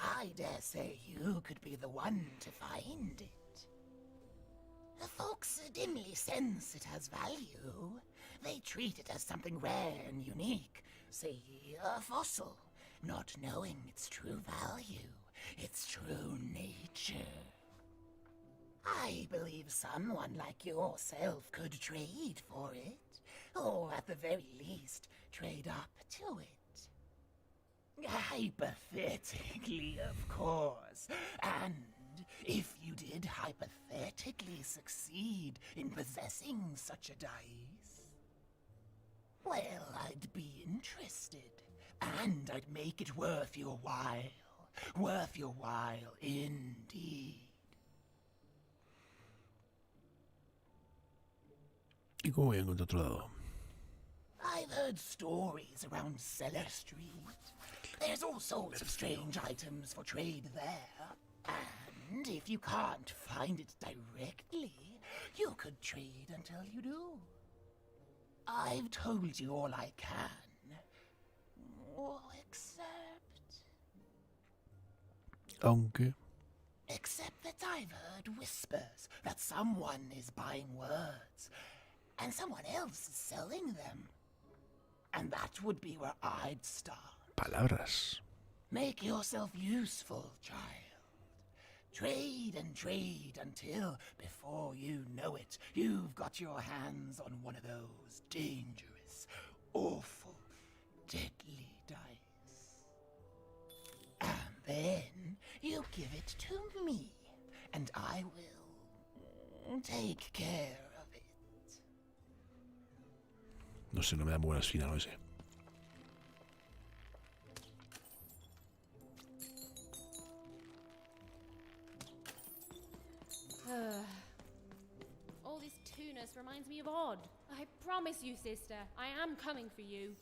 I dare say you could be the one to find it. The folks dimly sense it has value. They treat it as something rare and unique, say a fossil, not knowing its true value, its true nature. I believe someone like yourself could trade for it, or at the very least, trade up to it. Hypothetically, of course. And if you did hypothetically succeed in possessing such a dice, well, I'd be interested, and I'd make it worth your while. Worth your while, indeed. ¿Y cómo voy a encontrar otro dado? I've heard stories around Cellar Street. There's all sorts of strange items for trade there. And if you can't find it directly, you could trade until you do. I've told you all I can. Except that I've heard whispers that someone is buying words, and someone else is selling them. And that would be where I'd start. Palabras. Make yourself useful, child. Trade and trade until, before you know it, you've got your hands on one of those dangerous, awful, deadly dice. And then you give it to me, and I will take care of it. No sé, no me da muy buena espina, no sé. All this tunus reminds me of Odd. I promise you, sister, I am coming for you.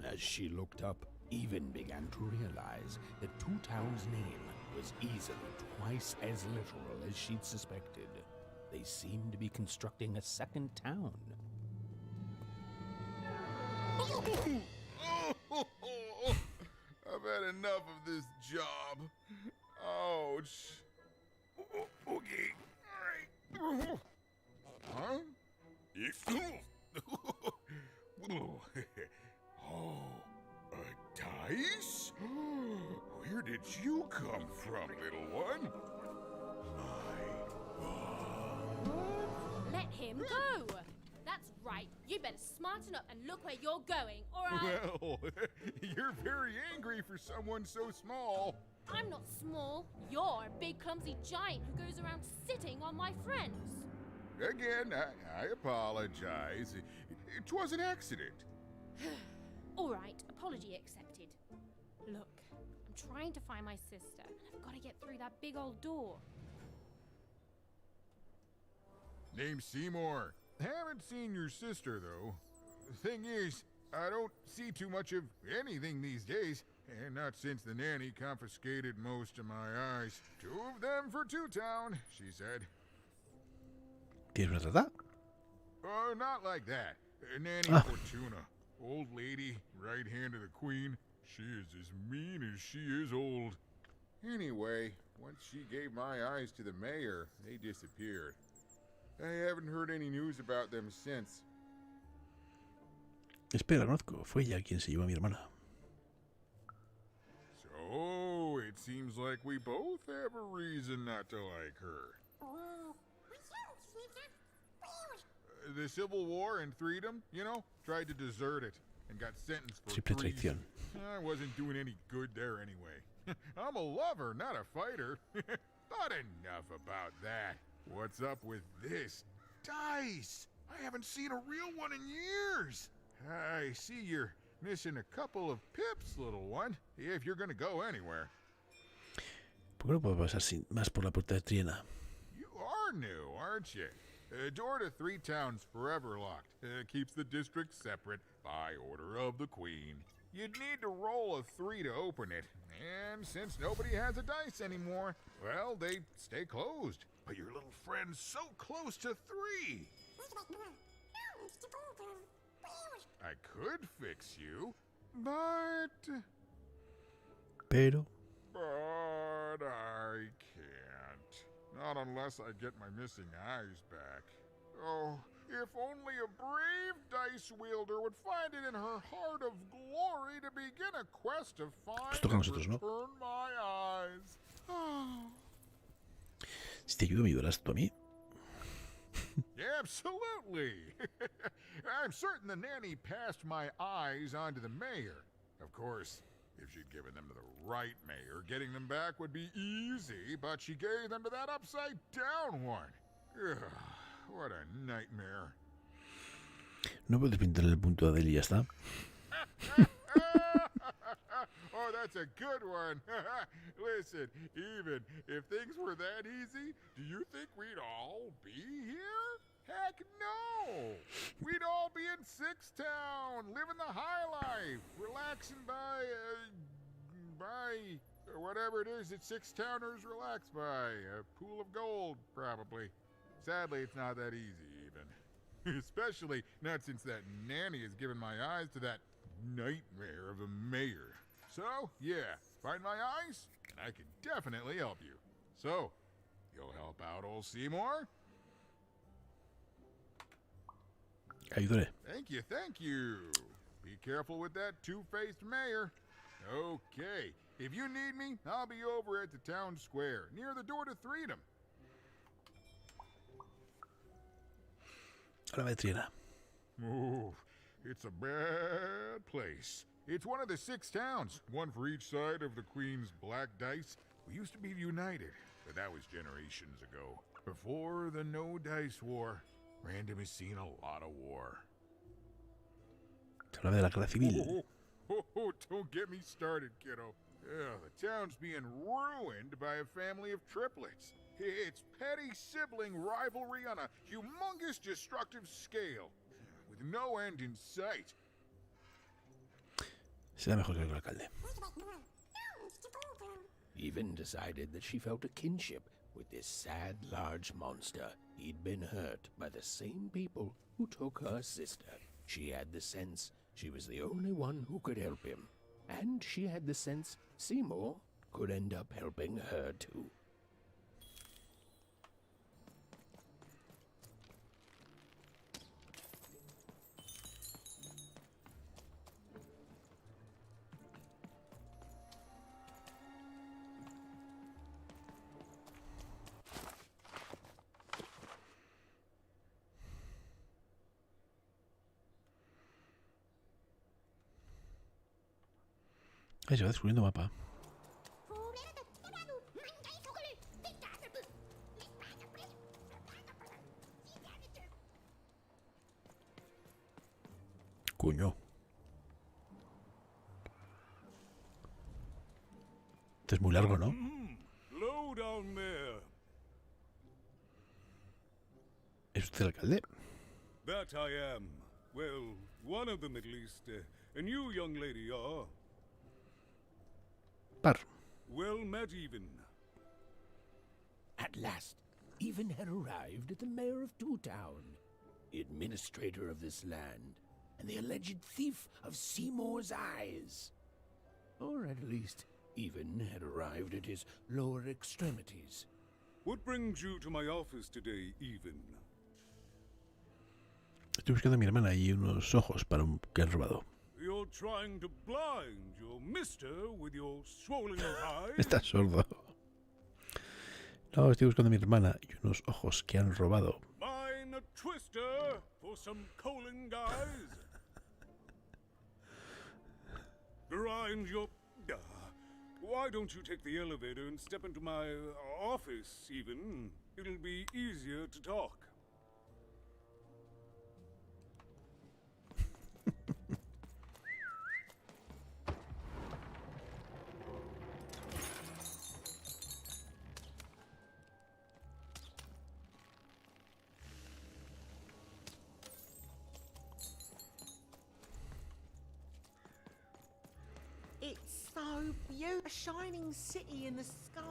As she looked up, Even began to realize that Two Town's name was easily twice as literal as she'd suspected. They seemed to be constructing a second town. I've had enough of this job. Ouch. Okay. All right. Huh? Oh, a dice? Where did you come from, little one? Let him go! That's right. You better smarten up and look where you're going, or I... Well, you're very angry for someone so small. I'm not small. You're a big, clumsy giant who goes around sitting on my friends. Again, I apologize. It was an accident. All right, apology accepted. Look, I'm trying to find my sister, and I've got to get through that big old door. Name's Seymour. Haven't seen your sister, though. Thing is, I don't see too much of anything these days, and not since the nanny confiscated most of my eyes. 2 of them for Two Town, she said. ¿Tienes una trata? Not like that. Nanny Fortuna. Old lady, right hand of the queen. She is as mean as she is old. Anyway, once she gave my eyes to the mayor, they disappeared. I haven't heard any news about them since. Espera, conozco. Fue ella quien se llevó a mi hermana. So, it seems like we both have a reason not to like her. The Civil War and Freedom, you know, tried to desert it and got sentenced for Triple treason. traición. I wasn't doing any good there anyway. I'm a lover, not a fighter. But enough about that. What's up with this? Dice! I haven't seen a real one in years. I see you're missing a couple of pips, little one, if you're gonna go anywhere. ¿Por qué no puedo pasar sin más por la puerta de Triana? You are new, aren't you? Door to Three Towns forever locked. Keeps the district separate by order of the queen. You'd need to roll a 3 to open it. And since nobody has a dice anymore, well, they stay closed. But your little friend's so close to 3. I could fix you, but I can't. Not unless I get my missing eyes back. Oh, if only a brave dice ice wielder would find it in her heart of glory to begin a quest to find toca a and nosotros, ¿no? return my eyes. Si te ayudo, ¿me ayudarás tú a mí? Absolutely. I'm certain the nanny passed my eyes on to the mayor. Of course, if she'd given them to the right mayor, getting them back would be easy, but she gave them to that upside-down one. Ugh, what a nightmare. No puedes pintar el punto de él y ya está. Oh, that's a good one. Listen, even if things were that easy, do you think we'd all be here? Heck no! We'd all be in Sixtown, living the high life, relaxing by whatever it is that Sixtowners relax by. A pool of gold, probably. Sadly, it's not that easy, even. Especially not since that nanny has given my eyes to that nightmare of a mayor. So, yeah, find my eyes, and I can definitely help you. So, you'll help out old Seymour? Ayudaré. Thank you, thank you. Be careful with that two-faced mayor. Okay, if you need me, I'll be over at the town square, near the door to Freedom. Ahora me triera. Oh, it's a bad place. It's one of the 6 towns, one for each side of the Queen's black dice. We used to be united, but that was generations ago. Before the No Dice War, Random has seen a lot of war. Se habla de la guerra civil. Don't get me started, kiddo. The town's being ruined by a family of triplets. It's petty sibling rivalry on a humongous destructive scale, with no end in sight. Será mejor que el alcalde. Even decided that she felt a kinship with this sad, large monster. He'd been hurt by the same people who took her sister. She had the sense she was the only one who could help him. And she had the sense Seymour could end up helping her too. Ahí se va descubriendo mapa. Coño. Este es muy largo, ¿no? Low down there. ¿Es usted el alcalde? That I am. Well, one of them at least. And you, young lady, are? Par. Well met, Even. At last, Even had arrived at the mayor of Two Town, the administrator of this land, and the alleged thief of Seymour's eyes. Or at least, Even had arrived at his lower extremities. What brings you to my office today, Even? Estoy buscando a mi hermana y unos ojos para un que han robado. You're trying to blind your mister with your swollen eyes? Está sordo. No, estoy buscando a mi hermana y unos ojos que han robado. Mine a twister for some colon guys? Grind your... why don't you take the elevator and step into my office, Even? It'll be easier to talk. It's so beautiful. A shining city in the sky.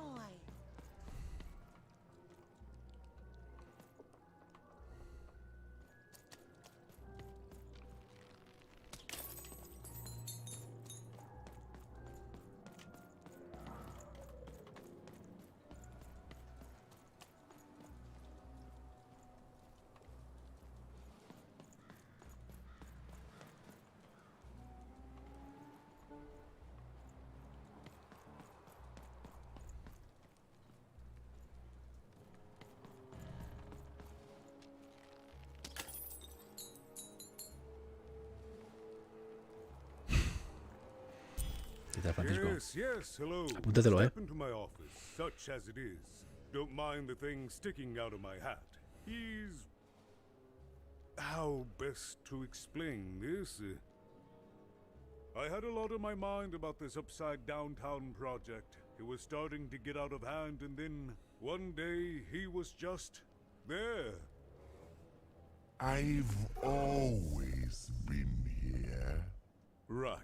Gracias, Francisco. Yes, hello. Apúntatelo, Step into my office, such as it is. Don't mind the thing sticking out of my hat. He's... How best to explain this? I had a lot on my mind about this upside downtown project. It was starting to get out of hand, and then one day he was just there. I've always been here. Right.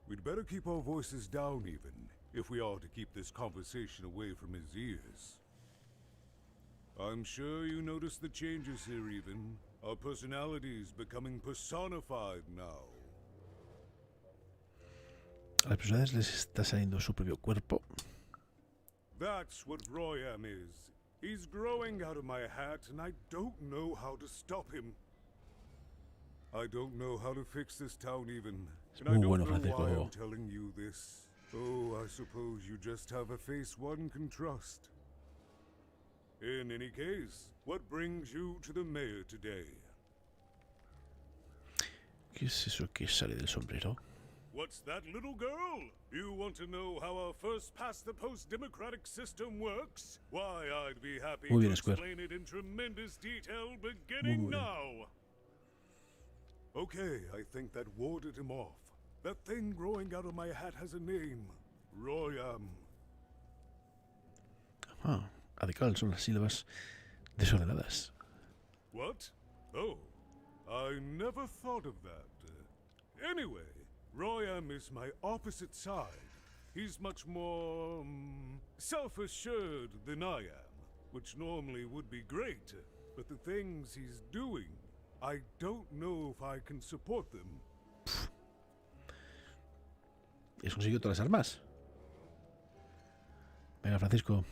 We'd better keep our voices down even, if we are to keep this conversation away from his ears. I'm sure you noticed the changes here even. Our personalities becoming personified now. A las personas les está saliendo su propio cuerpo. That's what Royam is. He's growing out of my hat, and I don't know how to stop him. I don't know how to fix this town even. And I don't know why I'm telling you this. Oh, I suppose you just have a face one can trust. In any case, what brings you to the mayor today? ¿Qué es eso que sale del sombrero? What's that, little girl? You want to know how our first-past-the-post democratic system works? Why, I'd be happy to explain it in tremendous detail beginning now. Okay, I think that warded him off. That thing growing out of my hat has a name. Royam. Ah, radical, son las sílabas desordenadas. What? Oh, I never thought of that. Anyway, Royam is my opposite side. He's much more self-assured than I am, which normally would be great, but the things he's doing, I don't know if I can support them. ¿Has conseguido todas las armas? Venga, Francisco.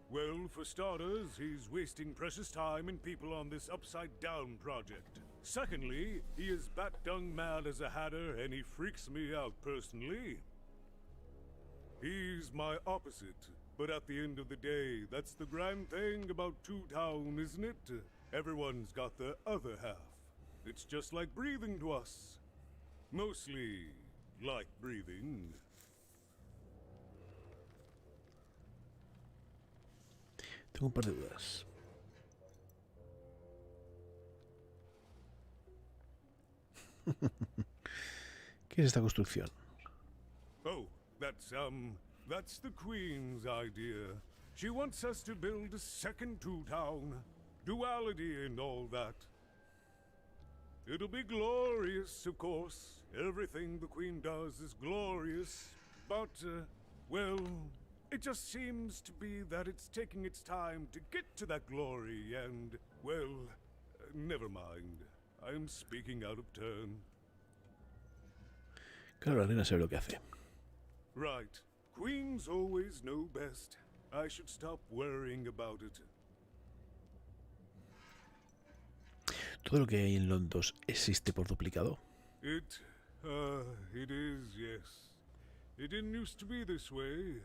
Well, for starters, he's wasting precious time and people on this upside-down project. Secondly, he is bat-dung mad as a hatter, and he freaks me out personally. He's my opposite, but at the end of the day, that's the grand thing about Two-Town, isn't it? Everyone's got the other half. It's just like breathing to us. Mostly like breathing. Tengo un par de dudas. ¿Qué es esta construcción? Oh, that's the Queen's idea. She wants us to build a second Two-Town. Duality and all that. It'll be glorious, of course. Everything the Queen does is glorious. But, well, it just seems to be that it's taking its time to get to that glory and, well, never mind. I'm speaking out of turn. Claro, la reina sabe lo que hace. Right. Queens always know best. I should stop worrying about it. ¿Todo lo que hay en Londres existe por duplicado? It is, yes. It didn't used to be this way.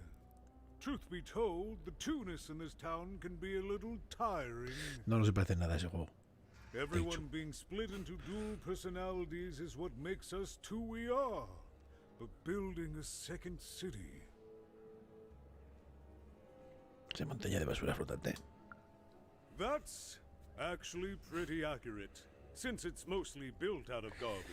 Truth be told, the two-ness in this town can be a little tiring. No se parece nada a ese juego. Everyone being split into dual personalities is what makes us who we are. But building a second city... Esa montaña de basura flotante. That's actually pretty accurate, since it's mostly built out of garbage.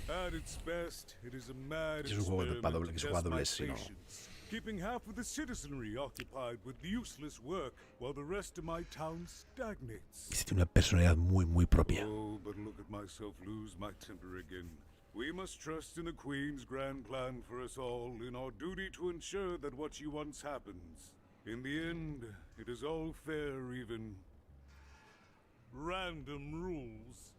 At its best, it is a mad experiment to test my patience, keeping half of the citizenry occupied with useless work while the rest of my town stagnates. Tiene una personalidad muy propia. Oh, but look at myself lose my temper again. We must trust in the Queen's grand plan for us all, in our duty to ensure that what she wants happens. In the end, it is all fair even. Random rules.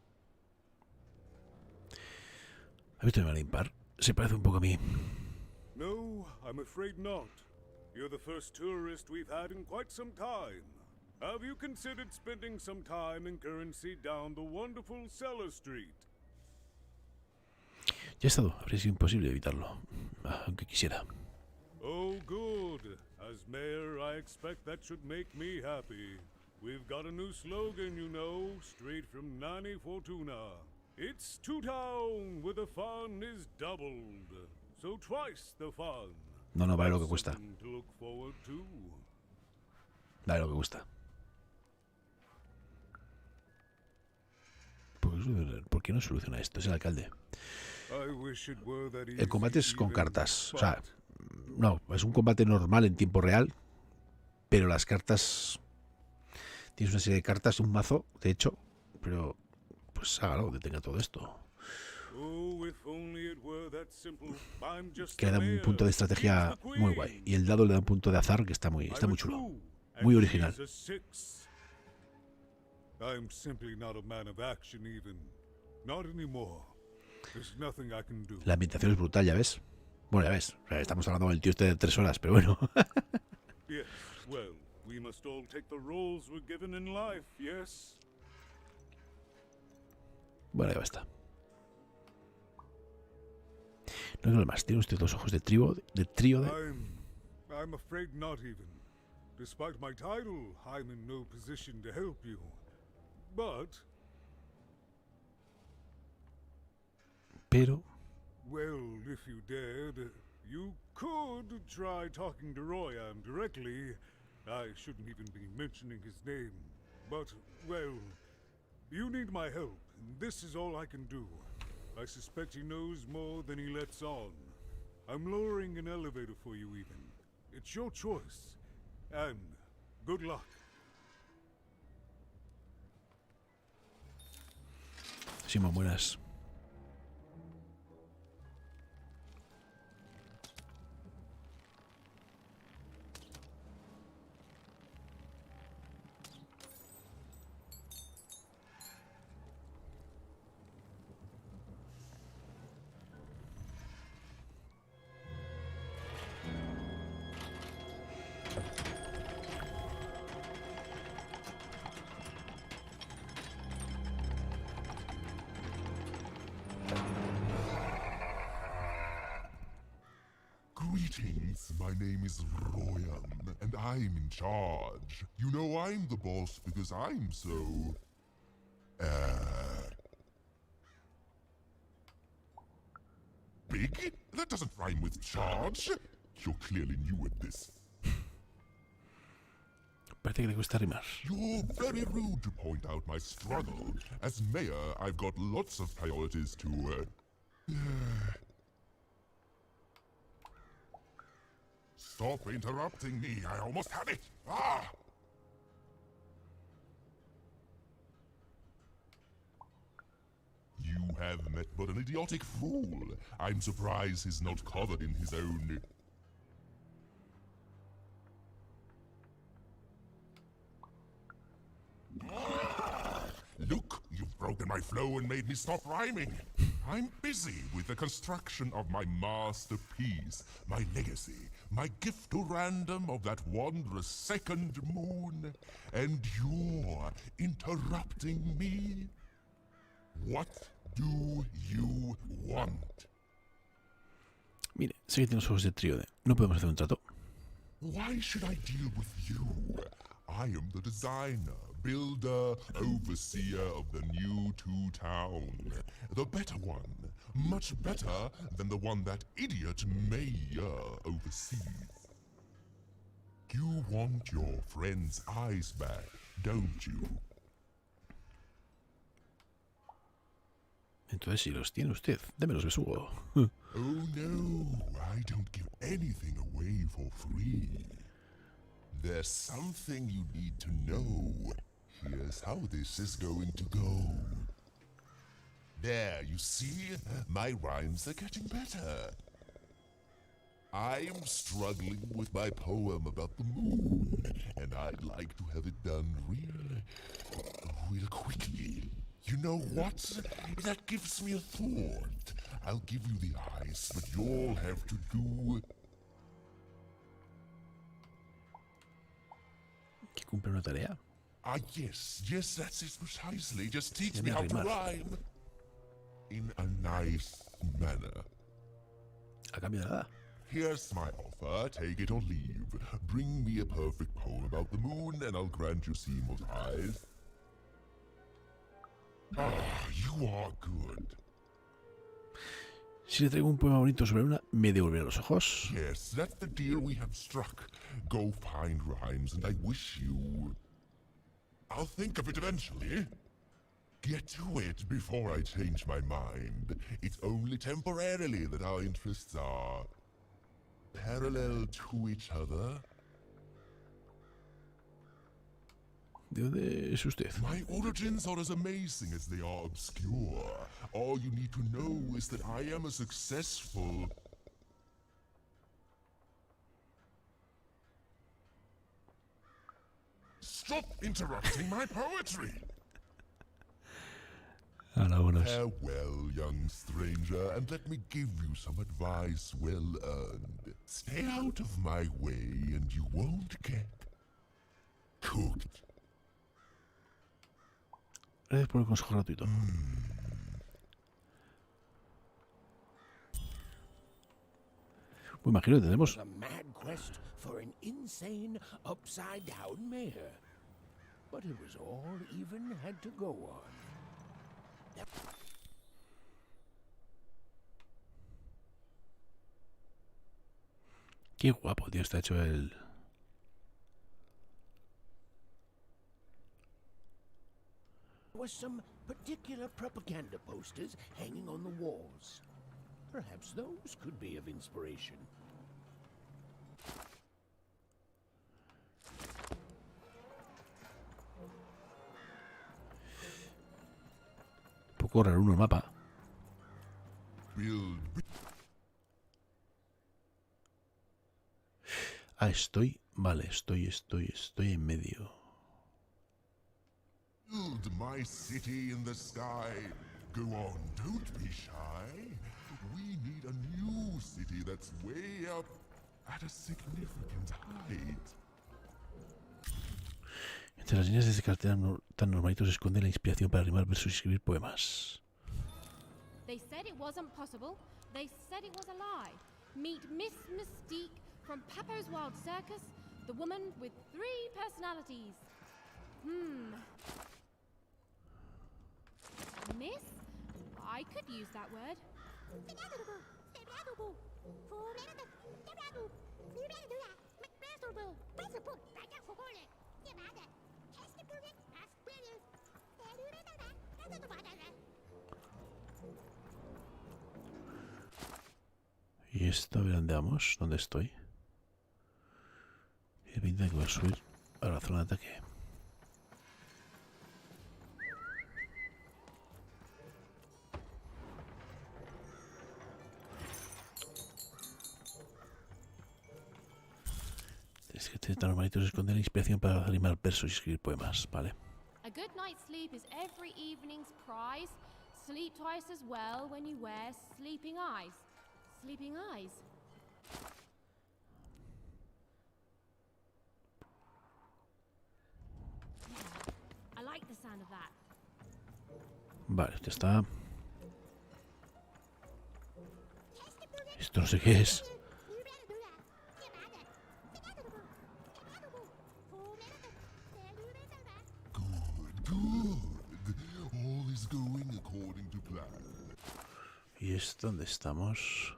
¿Has visto el impar? Se parece un poco a mí. No, I'm afraid not. You're the first tourist we've had in quite some time. Have you considered spending some time in currency down the wonderful Cellar Street? Ya he estado, habría sido imposible evitarlo, aunque quisiera. Oh, good. As mayor, I expect that should make me happy. We've got a new slogan, you know, straight from Nani Fortuna. It's two down where the fun is doubled. So twice the fun. No, vale lo que cuesta. Something to look forward to. Vale lo que cuesta. ¿Por qué no soluciona esto? Es el alcalde. El combate es con cartas. O sea, no, es un combate normal en tiempo real. Pero las cartas... Tienes una serie de cartas, un mazo, de hecho. Pero, pues hágalo, que tenga todo esto. Que le da un punto de estrategia muy guay. Y el dado le da un punto de azar que está muy chulo. Muy original. La ambientación es brutal, ya ves. Bueno, ya ves. O sea, estamos hablando del tío este de 3 horas, pero bueno. Bueno, ya basta. No es lo más. Tiene usted 2 ojos de trío de... I'm afraid not even. Despite my title, I'm in no position to help you. But... Pero... Well, if you dared, you could try talking to Royan directly. I shouldn't even be mentioning his name. But, well, you need my help, and this is all I can do. I suspect he knows more than he lets on. I'm lowering an elevator for you even. It's your choice. And good luck. Simón, buenas. Greetings, my name is Royan, and I'm in charge. You know I'm the boss because I'm so... big? That doesn't rhyme with charge. You're clearly new at this. Parece que le cuesta rimar. You're very rude to point out my struggle. As mayor, I've got lots of priorities to, Stop interrupting me. I almost had it. Ah! You have met but an idiotic fool. I'm surprised he's not covered in his own... Look, you've broken my flow and made me stop rhyming. I'm busy with the construction of my masterpiece, my legacy, my gift to random of that wondrous second moon. And you're interrupting me? What do you want? Mire, sé que tiene los ojos de trío. ¿No podemos hacer un trato? Why should I deal with you? I am the designer, builder, overseer of the new two-town. The better one. Much better than the one that idiot mayor oversees. You want your friend's eyes back, don't you? Entonces, si los tiene usted, démelos, besugo. Oh no, I don't give anything away for free. There's something you need to know. Here's how this is going to go. There, you see? My rhymes are getting better. I'm struggling with my poem about the moon, and I'd like to have it done real quickly. You know what? That gives me a thought. I'll give you the eyes, but you'll have to do... ¿Que cumple una tarea? Ah, yes, that's it precisely. Just teach me how to rhyme. In a nice manner. A cambio de nada. Here's my offer, take it or leave. Bring me a perfect poem about the moon, and I'll grant you seamless eyes. Ah, you are good. Si le traigo un poema bonito sobre una, ¿me devolverá los ojos? Yes, that's the deal we have struck. Go find rhymes, and I wish you... I'll think of it eventually. Get to it before I change my mind. It's only temporarily that our interests are... parallel to each other. ¿De dónde es usted? My origins are as amazing as they are obscure. All you need to know is that I am a successful... Stop interrupting my poetry! Hola, buenas. Farewell, young stranger, and let me give you some advice well earned. Stay out of my way and you won't get... cooked. Gracias por el consejo gratuito. Pues imagino que tenemos... A mad quest for an insane upside-down mare. But it was all even had to go on. Qué guapo, tío, está hecho el... There were some particular propaganda posters hanging on the walls. Perhaps those could be of inspiration. Un poco raro uno el mapa. Ah, estoy... Vale, estoy en medio. Build my city in the sky. Go on, don't be shy. We need a new city that's way up at a significant height. Entre las líneas de ese cartel tan normalitos se esconde la inspiración para rimar versos y escribir poemas. They said it wasn't possible. They said it was a lie. Meet Miss Mystique from Papo's Wild Circus, the woman with 3 personalities. Miss? I could use that word. ¿Y esto? A ver, ¿dónde vamos? ¿Dónde estoy? Y pinta que va a subir a la zona de ataque. Es que tan normalito se esconde la inspiración para rimar versos y escribir poemas, ¿vale? A good night's sleep is every evening's prize. Sleep twice as well when you wear sleeping eyes. Sleeping eyes. Yeah, I like the sound of that. Vale, ya está. Esto no sé qué es. Good. All is going according to plan. ¿Y esto dónde estamos?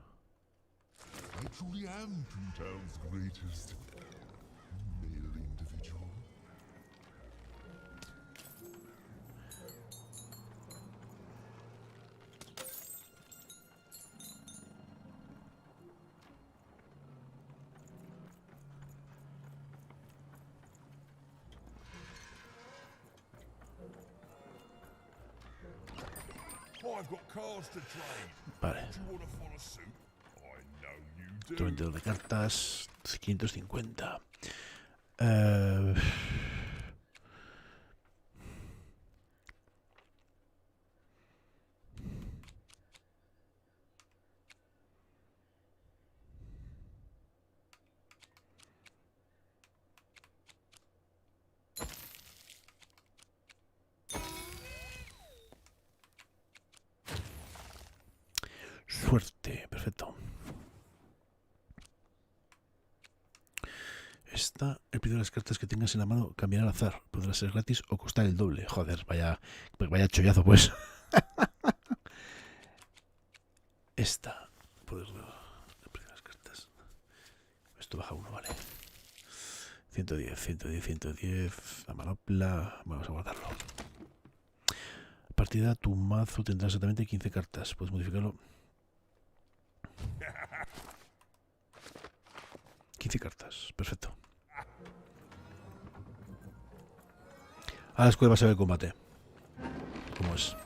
I truly am Two Town's greatest male individual. I've got cars to trade. Vale. Do you want to follow suit? I know you do. Otro vendedor de cartas. 550. Suerte, perfecto. está. El precio de las cartas que tengas en la mano cambiará al azar. Podrá ser gratis o costar el doble. Joder, vaya chollazo, pues. Esta. Poder el precio de las cartas. Esto baja 1, vale. 110, 110, 110. La manopla. Vamos a guardarlo. Partida, tu mazo tendrá exactamente 15 cartas. Puedes modificarlo. 15 cartas, perfecto. Ahora después vas a ver el combate. ¿Cómo es?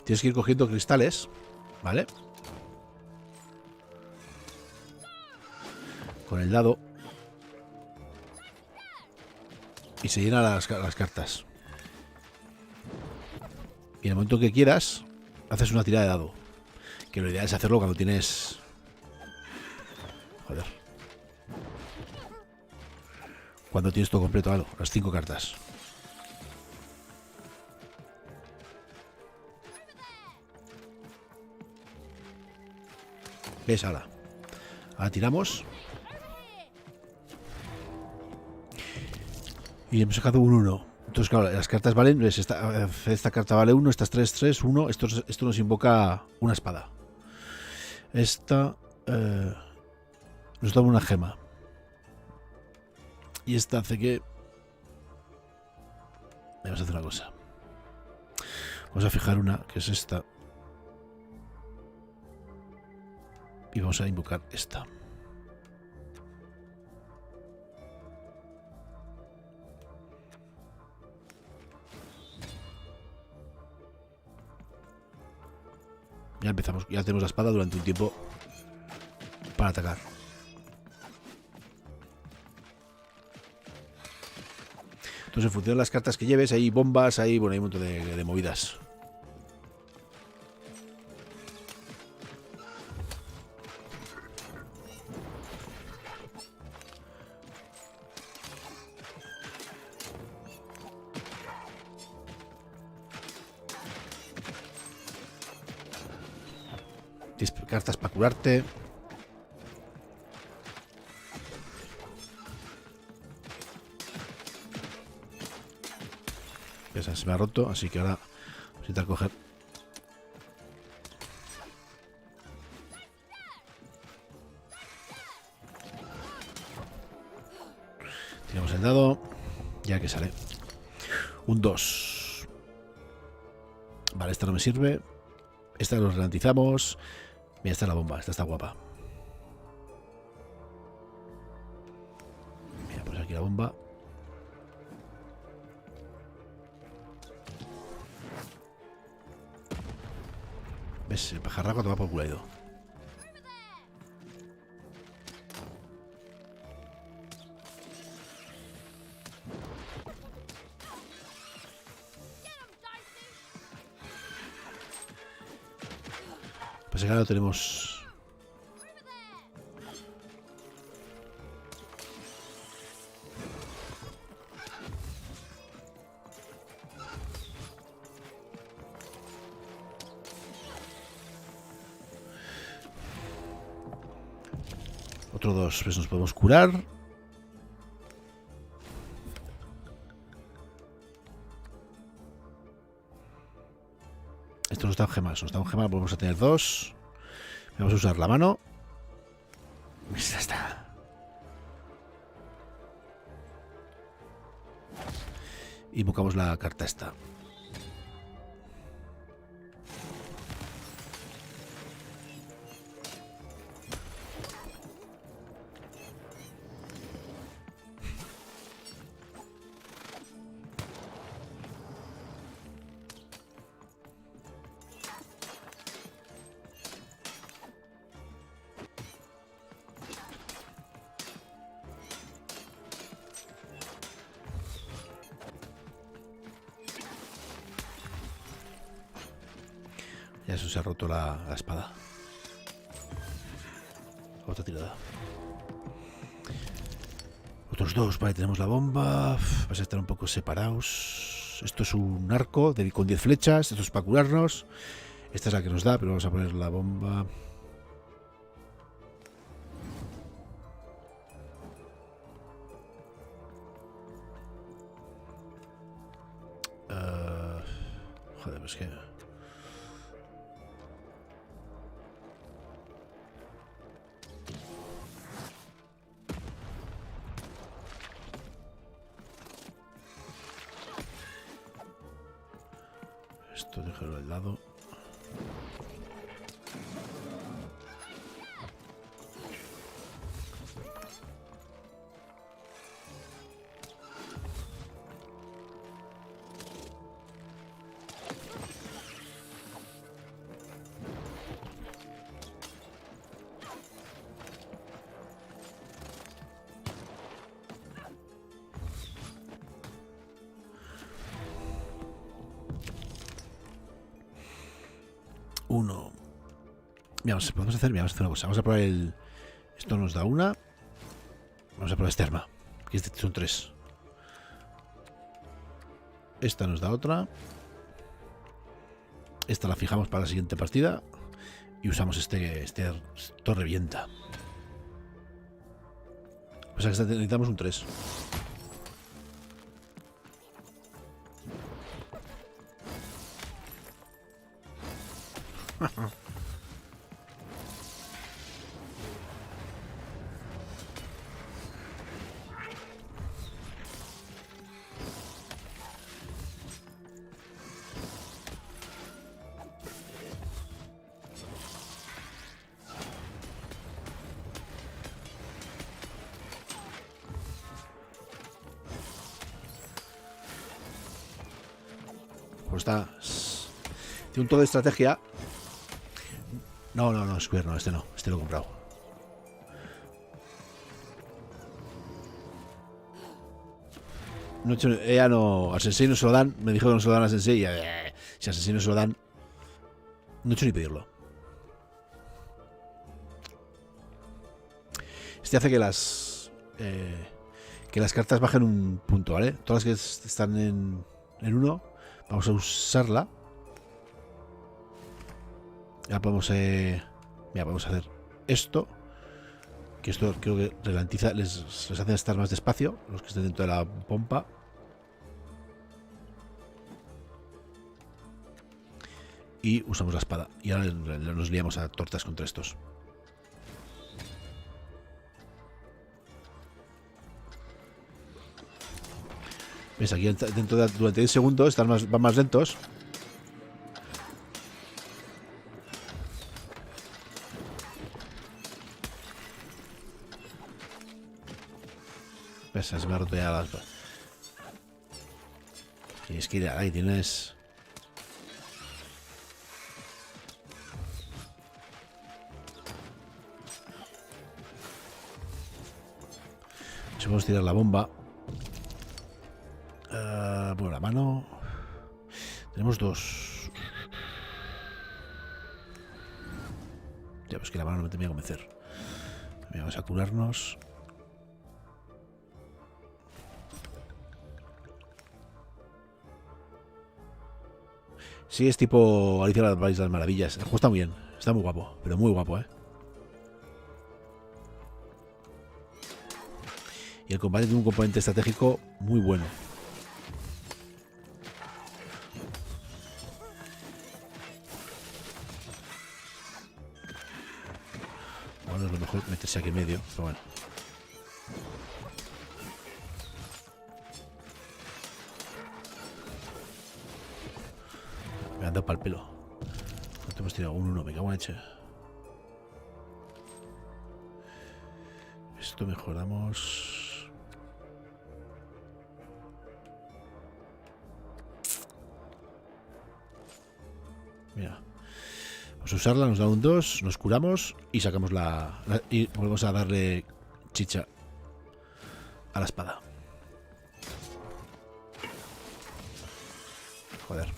Tienes que ir cogiendo cristales, ¿vale? Con el dado. Y se llenan las cartas. Y en el momento que quieras, haces una tirada de dado. Que lo ideal es hacerlo cuando tienes... Joder. Cuando tienes todo completo, claro, las 5 cartas. ¿Ves? Ahora tiramos. Y hemos sacado un 1. Entonces, claro, las cartas valen. ¿Ves? Esta carta vale 1, estas 3, 3, 1. Esto nos invoca una espada. Esta nos da una gema. Y esta hace que... Vamos a hacer una cosa. Vamos a fijar una, que es esta. Y vamos a invocar esta. Ya empezamos, ya tenemos la espada durante un tiempo para atacar. Entonces, en función de las cartas que lleves, hay bombas, hay un montón de movidas. Tienes cartas para curarte. Esa se me ha roto, así que ahora voy a intentar coger. Tiramos el dado. Ya que sale. Un 2. Vale, esta no me sirve. Esta lo ralentizamos. Mira, esta es la bomba, esta está guapa. Mira, pues aquí la bomba. ¿Ves? El pajarraco toma por culo ido. Pues acá lo tenemos. Otro 2, pues nos podemos curar. Esto nos da gemas, podemos tener 2. Vamos a usar la mano. Ya está. Invocamos la carta esta. Ya eso se ha roto la espada. Otra tirada. otros dos. Vale, tenemos la bomba. Vas a estar un poco separados. Esto es un arco con 10 flechas. Esto es para curarnos. Esta es la que nos da, pero vamos a poner la bomba. Joder, pues que... Esto déjalo al lado. Uno. Mira, podemos hacer una cosa. Vamos a probar el... Esto nos da una. Vamos a probar este arma. Que son 3. Esta nos da otra. Esta la fijamos para la siguiente partida. Y usamos esto revienta. O sea que necesitamos un 3. Pues está... Tiene un todo de estrategia. No, Square no, este no. Este lo he comprado. No, ella no... Al sensei no se lo dan. Me dijo que no se lo dan al sensei. Y si al sensei no se lo dan... No he hecho ni pedirlo. Este hace que las cartas bajen un punto, ¿vale? Todas las que están en 1, vamos a usarla. Ya podemos... mira, podemos hacer esto. Que esto creo que ralentiza, les hace estar más despacio, los que estén dentro de la pompa. Y usamos la espada. Y ahora nos liamos a tortas contra estos. ¿Ves? Aquí durante 10 segundos van más lentos. ¿Ves? Se me ha roto ya las... Tienes que ir ahí, tienes... Si podemos tirar la bomba. Bueno, la mano. Tenemos 2. Ya, pues que la mano no me tenía que convencer. Vamos a curarnos. Sí, es tipo Alicia en el País de las Maravillas. El juego está muy bien. Está muy guapo. Pero muy guapo, ¿eh? Y el combate tiene un componente estratégico muy bueno. Bueno, es lo mejor meterse aquí en medio, pero bueno. Me han dado para el pelo. ¿Cuánto hemos tirado? Un 1, me cago en leche. Esto mejoramos. Mira. Vamos a usarla, nos da un 2, nos curamos y sacamos y volvemos a darle chicha a la espada. Joder.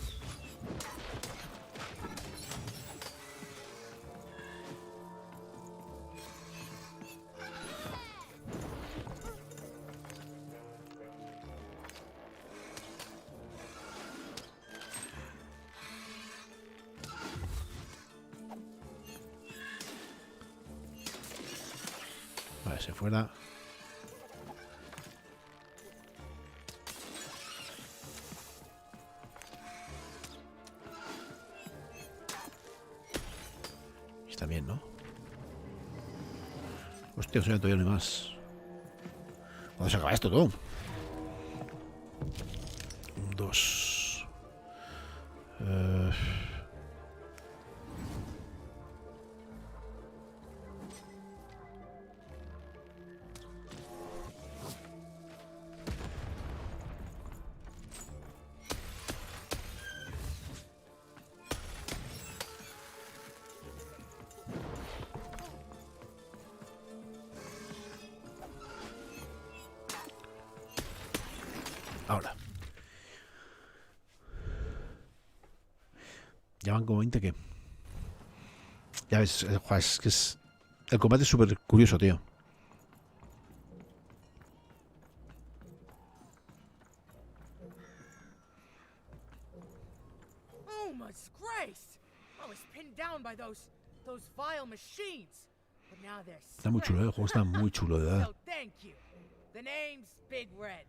se fuera. Y también, ¿no? Hostia, todavía no hay más. ¿Cuándo se acaba esto todo? 2. Ahora. Ya van como 20 que... Ya ves, es que es... El combate es súper curioso, tío. Oh my disgrace! I was pinned down by those vile machines. But now they're Está muy chulo, ¿eh? El juego está muy chulo, de verdad. So thank you. The name's Big Red.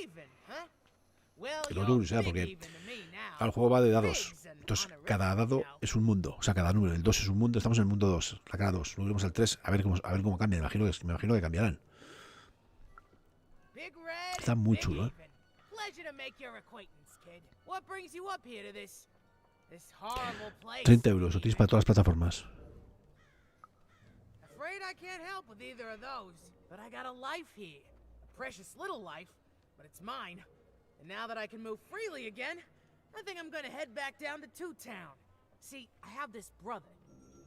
Even, huh? Well, Y luego tengo curiosidad porque el juego va de dados. Entonces, cada dado es un mundo. O sea, cada número. El 2 es un mundo. Estamos en el mundo 2. La cara 2. Luego iremos al 3 a ver cómo cambia. Me imagino que cambiarán. Está muy chulo, ¿eh? 30 euros. Lo tienes para todas las plataformas. Afraid I can't help with either of those, but I got a life here. A precious little life, but it's mine. And now that I can move freely again, I think I'm gonna head back down to Two Town. See, I have this brother,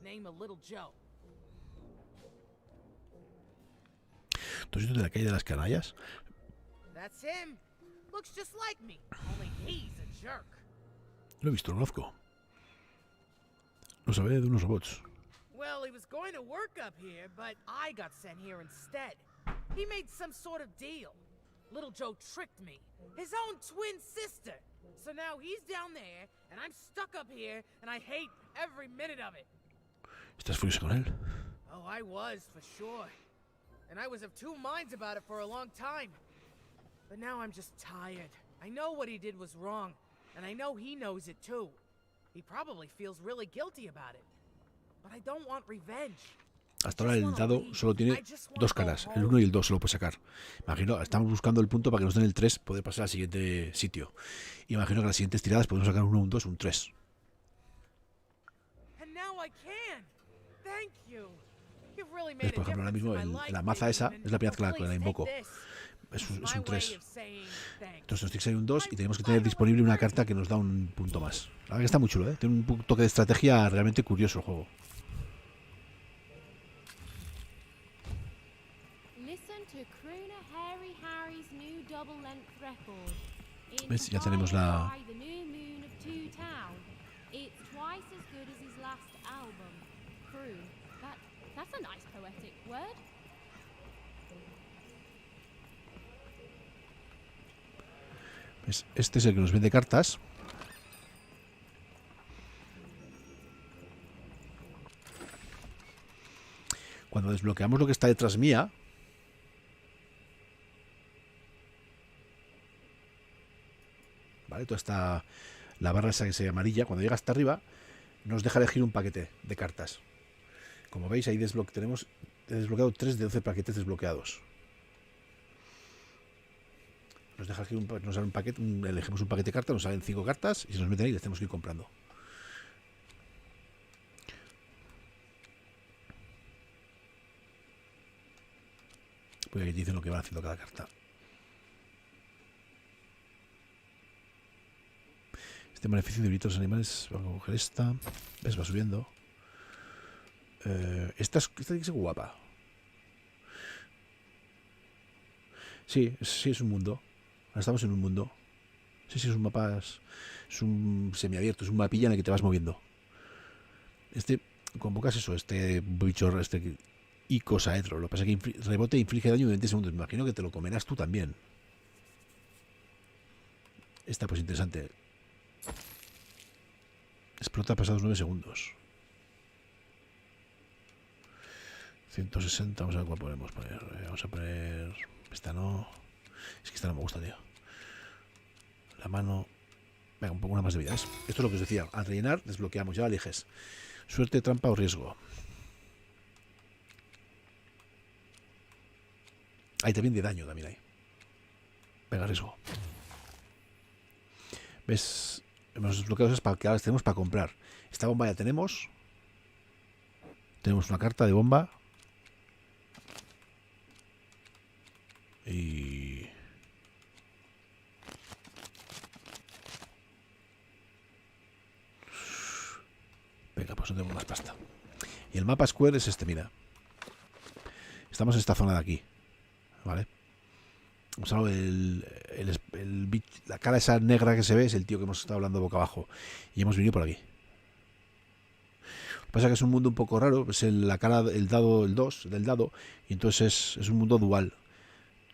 named Little Joe. ¿Tú has visto de la calle de las canallas? That's him. Looks just like me, only he's a jerk. Lo he visto, lo conozco. Lo sabe de unos robots. Well, he was going to work up here, but I got sent here instead. He made some sort of deal. Little Joe tricked me. His own twin sister. So now he's down there, and I'm stuck up here, and I hate every minute of it. ¿Estás furioso con él? Oh, I was, for sure. And I was of two minds about it for a long time. But now I'm just tired. I know what he did was wrong, and I know he knows it too. He probably feels really guilty about it. But I don't want revenge. Hasta ahora el dado solo tiene dos caras, el 1 y el 2 solo puede sacar. Imagino, estamos buscando el punto para que nos den el 3, poder pasar al siguiente sitio. Imagino que las siguientes tiradas podemos sacar un 1, un 2, un 3. ¿Ves? Por ejemplo, ahora mismo la maza esa es la primera vez que la invoco. Es un 3. Entonces nos tiene que salir un 2 y tenemos que tener disponible una carta que nos da un punto más. La verdad que está muy chulo, ¿eh? Tiene un toque de estrategia realmente curioso el juego. ¿Ves? Ya tenemos la... ¿Ves? Este es el que nos vende cartas. Cuando desbloqueamos lo que está detrás mía, ¿vale? Toda esta, la barra esa que se amarilla, cuando llega hasta arriba, nos deja elegir un paquete de cartas. Como veis, ahí tenemos desbloqueado 3 de 12 paquetes desbloqueados. Nos deja elegir nos sale un paquete, elegimos un paquete de cartas, nos salen 5 cartas y se nos meten ahí y les tenemos que ir comprando. Pues aquí dicen lo que van haciendo cada carta. Este beneficio de los animales. Vamos a coger esta. ¿Ves? Va subiendo. Esta tiene que ser guapa. Sí, es un mundo. Ahora estamos en un mundo. Sí, es un mapa. Es un semiabierto, es un mapilla en el que te vas moviendo. Convocas eso, este bicho, icosaedro. Lo que pasa es que rebote e inflige daño en 20 segundos. Me imagino que te lo comerás tú también. Esta pues interesante. Explota pasados 9 segundos. 160, vamos a ver cuál podemos poner. Vamos a poner... Esta no... Es que esta no me gusta, tío. La mano... Venga, un poco una más de vida. Esto es lo que os decía. Al rellenar, desbloqueamos. Ya eliges. Suerte, trampa o riesgo. Ahí también de daño, también hay. Venga, riesgo. ¿Ves? Hemos desbloqueado esas para que ahora tenemos para comprar. Esta bomba ya tenemos. Tenemos una carta de bomba. Y... Venga, pues no tenemos más pasta. Y el mapa Square es este, mira. Estamos en esta zona de aquí. ¿Vale? Vamos a ver la cara esa negra que se ve es el tío que hemos estado hablando boca abajo. Y hemos venido por aquí. Lo que pasa es que es un mundo un poco raro. Es la cara, el dado, el 2 del dado. Y entonces es un mundo dual.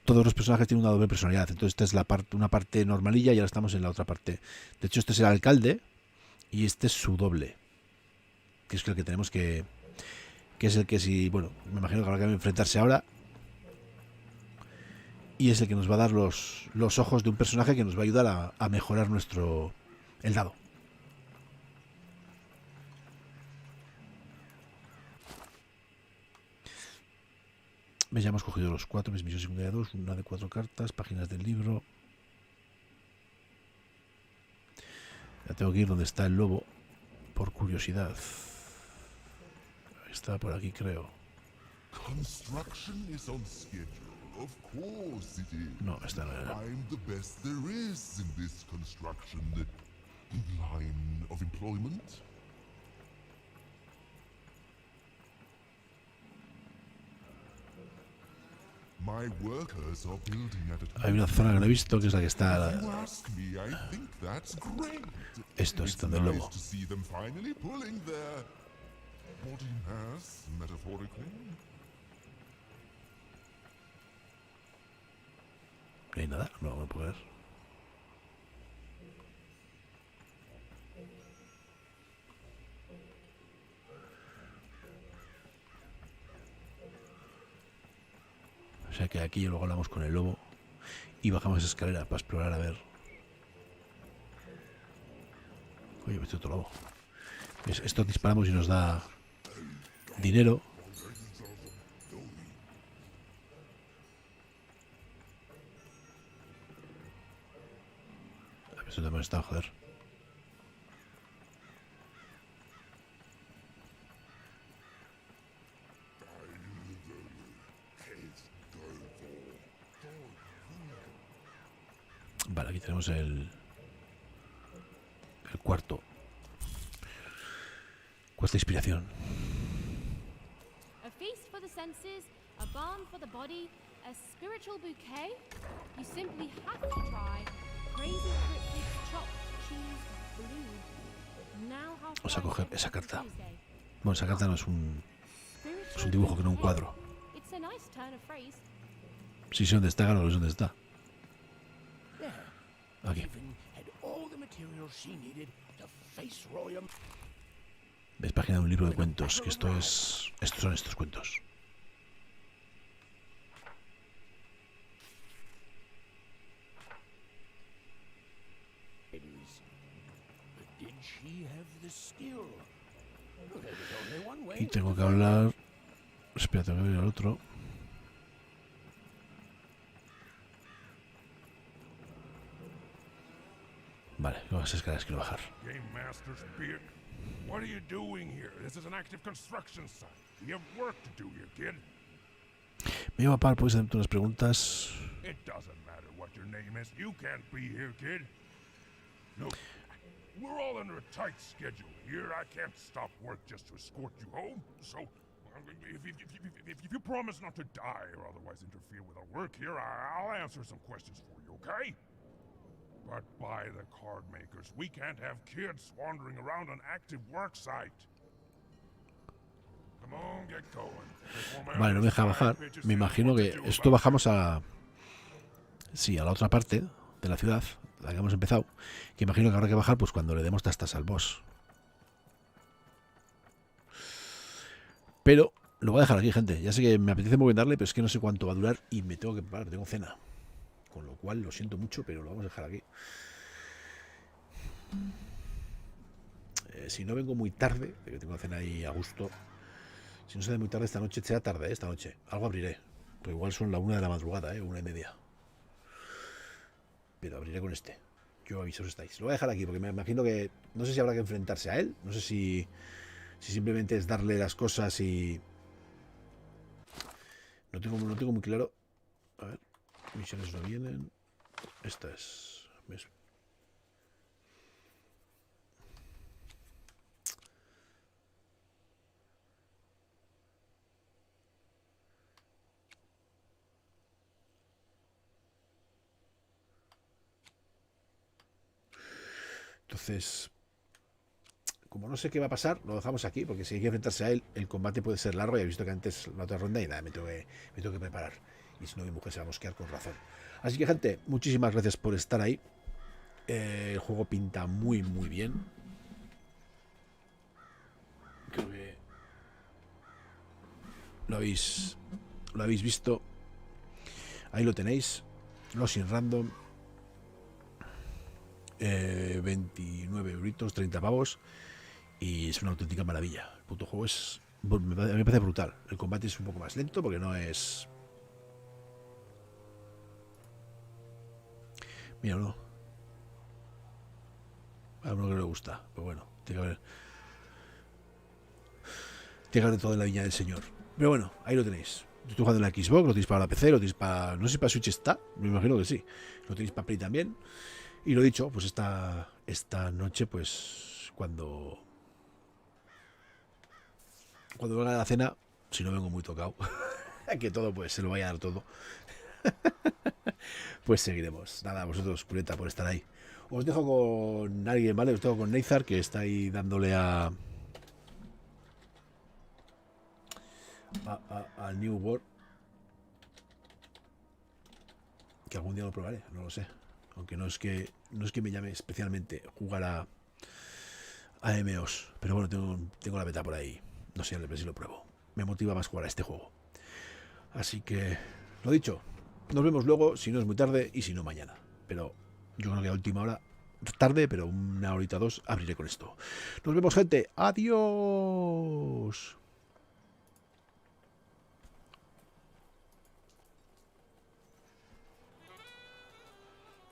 Todos los personajes tienen una doble personalidad. Entonces esta es una parte normalilla y ahora estamos en la otra parte. De hecho, este es el alcalde y este es su doble. Que es el que tenemos que es el que si... Bueno, me imagino que habrá que enfrentarse ahora. Y es el que nos va a dar los ojos de un personaje que nos va a ayudar a mejorar el dado. Ya hemos cogido los 4, mis misiones secundarias 2, una de 4 cartas, páginas del libro. Ya tengo que ir donde está el lobo, por curiosidad. Está por aquí, creo. No, esta no era. Hay una zona que no he visto, que es la que está... Esto es donde el lobo. No hay nada, no me puedo ver. O sea que aquí luego hablamos con el lobo y bajamos esa escalera para explorar a ver. Oye, este otro lobo. Esto disparamos y nos da dinero. Eso también está, joder. Vale, aquí tenemos el cuarto. Cuarta inspiración. A feast for the senses, a balm for the body, a spiritual bouquet. You simply have to try crazy cryptic chopped cheese blue. Now how Vamos a coger esa carta. Bueno, esa carta no es un dibujo, que no un cuadro. It's a nice turn of phrase. Sí sé dónde está, claro, no sé dónde está. Aquí. ¿Ves? Página de un libro de cuentos, que estos son estos cuentos. Y tengo que hablar... Espera, tengo que ver al otro. Vale, las escaleras quiero bajar. Game Master Spear, what are you doing here? This is an active construction site. You have work to do here, kid. Me iba a parar porque hacerte unas preguntas. It doesn't matter what your name is. You can't be here, kid. Look, we're all under a tight schedule here. I can't stop work just to escort you home. So, if you promise not to die or otherwise interfere with our work here, I'll answer some questions for you, okay? But by the card makers, we can't have kids wandering around an active work site. Come on, get going. Vale, no me deja bajar. Me imagino que esto bajamos a... Sí, a la otra parte de la ciudad, la que hemos empezado. Que imagino que habrá que bajar pues cuando le demos tastas al boss. Pero Lo voy a dejar aquí, gente. Ya sé que me apetece muy bien darle, pero es que no sé cuánto va a durar y me tengo que preparar, tengo cena. Con lo cual lo siento mucho, pero lo vamos a dejar aquí. Si no vengo muy tarde, porque tengo cena ahí a gusto. Si no sale muy tarde esta noche, será tarde, esta noche. Algo abriré. Pues igual son la 1 de la madrugada, 1:30. Pero abriré con este. Yo aviso si estáis. Lo voy a dejar aquí porque me imagino que... No sé si habrá que enfrentarse a él. No sé si simplemente es darle las cosas y... No tengo muy claro. A ver. Misiones no vienen. Esta es... Entonces, como no sé qué va a pasar, lo dejamos aquí, porque si hay que enfrentarse a él, el combate puede ser largo. Ya he visto que antes la otra ronda y nada, me tengo que preparar. Y si no, mi mujer se va a mosquear con razón. Así que, gente, muchísimas gracias por estar ahí. El juego pinta muy, muy bien. Creo que lo habéis visto. Ahí lo tenéis. Los in random. 29 euritos, 30 pavos. Y es una auténtica maravilla. El puto juego es... A mí me parece brutal. El combate es un poco más lento porque no es... Míralo. A uno que le gusta. Pues bueno, tiene que haber... Tiene que haber todo en la viña del señor. Pero bueno, ahí lo tenéis. Yo estoy jugando en la Xbox, lo tenéis para la PC, lo tenéis para... No sé si para Switch está, me imagino que sí. Lo tenéis para Play también. Y lo dicho, pues esta noche, pues cuando venga la cena, si no vengo muy tocado, que todo pues se lo vaya a dar todo, pues seguiremos. Nada, vosotros, pureta, por estar ahí. Os dejo con alguien, ¿vale? Os dejo con Neizar, que está ahí dándole al New World. Que algún día lo probaré, no lo sé. Aunque no es que me llame especialmente jugar a MMOs. Pero bueno, tengo la beta por ahí. No sé, a ver si lo pruebo. Me motiva más jugar a este juego. Así que, lo dicho. Nos vemos luego, si no es muy tarde y si no mañana. Pero yo creo que a última hora, tarde, pero una horita o dos, abriré con esto. Nos vemos, gente. Adiós.